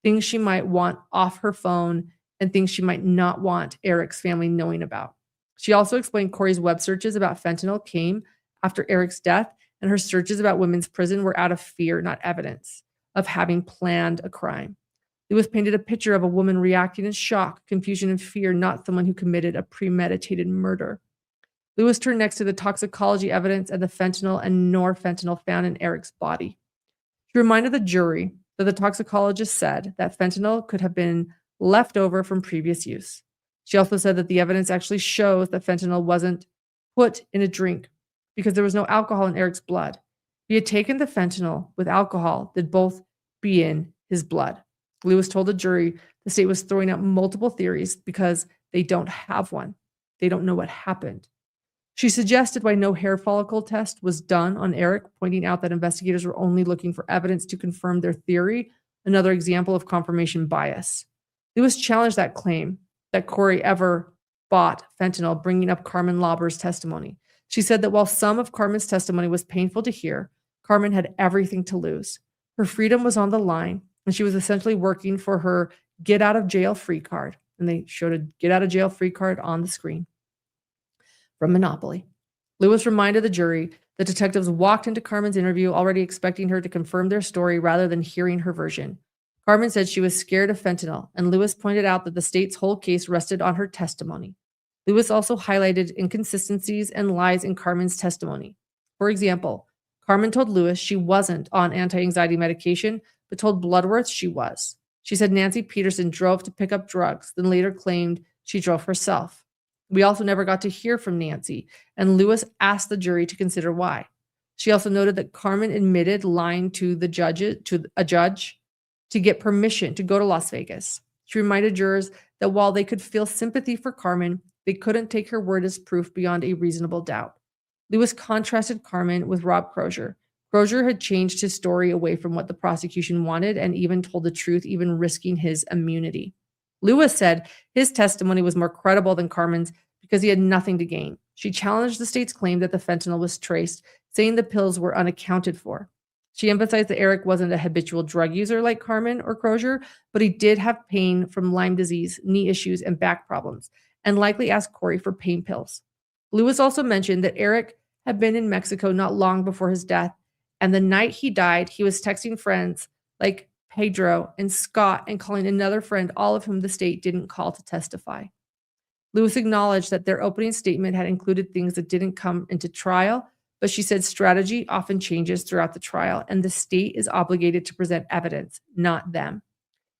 things she might want off her phone and things she might not want Eric's family knowing about. She also explained Kouri's web searches about fentanyl came after Eric's death, and her searches about women's prison were out of fear, not evidence of having planned a crime. Lewis painted a picture of a woman reacting in shock, confusion, and fear, not someone who committed a premeditated murder. Lewis turned next to the toxicology evidence and the fentanyl and norfentanyl found in Eric's body. She reminded the jury that the toxicologist said that fentanyl could have been left over from previous use. She also said that the evidence actually shows that fentanyl wasn't put in a drink because there was no alcohol in Eric's blood. He had taken the fentanyl with alcohol that both be in his blood. Lewis told the jury the state was throwing out multiple theories because they don't have one. They don't know what happened. She suggested why no hair follicle test was done on Eric, pointing out that investigators were only looking for evidence to confirm their theory, another example of confirmation bias. Lewis challenged that claim that Kouri ever bought fentanyl, bringing up Carmen Lauber's testimony. She said that while some of Carmen's testimony was painful to hear, Carmen had everything to lose. Her freedom was on the line, and she was essentially working for her get out of jail free card. And they showed a get out of jail free card on the screen from Monopoly. Lewis reminded the jury that detectives walked into Carmen's interview already expecting her to confirm their story rather than hearing her version. Carmen said she was scared of fentanyl, and Lewis pointed out that the state's whole case rested on her testimony. Lewis also highlighted inconsistencies and lies in Carmen's testimony. For example, Carmen told Lewis she wasn't on anti-anxiety medication, but told Bloodworth she was. She said Nancy Peterson drove to pick up drugs, then later claimed she drove herself. We also never got to hear from Nancy, and Lewis asked the jury to consider why. She also noted that Carmen admitted lying to a judge to get permission to go to Las Vegas. She reminded jurors that while they could feel sympathy for Carmen, they couldn't take her word as proof beyond a reasonable doubt. Lewis contrasted Carmen with Rob Crozier. Crozier had changed his story away from what the prosecution wanted and even told the truth, even risking his immunity. Lewis said his testimony was more credible than Carmen's because he had nothing to gain. She challenged the state's claim that the fentanyl was traced, saying the pills were unaccounted for. She emphasized that Eric wasn't a habitual drug user like Carmen or Crozier, but he did have pain from Lyme disease, knee issues, and back problems, and likely asked Kouri for pain pills. Lewis also mentioned that Eric had been in Mexico not long before his death, and the night he died, he was texting friends like Pedro and Scott and calling another friend, all of whom the state didn't call to testify. Lewis acknowledged that their opening statement had included things that didn't come into trial, but she said strategy often changes throughout the trial, and the state is obligated to present evidence, not them.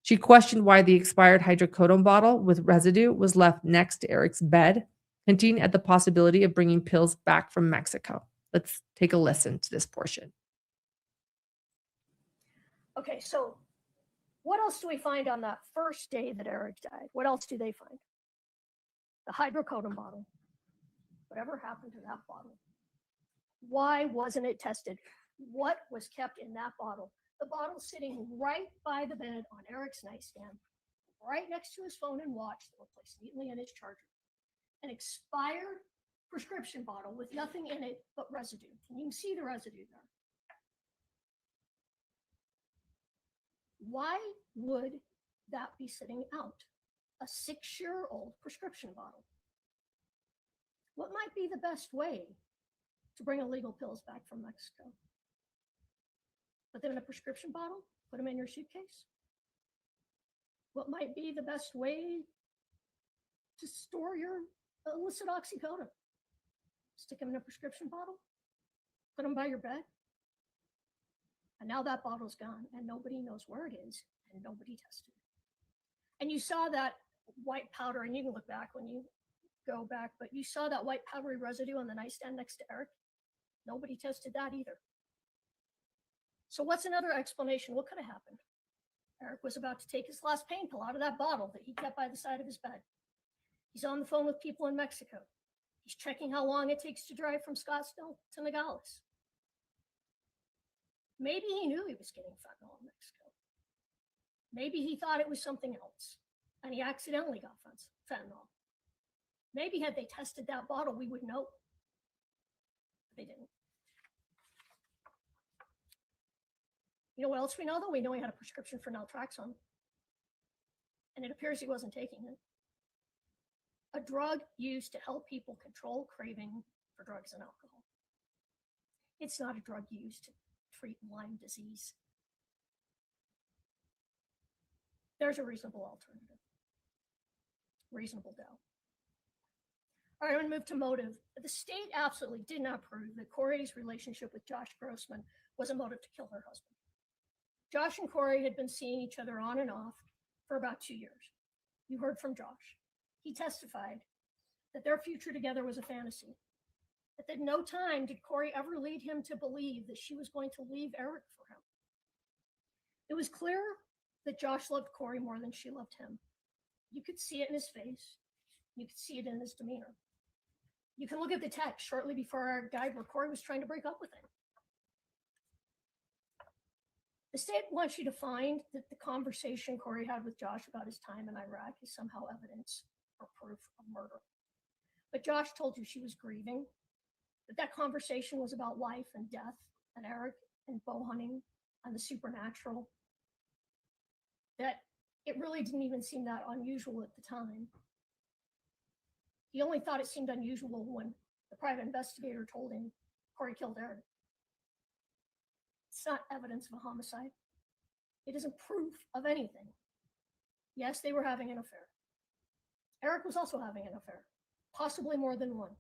She questioned why the expired hydrocodone bottle with residue was left next to Eric's bed, hinting at the possibility of bringing pills back from Mexico. Let's take a listen to this portion. Okay, so what else do we find on that first day that Eric died? What else do they find? The hydrocodone bottle. Whatever happened to that bottle? Why wasn't it tested? What was kept in that bottle? The bottle sitting right by the bed on Eric's nightstand, right next to his phone and watch that were placed neatly in his charger. An expired prescription bottle with nothing in it but residue. And you can see the residue there. Why would that be sitting out? A 6-year-old prescription bottle. What might be the best way to bring illegal pills back from Mexico? Put them in a prescription bottle? Put them in your suitcase? What might be the best way to store your illicit oxycodone? Stick them in a prescription bottle? Put them by your bed? And now that bottle's gone and nobody knows where it is and nobody tested it. And you saw that white powder, and you can look back when you go back, but you saw that white powdery residue on the nightstand next to Eric. Nobody tested that either. So what's another explanation? What could have happened? Eric was about to take his last pain pill out of that bottle that he kept by the side of his bed. He's on the phone with people in Mexico. He's checking how long it takes to drive from Scottsdale to Nogales. Maybe he knew he was getting fentanyl in Mexico. Maybe he thought it was something else, and he accidentally got fentanyl. Maybe had they tested that bottle, we would know. They didn't. You know what else we know, though? We know he had a prescription for naltrexone, and it appears he wasn't taking it. A drug used to help people control craving for drugs and alcohol. It's not a drug used to treat Lyme disease. There's a reasonable alternative. Reasonable doubt. All right, I'm going to move to motive. The state absolutely did not prove that Kouri's relationship with Josh Grossman was a motive to kill her husband. Josh and Kouri had been seeing each other on and off for about 2 years. you heard from Josh. He testified that their future together was a fantasy. That at no time did Kouri ever lead him to believe that she was going to leave Eric for him. It was clear that Josh loved Kouri more than she loved him. You could see it in his face. You could see it in his demeanor. You can look at the text shortly before Eric died where Kouri was trying to break up with him. The state wants you to find that the conversation Kouri had with Josh about his time in Iraq is somehow evidence or proof of murder. But Josh told you she was grieving, that conversation was about life and death and Eric and bow hunting and the supernatural, that it really didn't even seem that unusual at the time. He only thought it seemed unusual when the private investigator told him Kouri killed Eric. It's not evidence of a homicide. It isn't proof of anything. Yes, they were having an affair. Eric was also having an affair, possibly more than one.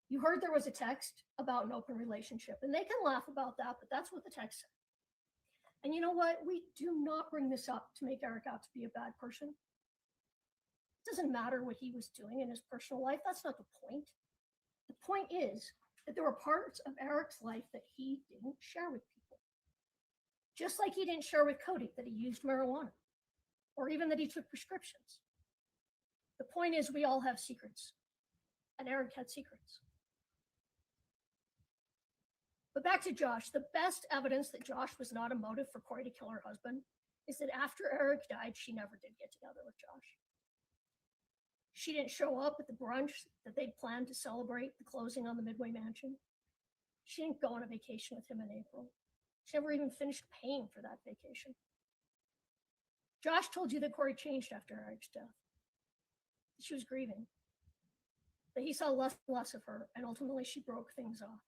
You heard there was a text about an open relationship, and they can laugh about that, but that's what the text said. And you know what? We do not bring this up to make Eric out to be a bad person. It doesn't matter what he was doing in his personal life. That's not the point. The point is that there were parts of Eric's life that he didn't share with people. Just like he didn't share with Cody that he used marijuana, or even that he took prescriptions. The point is we all have secrets, and Eric had secrets. But back to Josh, the best evidence that Josh was not a motive for Kouri to kill her husband is that after Eric died, she never did get together with Josh. She didn't show up at the brunch that they'd planned to celebrate the closing on the Midway mansion. She didn't go on a vacation with him in April. She never even finished paying for that vacation. Josh told you that Kouri changed after Eric's death. She was grieving. That he saw less and less of her, and ultimately she broke things off.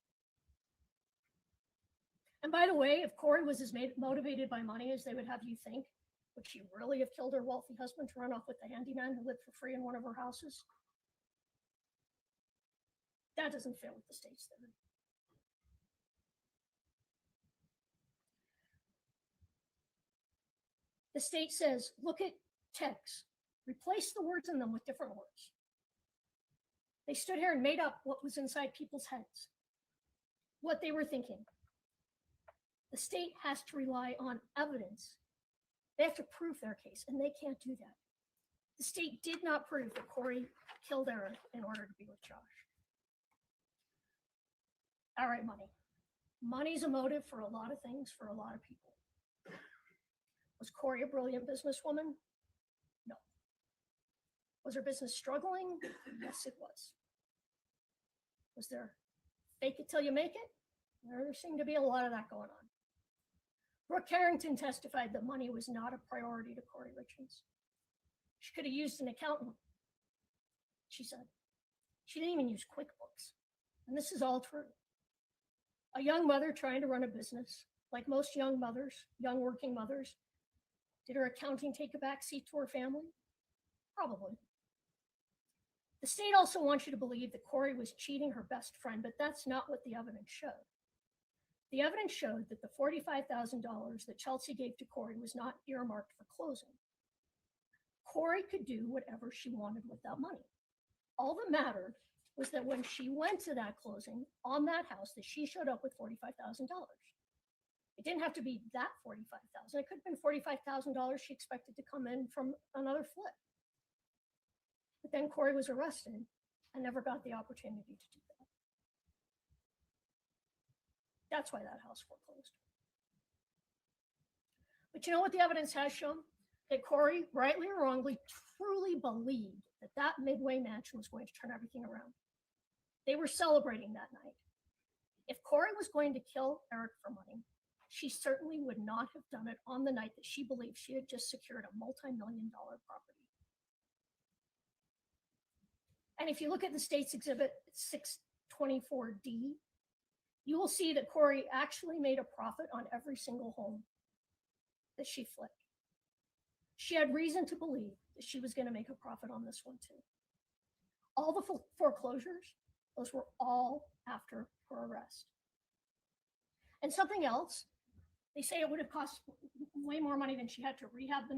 And by the way, if Kouri was as motivated by money as they would have you think, would she really have killed her wealthy husband to run off with the handyman who lived for free in one of her houses? That doesn't fit with the state's theory. The state says, look at texts, replace the words in them with different words. They stood here and made up what was inside people's heads, what they were thinking. The state has to rely on evidence. They have to prove their case, and they can't do that. The state did not prove that Kouri killed Eric in order to be with Josh. All right, money. Money's a motive for a lot of things for a lot of people. Was Kouri a brilliant businesswoman? No. Was her business struggling? Yes, it was. Was there fake it till you make it? There seemed to be a lot of that going on. Brooke Carrington testified that money was not a priority to Kouri Richins. She could have used an accountant, she said. She didn't even use QuickBooks. And this is all true. A young mother trying to run a business, like most young mothers, young working mothers, did her accounting take a back seat to her family? Probably. The state also wants you to believe that Kouri was cheating her best friend, but that's not what the evidence showed. The evidence showed that the $45,000 that Chelsea gave to Kouri was not earmarked for closing. Kouri could do whatever she wanted with that money. All that mattered was that when she went to that closing on that house, that she showed up with $45,000. It didn't have to be that $45,000. It could have been $45,000 she expected to come in from another flip. But then Kouri was arrested and never got the opportunity to do that. That's why that house foreclosed. But you know what the evidence has shown? That Kouri, rightly or wrongly, truly believed that that Midway mansion was going to turn everything around. They were celebrating that night. If Kouri was going to kill Eric for money, she certainly would not have done it on the night that she believed she had just secured a multi-million-dollar property. And if you look at the state's exhibit 624D, you will see that Kouri actually made a profit on every single home that she flipped. She had reason to believe that she was going to make a profit on this one too. All the foreclosures, those were all after her arrest. And something else They say it would have cost way more money than she had to rehab the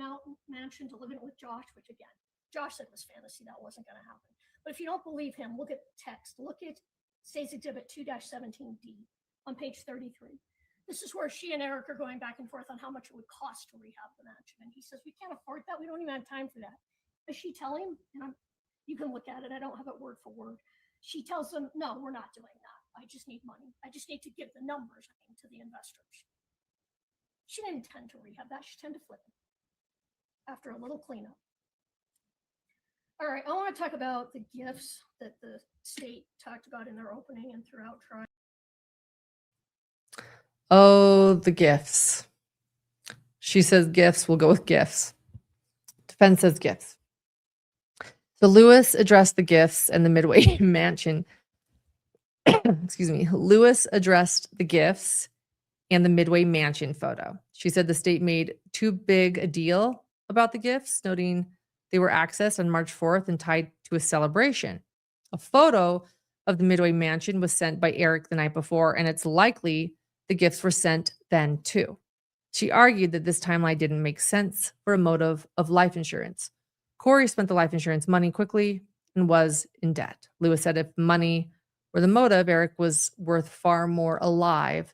mansion to live in it with Josh, which again, Josh said was fantasy. That wasn't going to happen. But if you don't believe him, look at text. Look at State's Exhibit 2-17D on page 33. This is where she and Eric are going back and forth on how much it would cost to rehab the mansion. And he says, we can't afford that. We don't even have time for that. Does she tell him? And you can look at it. I don't have it word for word. She tells them, no, we're not doing that. I just need money. I just need to give the numbers to the investors. She didn't intend to rehab that. She intended to flip it after a little cleanup. All right, I want to talk about the gifts that the state talked about in their opening and throughout trial. Oh, the gifts. She says gifts. We'll go with gifts. Defense says gifts. So Lewis addressed the gifts and the Midway mansion. Excuse me. Lewis addressed the gifts and the Midway mansion photo. She said the state made too big a deal about the gifts, noting they were accessed on March 4th and tied to a celebration. A photo of the Midway mansion was sent by Eric the night before, and it's likely the gifts were sent then too. She argued that this timeline didn't make sense for a motive of life insurance. Kouri spent the life insurance money quickly and was in debt. Lewis said if money were the motive, Eric was worth far more alive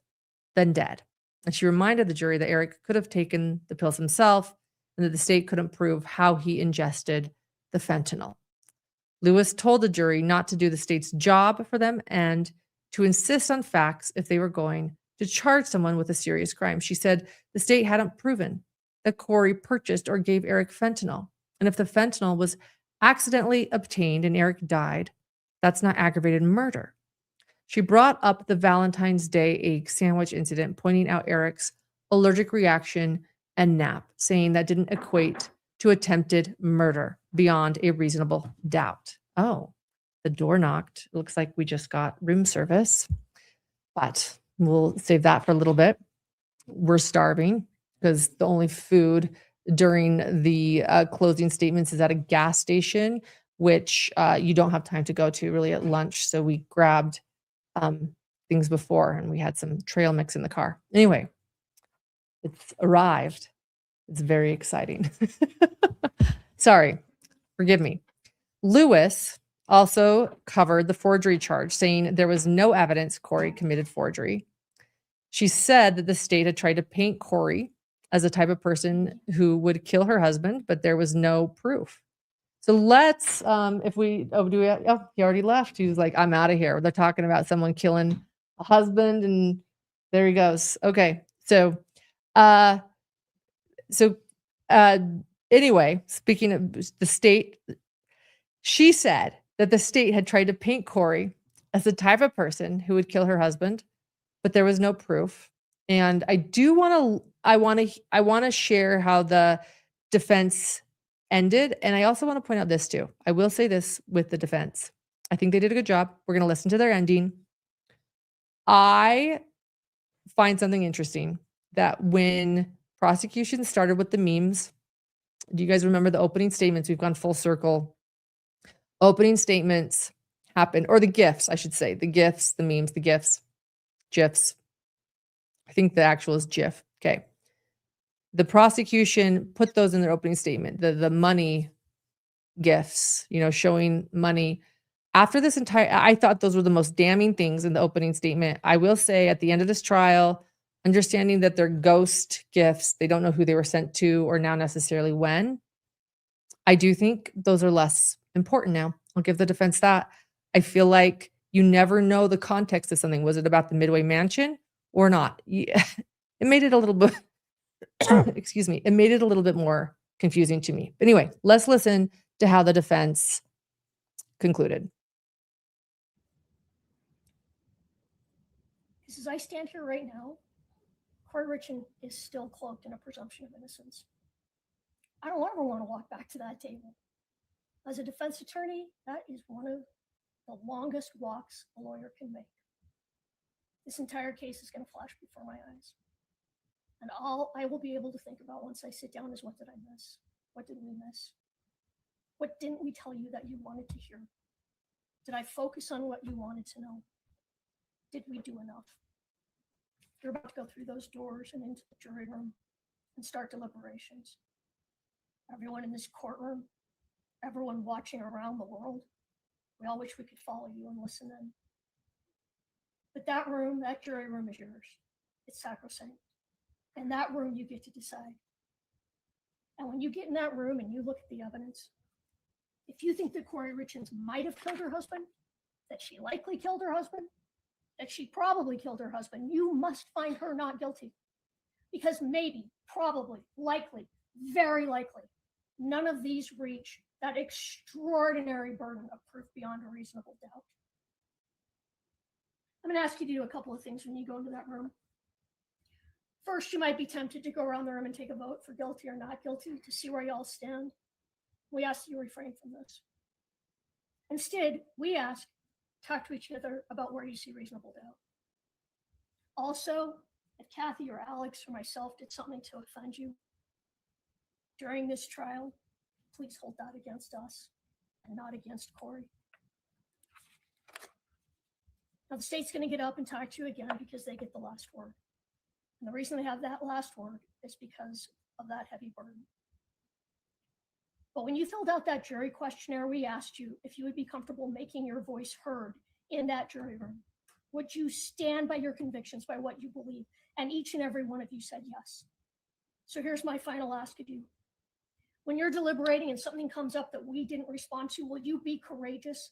than dead. And she reminded the jury that Eric could have taken the pills himself and that the state couldn't prove how he ingested the fentanyl. Lewis told the jury not to do the state's job for them and to insist on facts if they were going to charge someone with a serious crime. She said the state hadn't proven that Kouri purchased or gave Eric fentanyl. And if the fentanyl was accidentally obtained and Eric died, that's not aggravated murder. She brought up the Valentine's Day egg sandwich incident, pointing out Eric's allergic reaction and nap, saying that didn't equate to attempted murder beyond a reasonable doubt. Oh, the door knocked. It looks like we just got room service, but we'll save that for a little bit. We're starving because the only food during the closing statements is at a gas station, which you don't have time to go to really at lunch. So we grabbed things before and we had some trail mix in the car. Anyway, it's arrived. It's very exciting. Sorry, forgive me. Lewis also covered the forgery charge, saying there was no evidence Kouri committed forgery. She said that the state had tried to paint Kouri as a type of person who would kill her husband, but there was no proof. So let's, he already left. He was like, I'm out of here. They're talking about someone killing a husband and there he goes. Okay. So, anyway, speaking of the state, she said that the state had tried to paint Kouri as the type of person who would kill her husband, but there was no proof. And I want to share how the defense ended. And I also want to point out this too. I will say this with the defense. I think they did a good job. We're going to listen to their ending. I find something interesting that when prosecution started with the memes, do you guys remember the opening statements? We've gone full circle. Opening statements happened, or the gifts, I should say. The gifts, the memes, the gifs, GIFs. I think the actual is GIF. Okay. The prosecution put those in their opening statement, the money gifts, showing money. After this I thought those were the most damning things in the opening statement. I will say at the end of this trial, understanding that they're ghost gifts, they don't know who they were sent to or now necessarily when. I do think those are less important now. I'll give the defense that. I feel like you never know the context of something. Was it about the Midway mansion or not? Yeah. It made it a little bit, excuse me, it made it a little bit more confusing to me. But anyway, let's listen to how the defense concluded. As I stand here right now, Kouri Richins is still cloaked in a presumption of innocence. I don't ever want to walk back to that table. As a defense attorney, that is one of the longest walks a lawyer can make. This entire case is going to flash before my eyes. And all I will be able to think about once I sit down is, what did I miss? What did we miss? What didn't we tell you that you wanted to hear? Did I focus on what you wanted to know? Did we do enough? You're about to go through those doors and into the jury room and start deliberations. Everyone in this courtroom, everyone watching around the world, we all wish we could follow you and listen in. But that room, that jury room is yours. It's sacrosanct. In that room, you get to decide. And when you get in that room and you look at the evidence, if you think that Kouri Richins might have killed her husband, that she likely killed her husband, that she probably killed her husband, you must find her not guilty. Because maybe, probably, likely, very likely, none of these reach that extraordinary burden of proof beyond a reasonable doubt. I'm going to ask you to do a couple of things when you go into that room. First, you might be tempted to go around the room and take a vote for guilty or not guilty to see where you all stand. We ask that you refrain from this. Instead, we ask, talk to each other about where you see reasonable doubt. Also, if Kathy or Alex or myself did something to offend you during this trial, please hold that against us and not against Kouri. Now, the state's going to get up and talk to you again because they get the last word. And the reason they have that last word is because of that heavy burden. But when you filled out that jury questionnaire, we asked you if you would be comfortable making your voice heard in that jury room. Would you stand by your convictions, by what you believe? And each and every one of you said yes. So here's my final ask of you. When you're deliberating and something comes up that we didn't respond to, will you be courageous?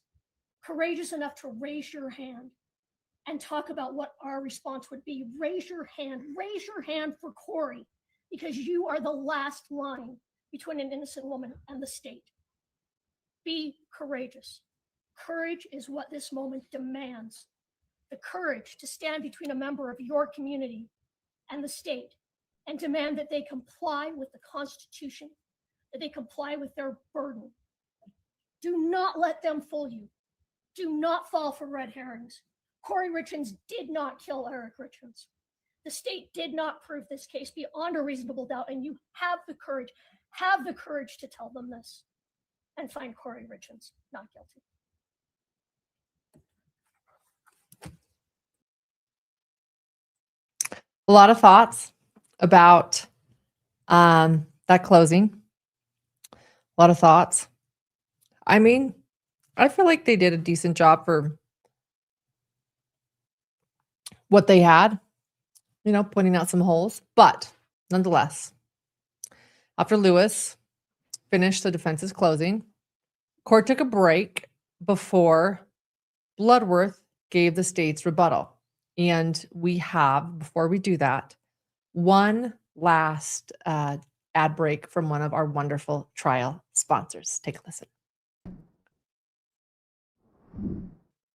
Courageous enough to raise your hand and talk about what our response would be. Raise your hand for Kouri, because you are the last line between an innocent woman and the state. Be courageous. Courage is what this moment demands. The courage to stand between a member of your community and the state and demand that they comply with the Constitution, that they comply with their burden. Do not let them fool you. Do not fall for red herrings. Kouri Richins did not kill Eric Richins. The state did not prove this case beyond a reasonable doubt, and you have the courage to tell them this and find Kouri Richins not guilty. A lot of thoughts about that closing. A lot of thoughts. I mean, I feel like they did a decent job for what they had, pointing out some holes. But nonetheless, after Lewis finished the defense's closing, court took a break before Bloodworth gave the state's rebuttal. And we have, before we do that, one last ad break from one of our wonderful trial sponsors. Take a listen.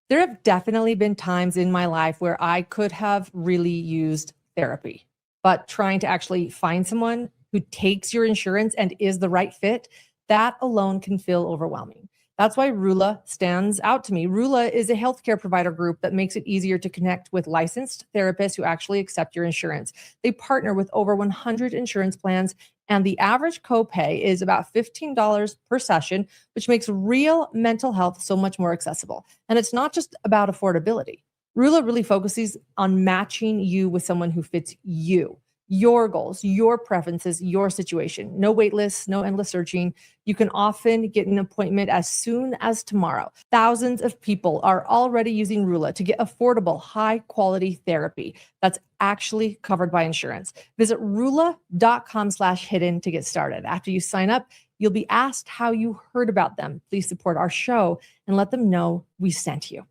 There have definitely been times in my life where I could have really used therapy, but trying to actually find someone who takes your insurance and is the right fit, that alone can feel overwhelming. That's why Rula stands out to me. Rula is a healthcare provider group that makes it easier to connect with licensed therapists who actually accept your insurance. They partner with over 100 insurance plans, and the average copay is about $15 per session, which makes real mental health so much more accessible. And it's not just about affordability. Rula really focuses on matching you with someone who fits you, your goals, your preferences, your situation. No wait lists, no endless searching. You can often get an appointment as soon as tomorrow. Thousands of people are already using Rula to get affordable, high-quality therapy that's actually covered by insurance. Visit rula.com/hidden to get started. After you sign up, you'll be asked how you heard about them. Please support our show and let them know we sent you.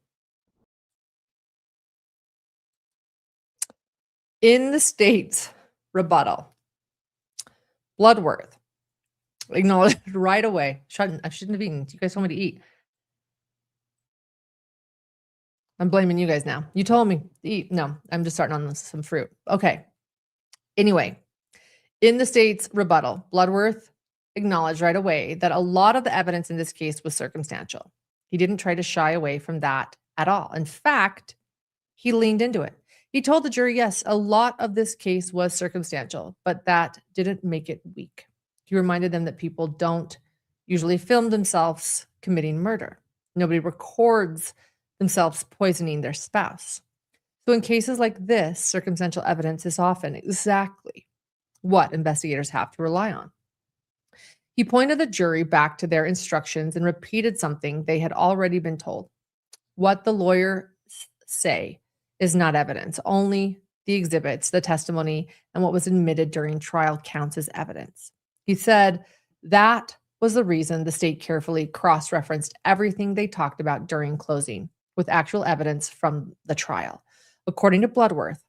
In the state's rebuttal, Bloodworth acknowledged right away. I shouldn't have eaten. You guys told me to eat. I'm blaming you guys now. You told me to eat. No, I'm just starting on some fruit. Okay. Anyway, in the state's rebuttal, Bloodworth acknowledged right away that a lot of the evidence in this case was circumstantial. He didn't try to shy away from that at all. In fact, he leaned into it. He told the jury, yes, a lot of this case was circumstantial, but that didn't make it weak. He reminded them that people don't usually film themselves committing murder. Nobody records themselves poisoning their spouse. So in cases like this, circumstantial evidence is often exactly what investigators have to rely on. He pointed the jury back to their instructions and repeated something they had already been told. What the lawyers say is not evidence. Only the exhibits, the testimony, and what was admitted during trial counts as evidence. He said that was the reason the state carefully cross-referenced everything they talked about during closing with actual evidence from the trial. According to Bloodworth,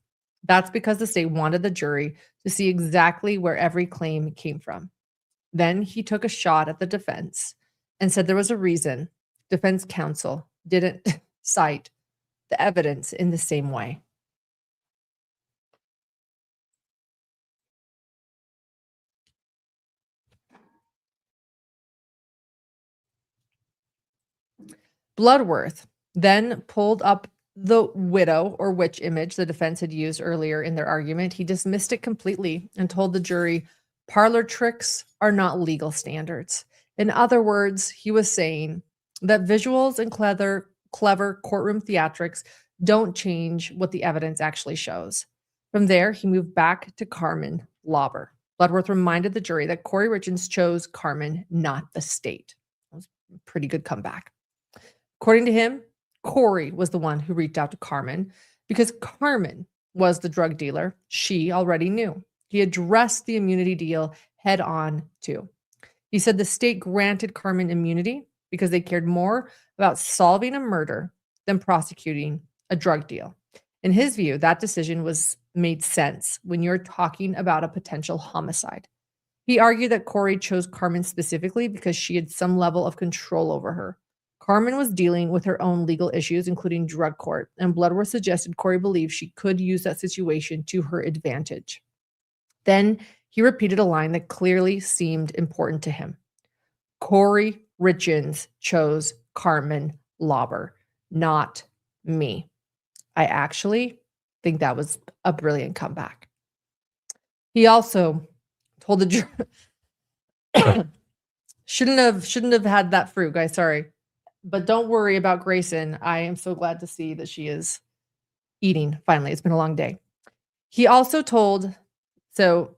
that's because the state wanted the jury to see exactly where every claim came from. Then he took a shot at the defense and said there was a reason defense counsel didn't cite the evidence in the same way. Bloodworth then pulled up the widow or witch image the defense had used earlier in their argument. He dismissed it completely and told the jury parlor tricks are not legal standards. In other words, he was saying that visuals and clever courtroom theatrics don't change what the evidence actually shows. From there, he moved back to Carmen Lauber. Bloodworth reminded the jury that Kouri Richins chose Carmen, not the state. That was a pretty good comeback. According to him, Kouri was the one who reached out to Carmen because Carmen was the drug dealer she already knew. He addressed the immunity deal head on too. He said the state granted Carmen immunity because they cared more about solving a murder than prosecuting a drug deal. In his view, that decision made sense when you're talking about a potential homicide. He argued that Kouri chose Carmen specifically because she had some level of control over her. Carmen was dealing with her own legal issues, including drug court, and Bloodworth suggested Kouri believed she could use that situation to her advantage. Then he repeated a line that clearly seemed important to him. Kouri Richins chose Carmen Lauber, not me. I actually think that was a brilliant comeback. He also told the jury, shouldn't have had that fruit, guys. Sorry. But don't worry about Grayson. I am so glad to see that she is eating finally. It's been a long day. He also told the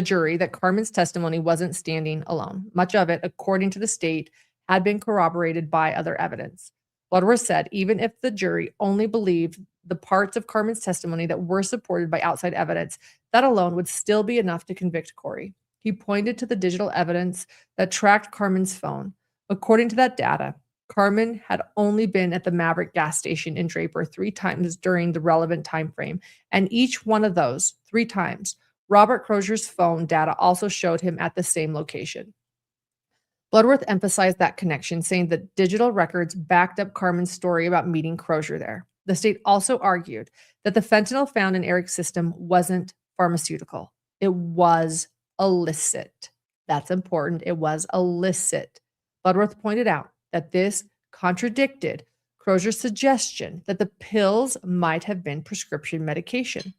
jury that Carmen's testimony wasn't standing alone. Much of it, according to the state, had been corroborated by other evidence. Bloodworth said even if the jury only believed the parts of Carmen's testimony that were supported by outside evidence, that alone would still be enough to convict Kouri. He pointed to the digital evidence that tracked Carmen's phone. According to that data, Carmen had only been at the Maverick gas station in Draper 3 times during the relevant time frame, and each one of those 3 times, Robert Crozier's phone data also showed him at the same location. Bloodworth emphasized that connection, saying that digital records backed up Carmen's story about meeting Crozier there. The state also argued that the fentanyl found in Eric's system wasn't pharmaceutical. It was illicit. That's important. It was illicit. Bloodworth pointed out that this contradicted Crozier's suggestion that the pills might have been prescription medication.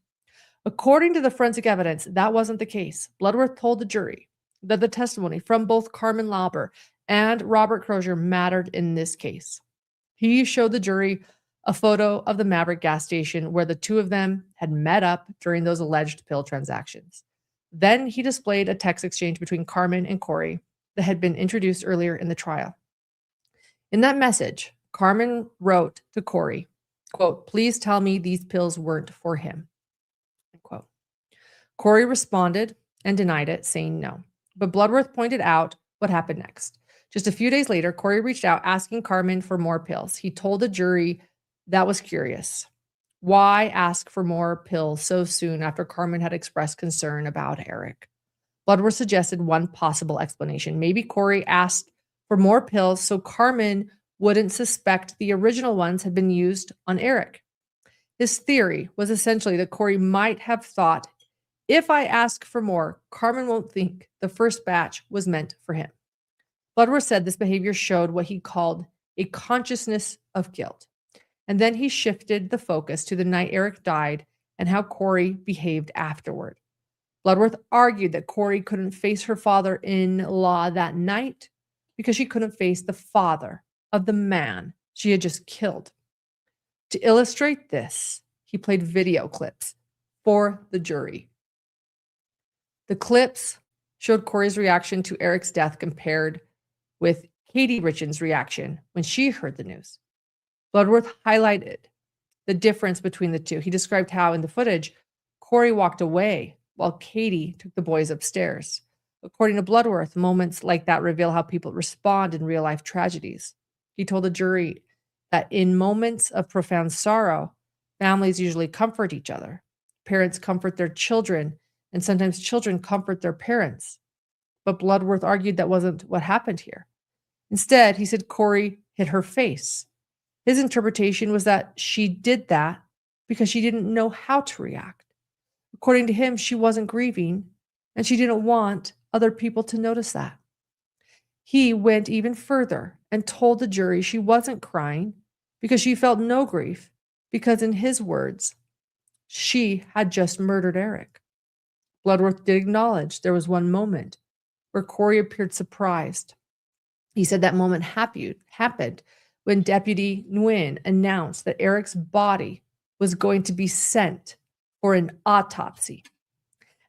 According to the forensic evidence, that wasn't the case. Bloodworth told the jury that the testimony from both Carmen Lauber and Robert Crozier mattered in this case. He showed the jury a photo of the Maverick gas station where the two of them had met up during those alleged pill transactions. Then he displayed a text exchange between Carmen and Kouri that had been introduced earlier in the trial. In that message, Carmen wrote to Kouri, quote, "Please tell me these pills weren't for him." Quote. Kouri responded and denied it, saying no. But Bloodworth pointed out what happened next. Just a few days later, Kouri reached out asking Carmen for more pills. He told the jury that was curious. Why ask for more pills so soon after Carmen had expressed concern about Eric? Bloodworth suggested one possible explanation. Maybe Kouri asked for more pills so Carmen wouldn't suspect the original ones had been used on Eric. His theory was essentially that Kouri might have thought, if I ask for more, Carmen won't think the first batch was meant for him. Bloodworth said this behavior showed what he called a consciousness of guilt. And then he shifted the focus to the night Eric died and how Kouri behaved afterward. Bloodworth argued that Kouri couldn't face her father-in-law that night because she couldn't face the father of the man she had just killed. To illustrate this, he played video clips for the jury. The clips showed Kouri's reaction to Eric's death compared with Kouri Richins' reaction when she heard the news. Bloodworth highlighted the difference between the two. He described how in the footage, Kouri walked away while Katie took the boys upstairs. According to Bloodworth, moments like that reveal how people respond in real-life tragedies. He told the jury that in moments of profound sorrow, families usually comfort each other. Parents comfort their children, and sometimes children comfort their parents. But Bloodworth argued that wasn't what happened here. Instead, he said Kouri hit her face. His interpretation was that she did that because she didn't know how to react. According to him, she wasn't grieving, and she didn't want other people to notice that. He went even further and told the jury she wasn't crying because she felt no grief, because in his words, she had just murdered Eric. Bloodworth did acknowledge there was one moment where Kouri appeared surprised. He said that moment happened when Deputy Nguyen announced that Eric's body was going to be sent for an autopsy.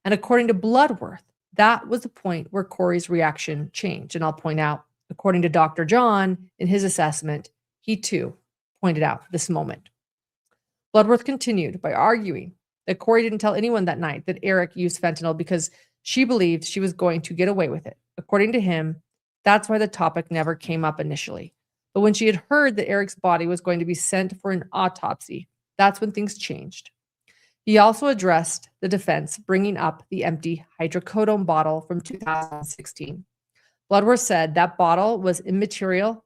And according to Bloodworth, that was the point where Kouri's reaction changed. And I'll point out, according to Dr. John, in his assessment, he too pointed out this moment. Bloodworth continued by arguing that Kouri didn't tell anyone that night that Eric used fentanyl because she believed she was going to get away with it. According to him, that's why the topic never came up initially. But when she had heard that Eric's body was going to be sent for an autopsy, that's when things changed. He also addressed the defense bringing up the empty hydrocodone bottle from 2016. Bloodworth said that bottle was immaterial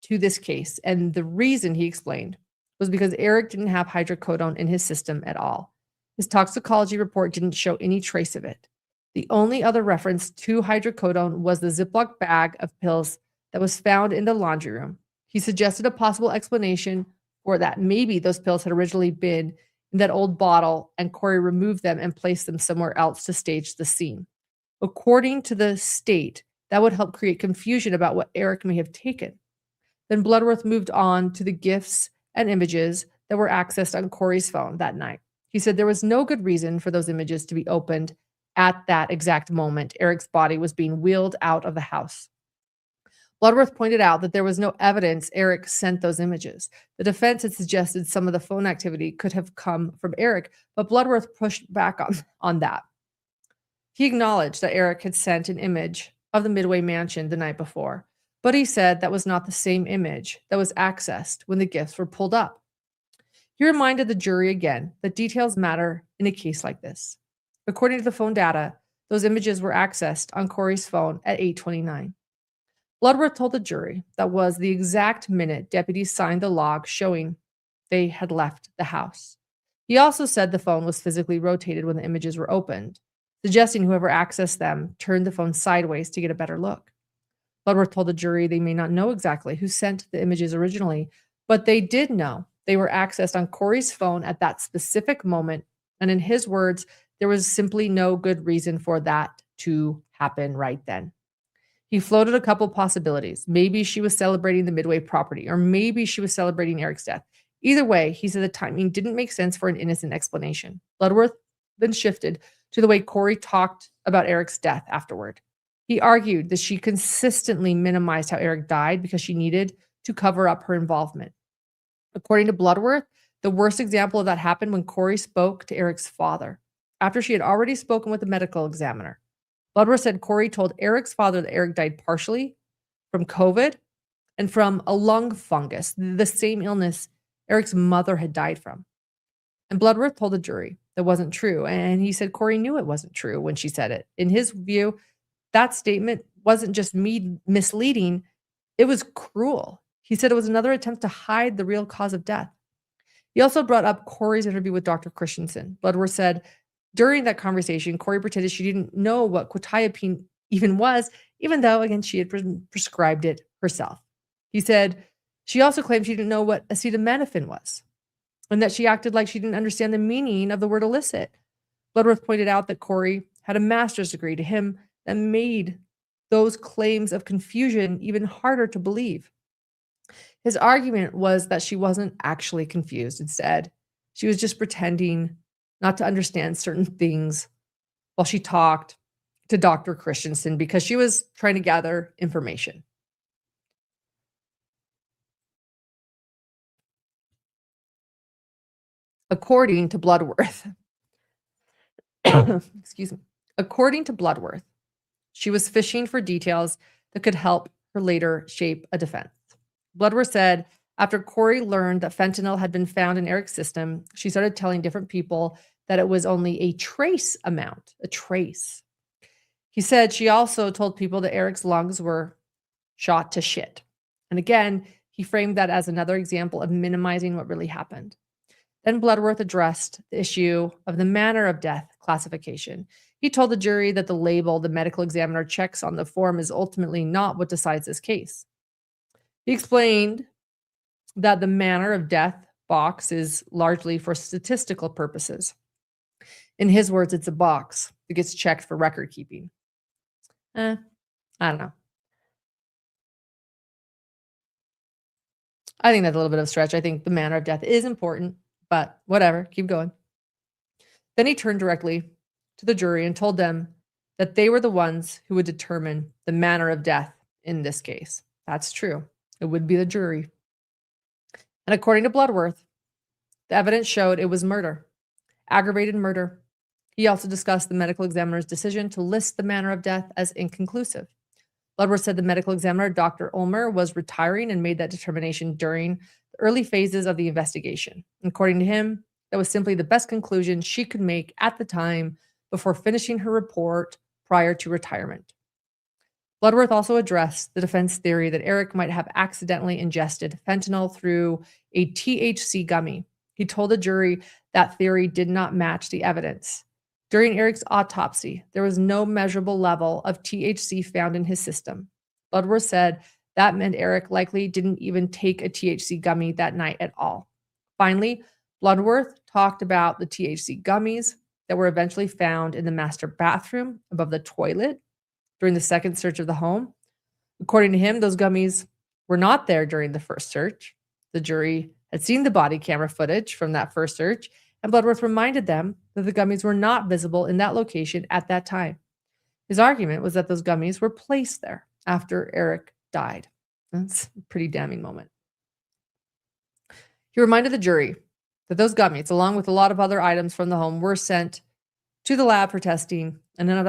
to this case, and the reason, he explained, was because Eric didn't have hydrocodone in his system at all. His toxicology report didn't show any trace of it. The only other reference to hydrocodone was the Ziploc bag of pills that was found in the laundry room. He suggested a possible explanation for that. Maybe those pills had originally been in that old bottle and Kouri removed them and placed them somewhere else to stage the scene. According to the state, that would help create confusion about what Eric may have taken. Then Bloodworth moved on to the gifts and images that were accessed on Kouri's phone that night. He said there was no good reason for those images to be opened at that exact moment Eric's body was being wheeled out of the house. Bloodworth pointed out that there was no evidence Eric sent those images. The defense had suggested some of the phone activity could have come from Eric, but Bloodworth pushed back on that. He acknowledged that Eric had sent an image of the Midway mansion the night before, but he said that was not the same image that was accessed when the gifts were pulled up. He reminded the jury again that details matter in a case like this. According to the phone data, those images were accessed on Kouri's phone at 8:29. Bloodworth told the jury that was the exact minute deputies signed the log showing they had left the house. He also said the phone was physically rotated when the images were opened, suggesting whoever accessed them turned the phone sideways to get a better look. Bloodworth told the jury they may not know exactly who sent the images originally, but they did know they were accessed on Kouri's phone at that specific moment, and in his words, there was simply no good reason for that to happen right then. He floated a couple possibilities. Maybe she was celebrating the Midway property, or maybe she was celebrating Eric's death. Either way, he said the timing didn't make sense for an innocent explanation. Bloodworth then shifted to the way Kouri talked about Eric's death afterward. He argued that she consistently minimized how Eric died because she needed to cover up her involvement. According to Bloodworth, the worst example of that happened when Kouri spoke to Eric's father, after she had already spoken with the medical examiner. Bloodworth said Kouri told Eric's father that Eric died partially from COVID and from a lung fungus, the same illness Eric's mother had died from. And Bloodworth told the jury that wasn't true, and he said Kouri knew it wasn't true when she said it. In his view, that statement wasn't just misleading, it was cruel. He said it was another attempt to hide the real cause of death. He also brought up Kouri's interview with Dr. Christensen. Bloodworth said during that conversation, Kouri pretended she didn't know what quetiapine even was, even though, again, she had prescribed it herself. He said she also claimed she didn't know what acetaminophen was, and that she acted like she didn't understand the meaning of the word illicit. Bloodworth pointed out that Kouri had a master's degree to him that made those claims of confusion even harder to believe. His argument was that she wasn't actually confused. Instead, she was just pretending not to understand certain things while she talked to Dr. Christensen because she was trying to gather information. According to Bloodworth, excuse me, according to Bloodworth, she was fishing for details that could help her later shape a defense. Bloodworth said, after Kouri learned that fentanyl had been found in Eric's system, she started telling different people that it was only a trace amount, a trace. He said she also told people that Eric's lungs were shot to shit. And again, he framed that as another example of minimizing what really happened. Then Bloodworth addressed the issue of the manner of death classification. He told the jury that the label the medical examiner checks on the form is ultimately not what decides this case. He explained that the manner of death box is largely for statistical purposes. In his words, it's a box that gets checked for record keeping. I don't know. I think that's a little bit of a stretch. I think the manner of death is important, but whatever, keep going. Then he turned directly to the jury and told them that they were the ones who would determine the manner of death in this case. That's true. It would be the jury. And according to Bloodworth, the evidence showed it was murder, aggravated murder. He also discussed the medical examiner's decision to list the manner of death as inconclusive. Bloodworth said the medical examiner, Dr. Ulmer, was retiring and made that determination during the early phases of the investigation. According to him, that was simply the best conclusion she could make at the time before finishing her report prior to retirement. Bloodworth also addressed the defense theory that Eric might have accidentally ingested fentanyl through a THC gummy. He told the jury that theory did not match the evidence. During Eric's autopsy, there was no measurable level of THC found in his system. Bloodworth said that meant Eric likely didn't even take a THC gummy that night at all. Finally, Bloodworth talked about the THC gummies that were eventually found in the master bathroom above the toilet during the second search of the home. According to him, those gummies were not there during the first search. The jury had seen the body camera footage from that first search, and Bloodworth reminded them that the gummies were not visible in that location at that time. His argument was that those gummies were placed there after Eric died. That's a pretty damning moment. He reminded the jury that those gummies, along with a lot of other items from the home, were sent to the lab for testing, and none of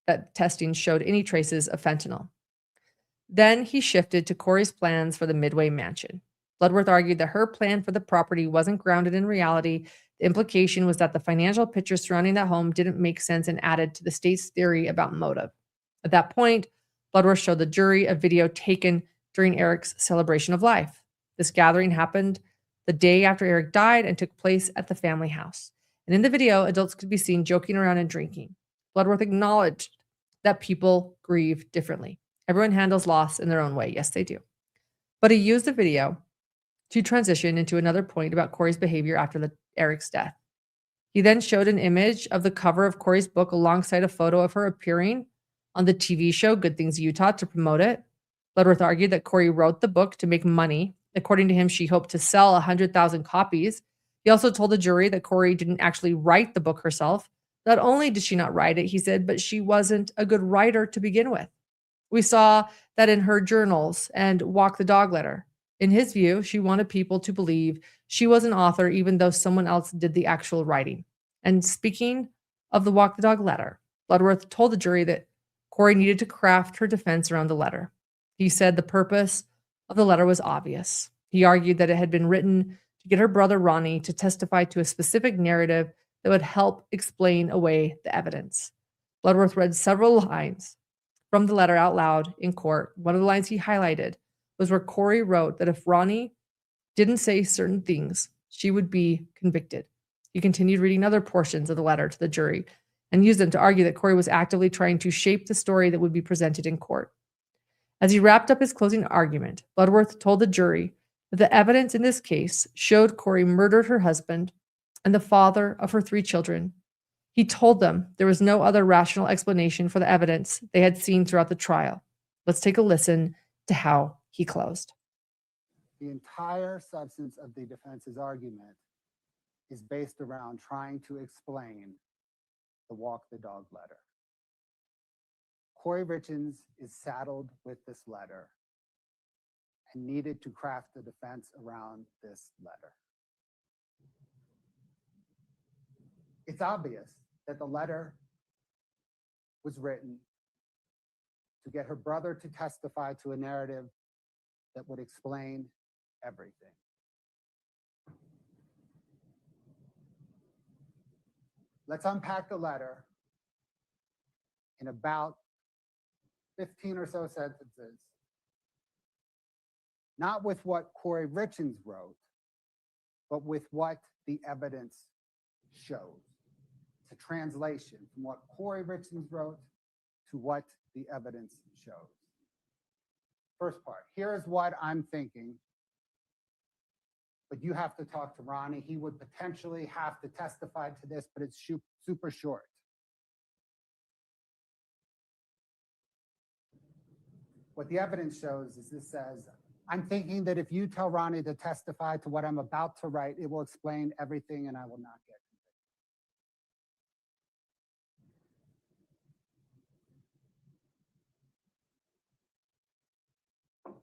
that testing showed any traces of fentanyl. Then he shifted to Kouri's plans for the Midway mansion. Bloodworth argued that her plan for the property wasn't grounded in reality. The implication was that the financial pictures surrounding that home didn't make sense and added to the state's theory about motive. At that point, Bloodworth showed the jury a video taken during Eric's celebration of life. This gathering happened the day after Eric died and took place at the family house. And in the video, adults could be seen joking around and drinking. Bloodworth acknowledged that people grieve differently. Everyone handles loss in their own way. Yes, they do. But he used the video to transition into another point about Kouri's behavior after Eric's death. He then showed an image of the cover of Kouri's book alongside a photo of her appearing on the TV show Good Things Utah to promote it. Bloodworth argued that Kouri wrote the book to make money. According to him, she hoped to sell 100,000 copies. He also told the jury that Kouri didn't actually write the book herself. Not only did she not write it, he said, but she wasn't a good writer to begin with. We saw that in her journals and Walk the Dog letter. In his view, she wanted people to believe she was an author even though someone else did the actual writing. And speaking of the Walk the Dog letter, Bloodworth told the jury that Kouri needed to craft her defense around the letter. He said the purpose of the letter was obvious. He argued that it had been written to get her brother Ronnie to testify to a specific narrative that would help explain away the evidence. Bloodworth read several lines from the letter out loud in court. One of the lines he highlighted was where Kouri wrote that if Ronnie didn't say certain things, she would be convicted. He continued reading other portions of the letter to the jury and used them to argue that Kouri was actively trying to shape the story that would be presented in court. As he wrapped up his closing argument, Bloodworth told the jury that the evidence in this case showed Kouri murdered her husband and the father of her 3 children. He told them there was no other rational explanation for the evidence they had seen throughout the trial. Let's take a listen to how he closed. The entire substance of the defense's argument is based around trying to explain the walk the dog letter. Kouri Richins is saddled with this letter and needed to craft the defense around this letter. It's obvious that the letter was written to get her brother to testify to a narrative that would explain everything. Let's unpack the letter in about 15 or so sentences, not with what Kouri Richins wrote, but with what the evidence shows. It's a translation from what Kouri Richins wrote to what the evidence shows. First part, here's what I'm thinking, but you have to talk to Ronnie. He would potentially have to testify to this, but it's super short. What the evidence shows is this says, I'm thinking that if you tell Ronnie to testify to what I'm about to write, it will explain everything and I will not get convicted.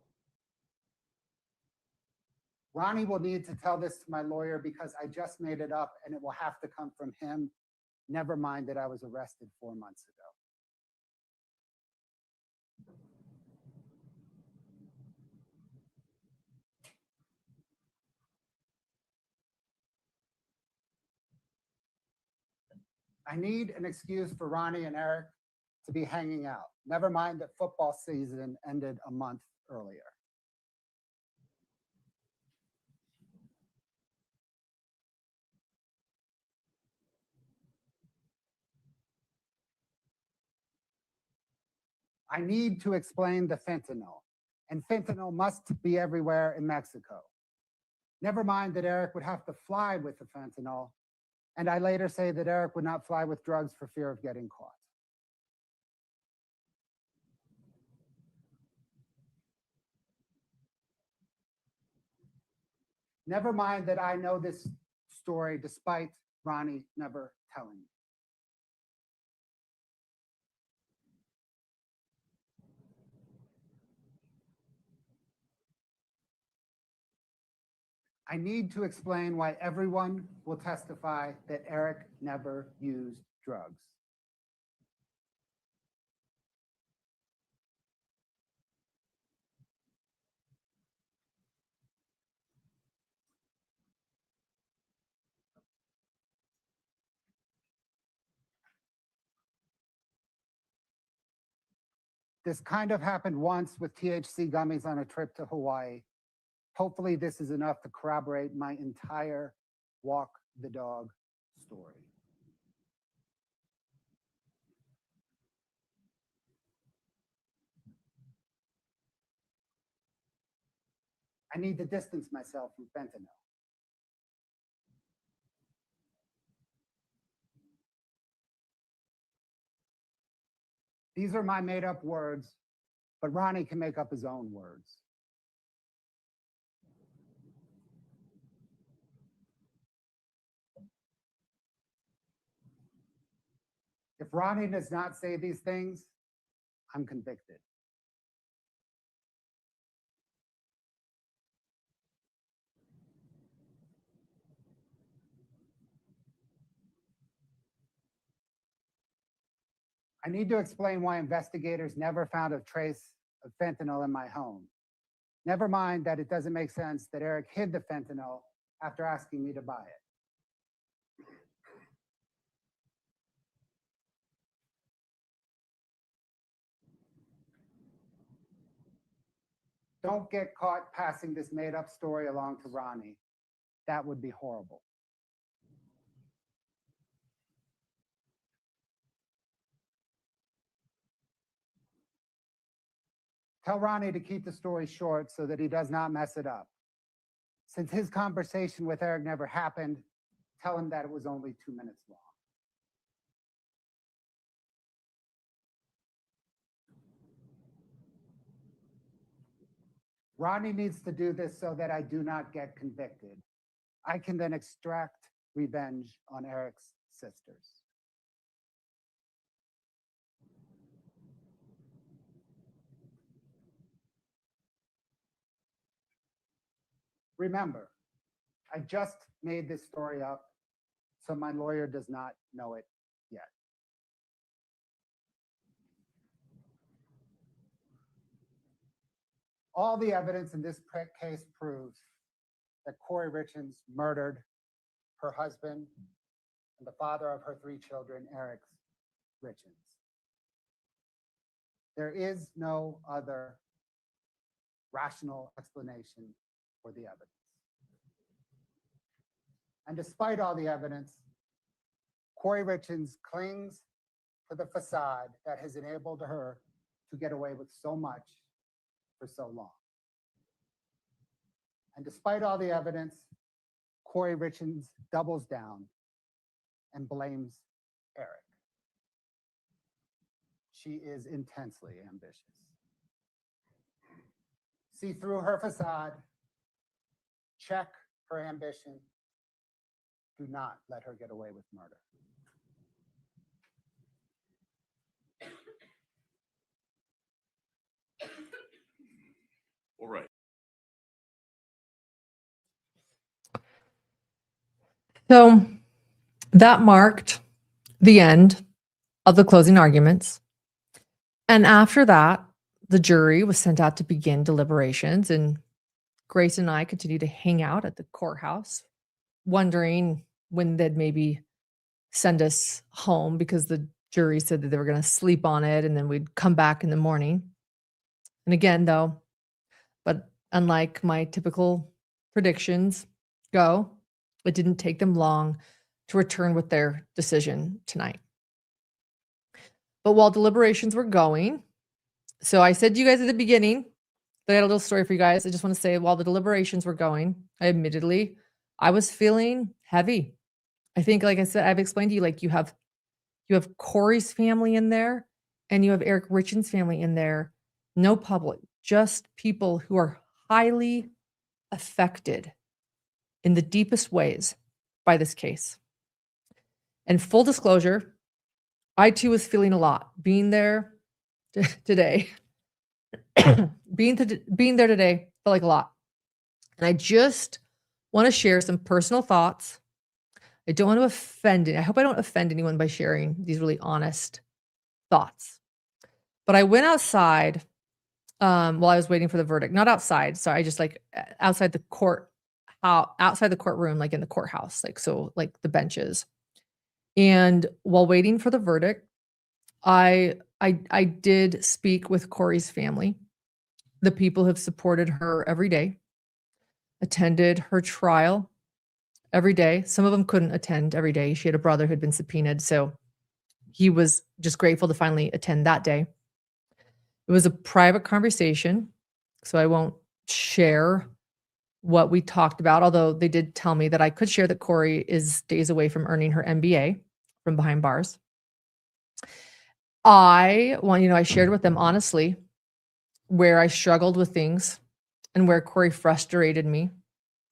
Ronnie will need to tell this to my lawyer because I just made it up and it will have to come from him. Never mind that I was arrested 4 months ago. I need an excuse for Ronnie and Eric to be hanging out. Never mind that football season ended a month earlier. I need to explain the fentanyl, and fentanyl must be everywhere in Mexico. Never mind that Eric would have to fly with the fentanyl, and I later say that Eric would not fly with drugs for fear of getting caught. Never mind that I know this story despite Ronnie never telling me. I need to explain why everyone will testify that Eric never used drugs. This kind of happened once with THC gummies on a trip to Hawaii. Hopefully this is enough to corroborate my entire walk the dog story. I need to distance myself from fentanyl. These are my made up words, but Ronnie can make up his own words. If Ronnie does not say these things, I'm convicted. I need to explain why investigators never found a trace of fentanyl in my home. Never mind that it doesn't make sense that Eric hid the fentanyl after asking me to buy it. Don't get caught passing this made-up story along to Ronnie. That would be horrible. Tell Ronnie to keep the story short so that he does not mess it up. Since his conversation with Eric never happened, tell him that it was only 2 minutes long. Ronnie needs to do this so that I do not get convicted. I can then extract revenge on Eric's sisters. Remember, I just made this story up, so my lawyer does not know it yet. All the evidence in this case proves that Kouri Richins murdered her husband and the father of her 3 children, Eric Richins. There is no other rational explanation for the evidence. And despite all the evidence, Kouri Richins clings to the facade that has enabled her to get away with so much for so long. And despite all the evidence, Kouri Richins doubles down and blames Eric. She is intensely ambitious. See through her facade, check her ambition. Do not let her get away with murder. All right. So that marked the end of the closing arguments. And after that, the jury was sent out to begin deliberations, and Grace and I continued to hang out at the courthouse, wondering when they'd maybe send us home, because the jury said that they were going to sleep on it and then we'd come back in the morning. And again, though, but unlike my typical predictions go, it didn't take them long to return with their decision tonight. But while deliberations were going, so I said to you guys at the beginning that I had a little story for you guys. I just want to say, while the deliberations were going, I was feeling heavy. I think, like I said, I've explained to you, like you have Kouri's family in there and you have Eric Richins' family in there. No public, just people who are highly affected in the deepest ways by this case. And full disclosure, I too was feeling a lot being there today. being there today felt like a lot. And I just want to share some personal thoughts. I don't want to offend I hope I don't offend anyone by sharing these really honest thoughts. But I went outside while I was waiting for the verdict. Not outside, sorry, I just outside the outside the courtroom, like in the courthouse, like the benches. And while waiting for the verdict, I did speak with Kouri's family, the people who have supported her every day, attended her trial every day. Some of them couldn't attend every day. She had a brother who had been subpoenaed, so he was just grateful to finally attend that day. It was a private conversation, so I won't share what we talked about, although they did tell me that I could share that Kouri is days away from earning her MBA from behind bars. I shared with them honestly where I struggled with things and where Kouri frustrated me.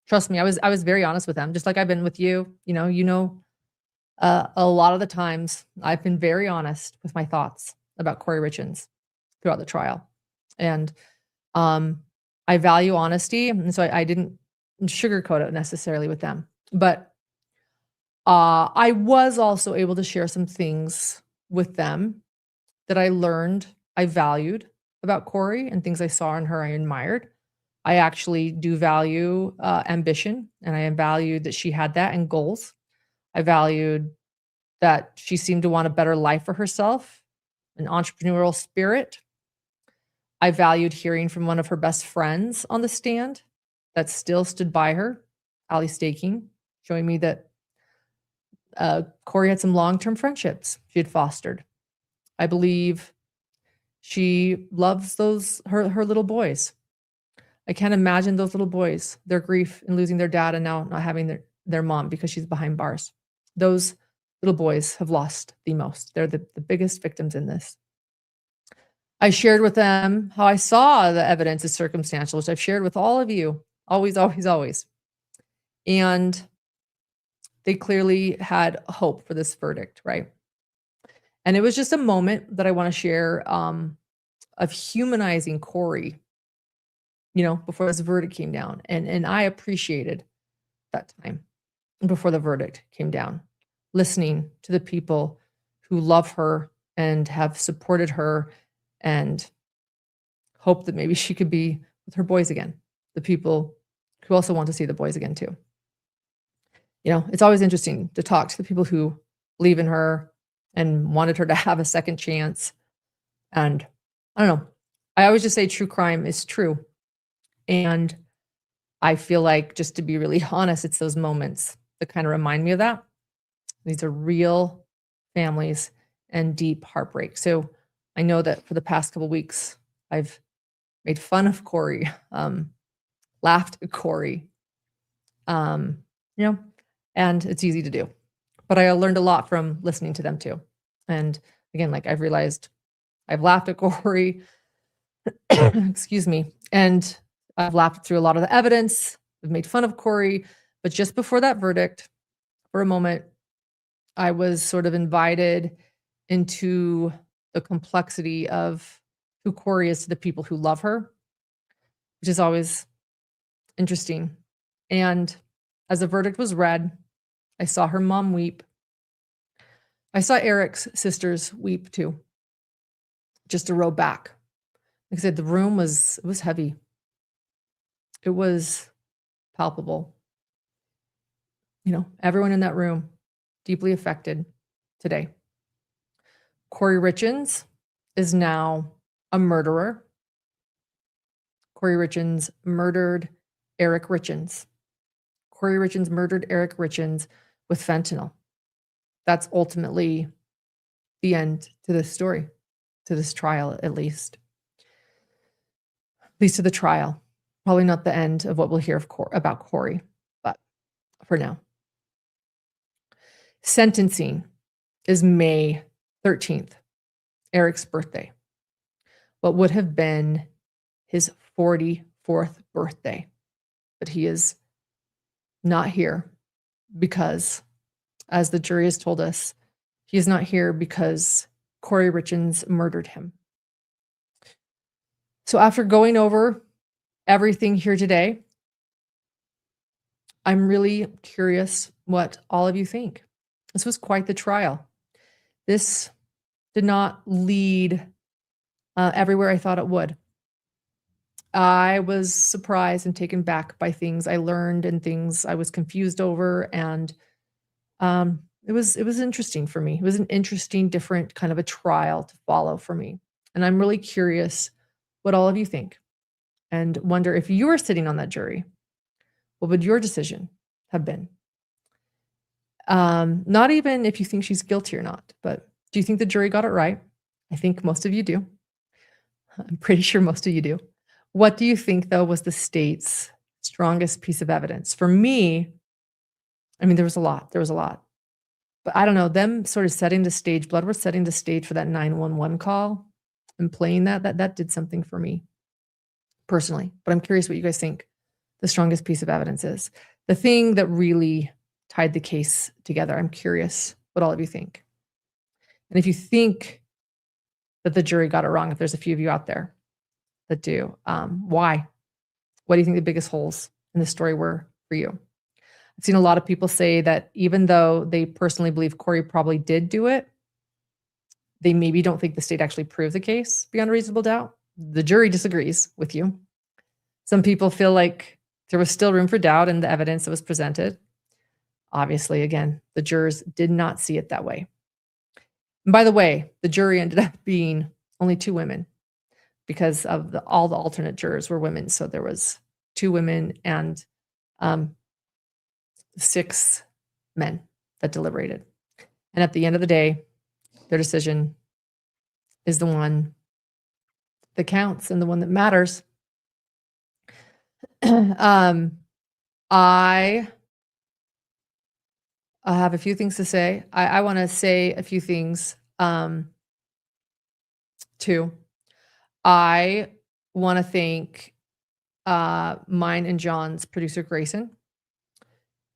Trust me, I was very honest with them, just like I've been with you. A lot of the times I've been very honest with my thoughts about Kouri Richins throughout the trial. And I value honesty, and so I didn't sugarcoat it necessarily with them. But I was also able to share some things with them that I learned I valued about Kouri and things I saw in her I admired. I actually do value ambition, and I valued that she had that and goals. I valued that she seemed to want a better life for herself, an entrepreneurial spirit. I valued hearing from one of her best friends on the stand that still stood by her, Ali Staking, showing me that Kouri had some long-term friendships she had fostered. I believe she loves her little boys. I can't imagine those little boys, their grief in losing their dad and now not having their mom because she's behind bars. Those little boys have lost the most. They're the biggest victims in this. I shared with them how I saw the evidence is circumstantial, which I've shared with all of you, always, always, always. And they clearly had hope for this verdict, right? And it was just a moment that I want to share of humanizing Kouri, before this verdict came down. And I appreciated that time before the verdict came down, listening to the people who love her and have supported her and hope that maybe she could be with her boys again. The people who also want to see the boys again too. It's always interesting to talk to the people who believe in her and wanted her to have a second chance. And I don't know. I always just say true crime is true. And I feel like, just to be really honest, it's those moments that kind of remind me of that. These are real families and deep heartbreak. So I know that for the past couple of weeks, I've made fun of Kouri, laughed at Kouri, and it's easy to do. But I learned a lot from listening to them too. And again, like, I've realized I've laughed at Kouri, excuse me, and I've laughed through a lot of the evidence. I've made fun of Kouri, but just before that verdict, for a moment, I was sort of invited into the complexity of who Kouri is to the people who love her, which is always interesting. And as the verdict was read, I saw her mom weep. I saw Eric's sisters weep too, just a row back. Like I said, the room was heavy. It was palpable. Everyone in that room deeply affected today. Kouri Richins is now a murderer. Kouri Richins murdered Eric Richins. Kouri Richins murdered Eric Richins with fentanyl. That's ultimately the end to this story, to this trial, at least. At least to the trial. Probably not the end of what we'll hear about Kouri, but for now. Sentencing is May 13th, Eric's birthday. What would have been his 44th birthday. But he is not here because, as the jury has told us, he is not here because Kouri Richins murdered him. So after going over everything here today, I'm really curious what all of you think. This was quite the trial. This did not lead everywhere I thought it would. I was surprised and taken back by things I learned and things I was confused over. And it was interesting for me. It was an interesting, different kind of a trial to follow for me. And I'm really curious what all of you think, and wonder, if you were sitting on that jury, what would your decision have been? Not even if you think she's guilty or not, but do you think the jury got it right? I think most of you do. I'm pretty sure most of you do. What do you think, though, was the state's strongest piece of evidence? For me, there was a lot. But I don't know, them sort of setting the stage, Bloodworth setting the stage for that 911 call and playing that did something for me personally. But I'm curious what you guys think the strongest piece of evidence is. The thing that really tied the case together. I'm curious what all of you think. And if you think that the jury got it wrong, if there's a few of you out there that do, why? What do you think the biggest holes in the story were for you? I've seen a lot of people say that even though they personally believe Kouri probably did do it, they maybe don't think the state actually proved the case beyond a reasonable doubt. The jury disagrees with you. Some people feel like there was still room for doubt in the evidence that was presented. Obviously, again, the jurors did not see it that way. And by the way, the jury ended up being only 2 women because of all the alternate jurors were women. So there was 2 women and 6 men that deliberated. And at the end of the day, their decision is the one that counts and the one that matters. I have a few things to say. I want to say a few things too. I want to thank mine and John's producer, Grayson.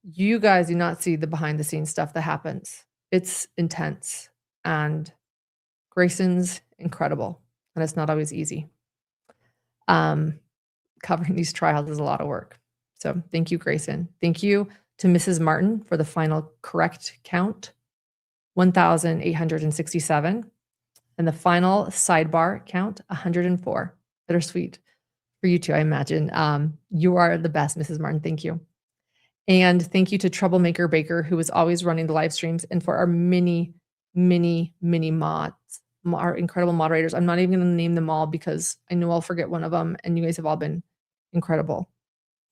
You guys do not see the behind the scenes stuff that happens. It's intense, and Grayson's incredible, and it's not always easy. Covering these trials is a lot of work. So thank you, Grayson. Thank you to Mrs. Martin for the final correct count, 1,867. And the final sidebar count, 104. Bittersweet for you too, I imagine. You are the best, Mrs. Martin. Thank you. And thank you to Troublemaker Baker, who is always running the live streams, and for our many mods, our incredible moderators. I'm not even going to name them all because I know I'll forget one of them, and you guys have all been incredible.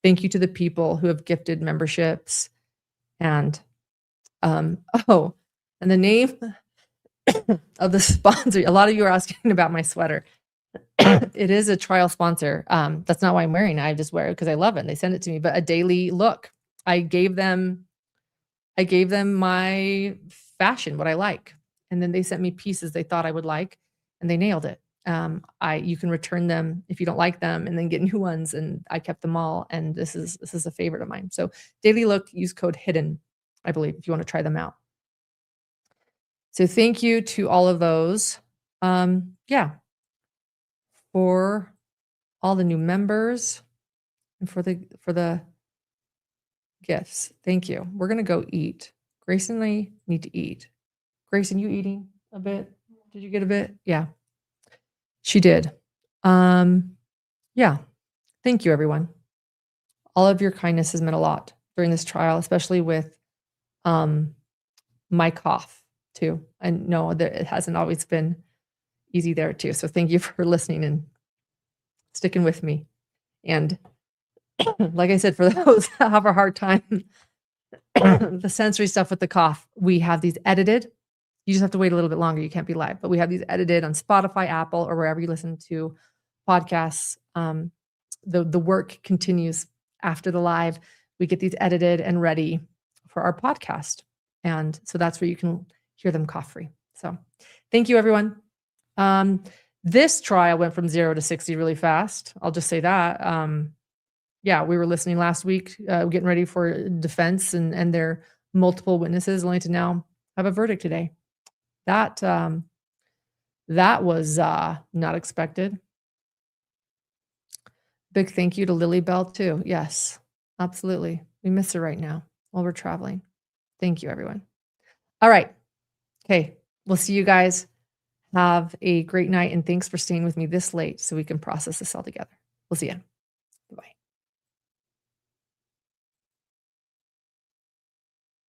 Thank you to the people who have gifted memberships. And and the name of the sponsor, a lot of you are asking about my sweater. It is a trial sponsor. That's not why I'm wearing it. I just wear it because I love it. And they send it to me, but a daily look. I gave them my fashion, what I like. And then they sent me pieces they thought I would like, and they nailed it. You can return them if you don't like them and then get new ones. And I kept them all. And this is a favorite of mine. So daily look, use code HIDDEN, I believe, if you want to try them out. So thank you to all of those. For all the new members and for the gifts. Thank you. We're going to go eat. Grayson and I need to eat. Grayson, you eating a bit? Did you get a bit? Yeah, she did. Yeah. Thank you, everyone. All of your kindness has meant a lot during this trial, especially with my cough too. I know that it hasn't always been easy there too. So thank you for listening and sticking with me. And like I said, for those that have a hard time, the sensory stuff with the cough, we have these edited. You just have to wait a little bit longer. You can't be live, but we have these edited on Spotify, Apple, or wherever you listen to podcasts. The work continues after the live. We get these edited and ready for our podcast. And so that's where you can hear them cough free. So thank you, everyone. This trial went from 0 to 60 really fast. I'll just say that. Yeah, we were listening last week, getting ready for defense and their multiple witnesses, only to now have a verdict today. That was not expected. Big thank you to Lily Bell too. Yes, absolutely. We miss her right now while we're traveling. Thank you, everyone. All right. Okay, we'll see you guys. Have a great night, and thanks for staying with me this late so we can process this all together. We'll see you. Bye-bye.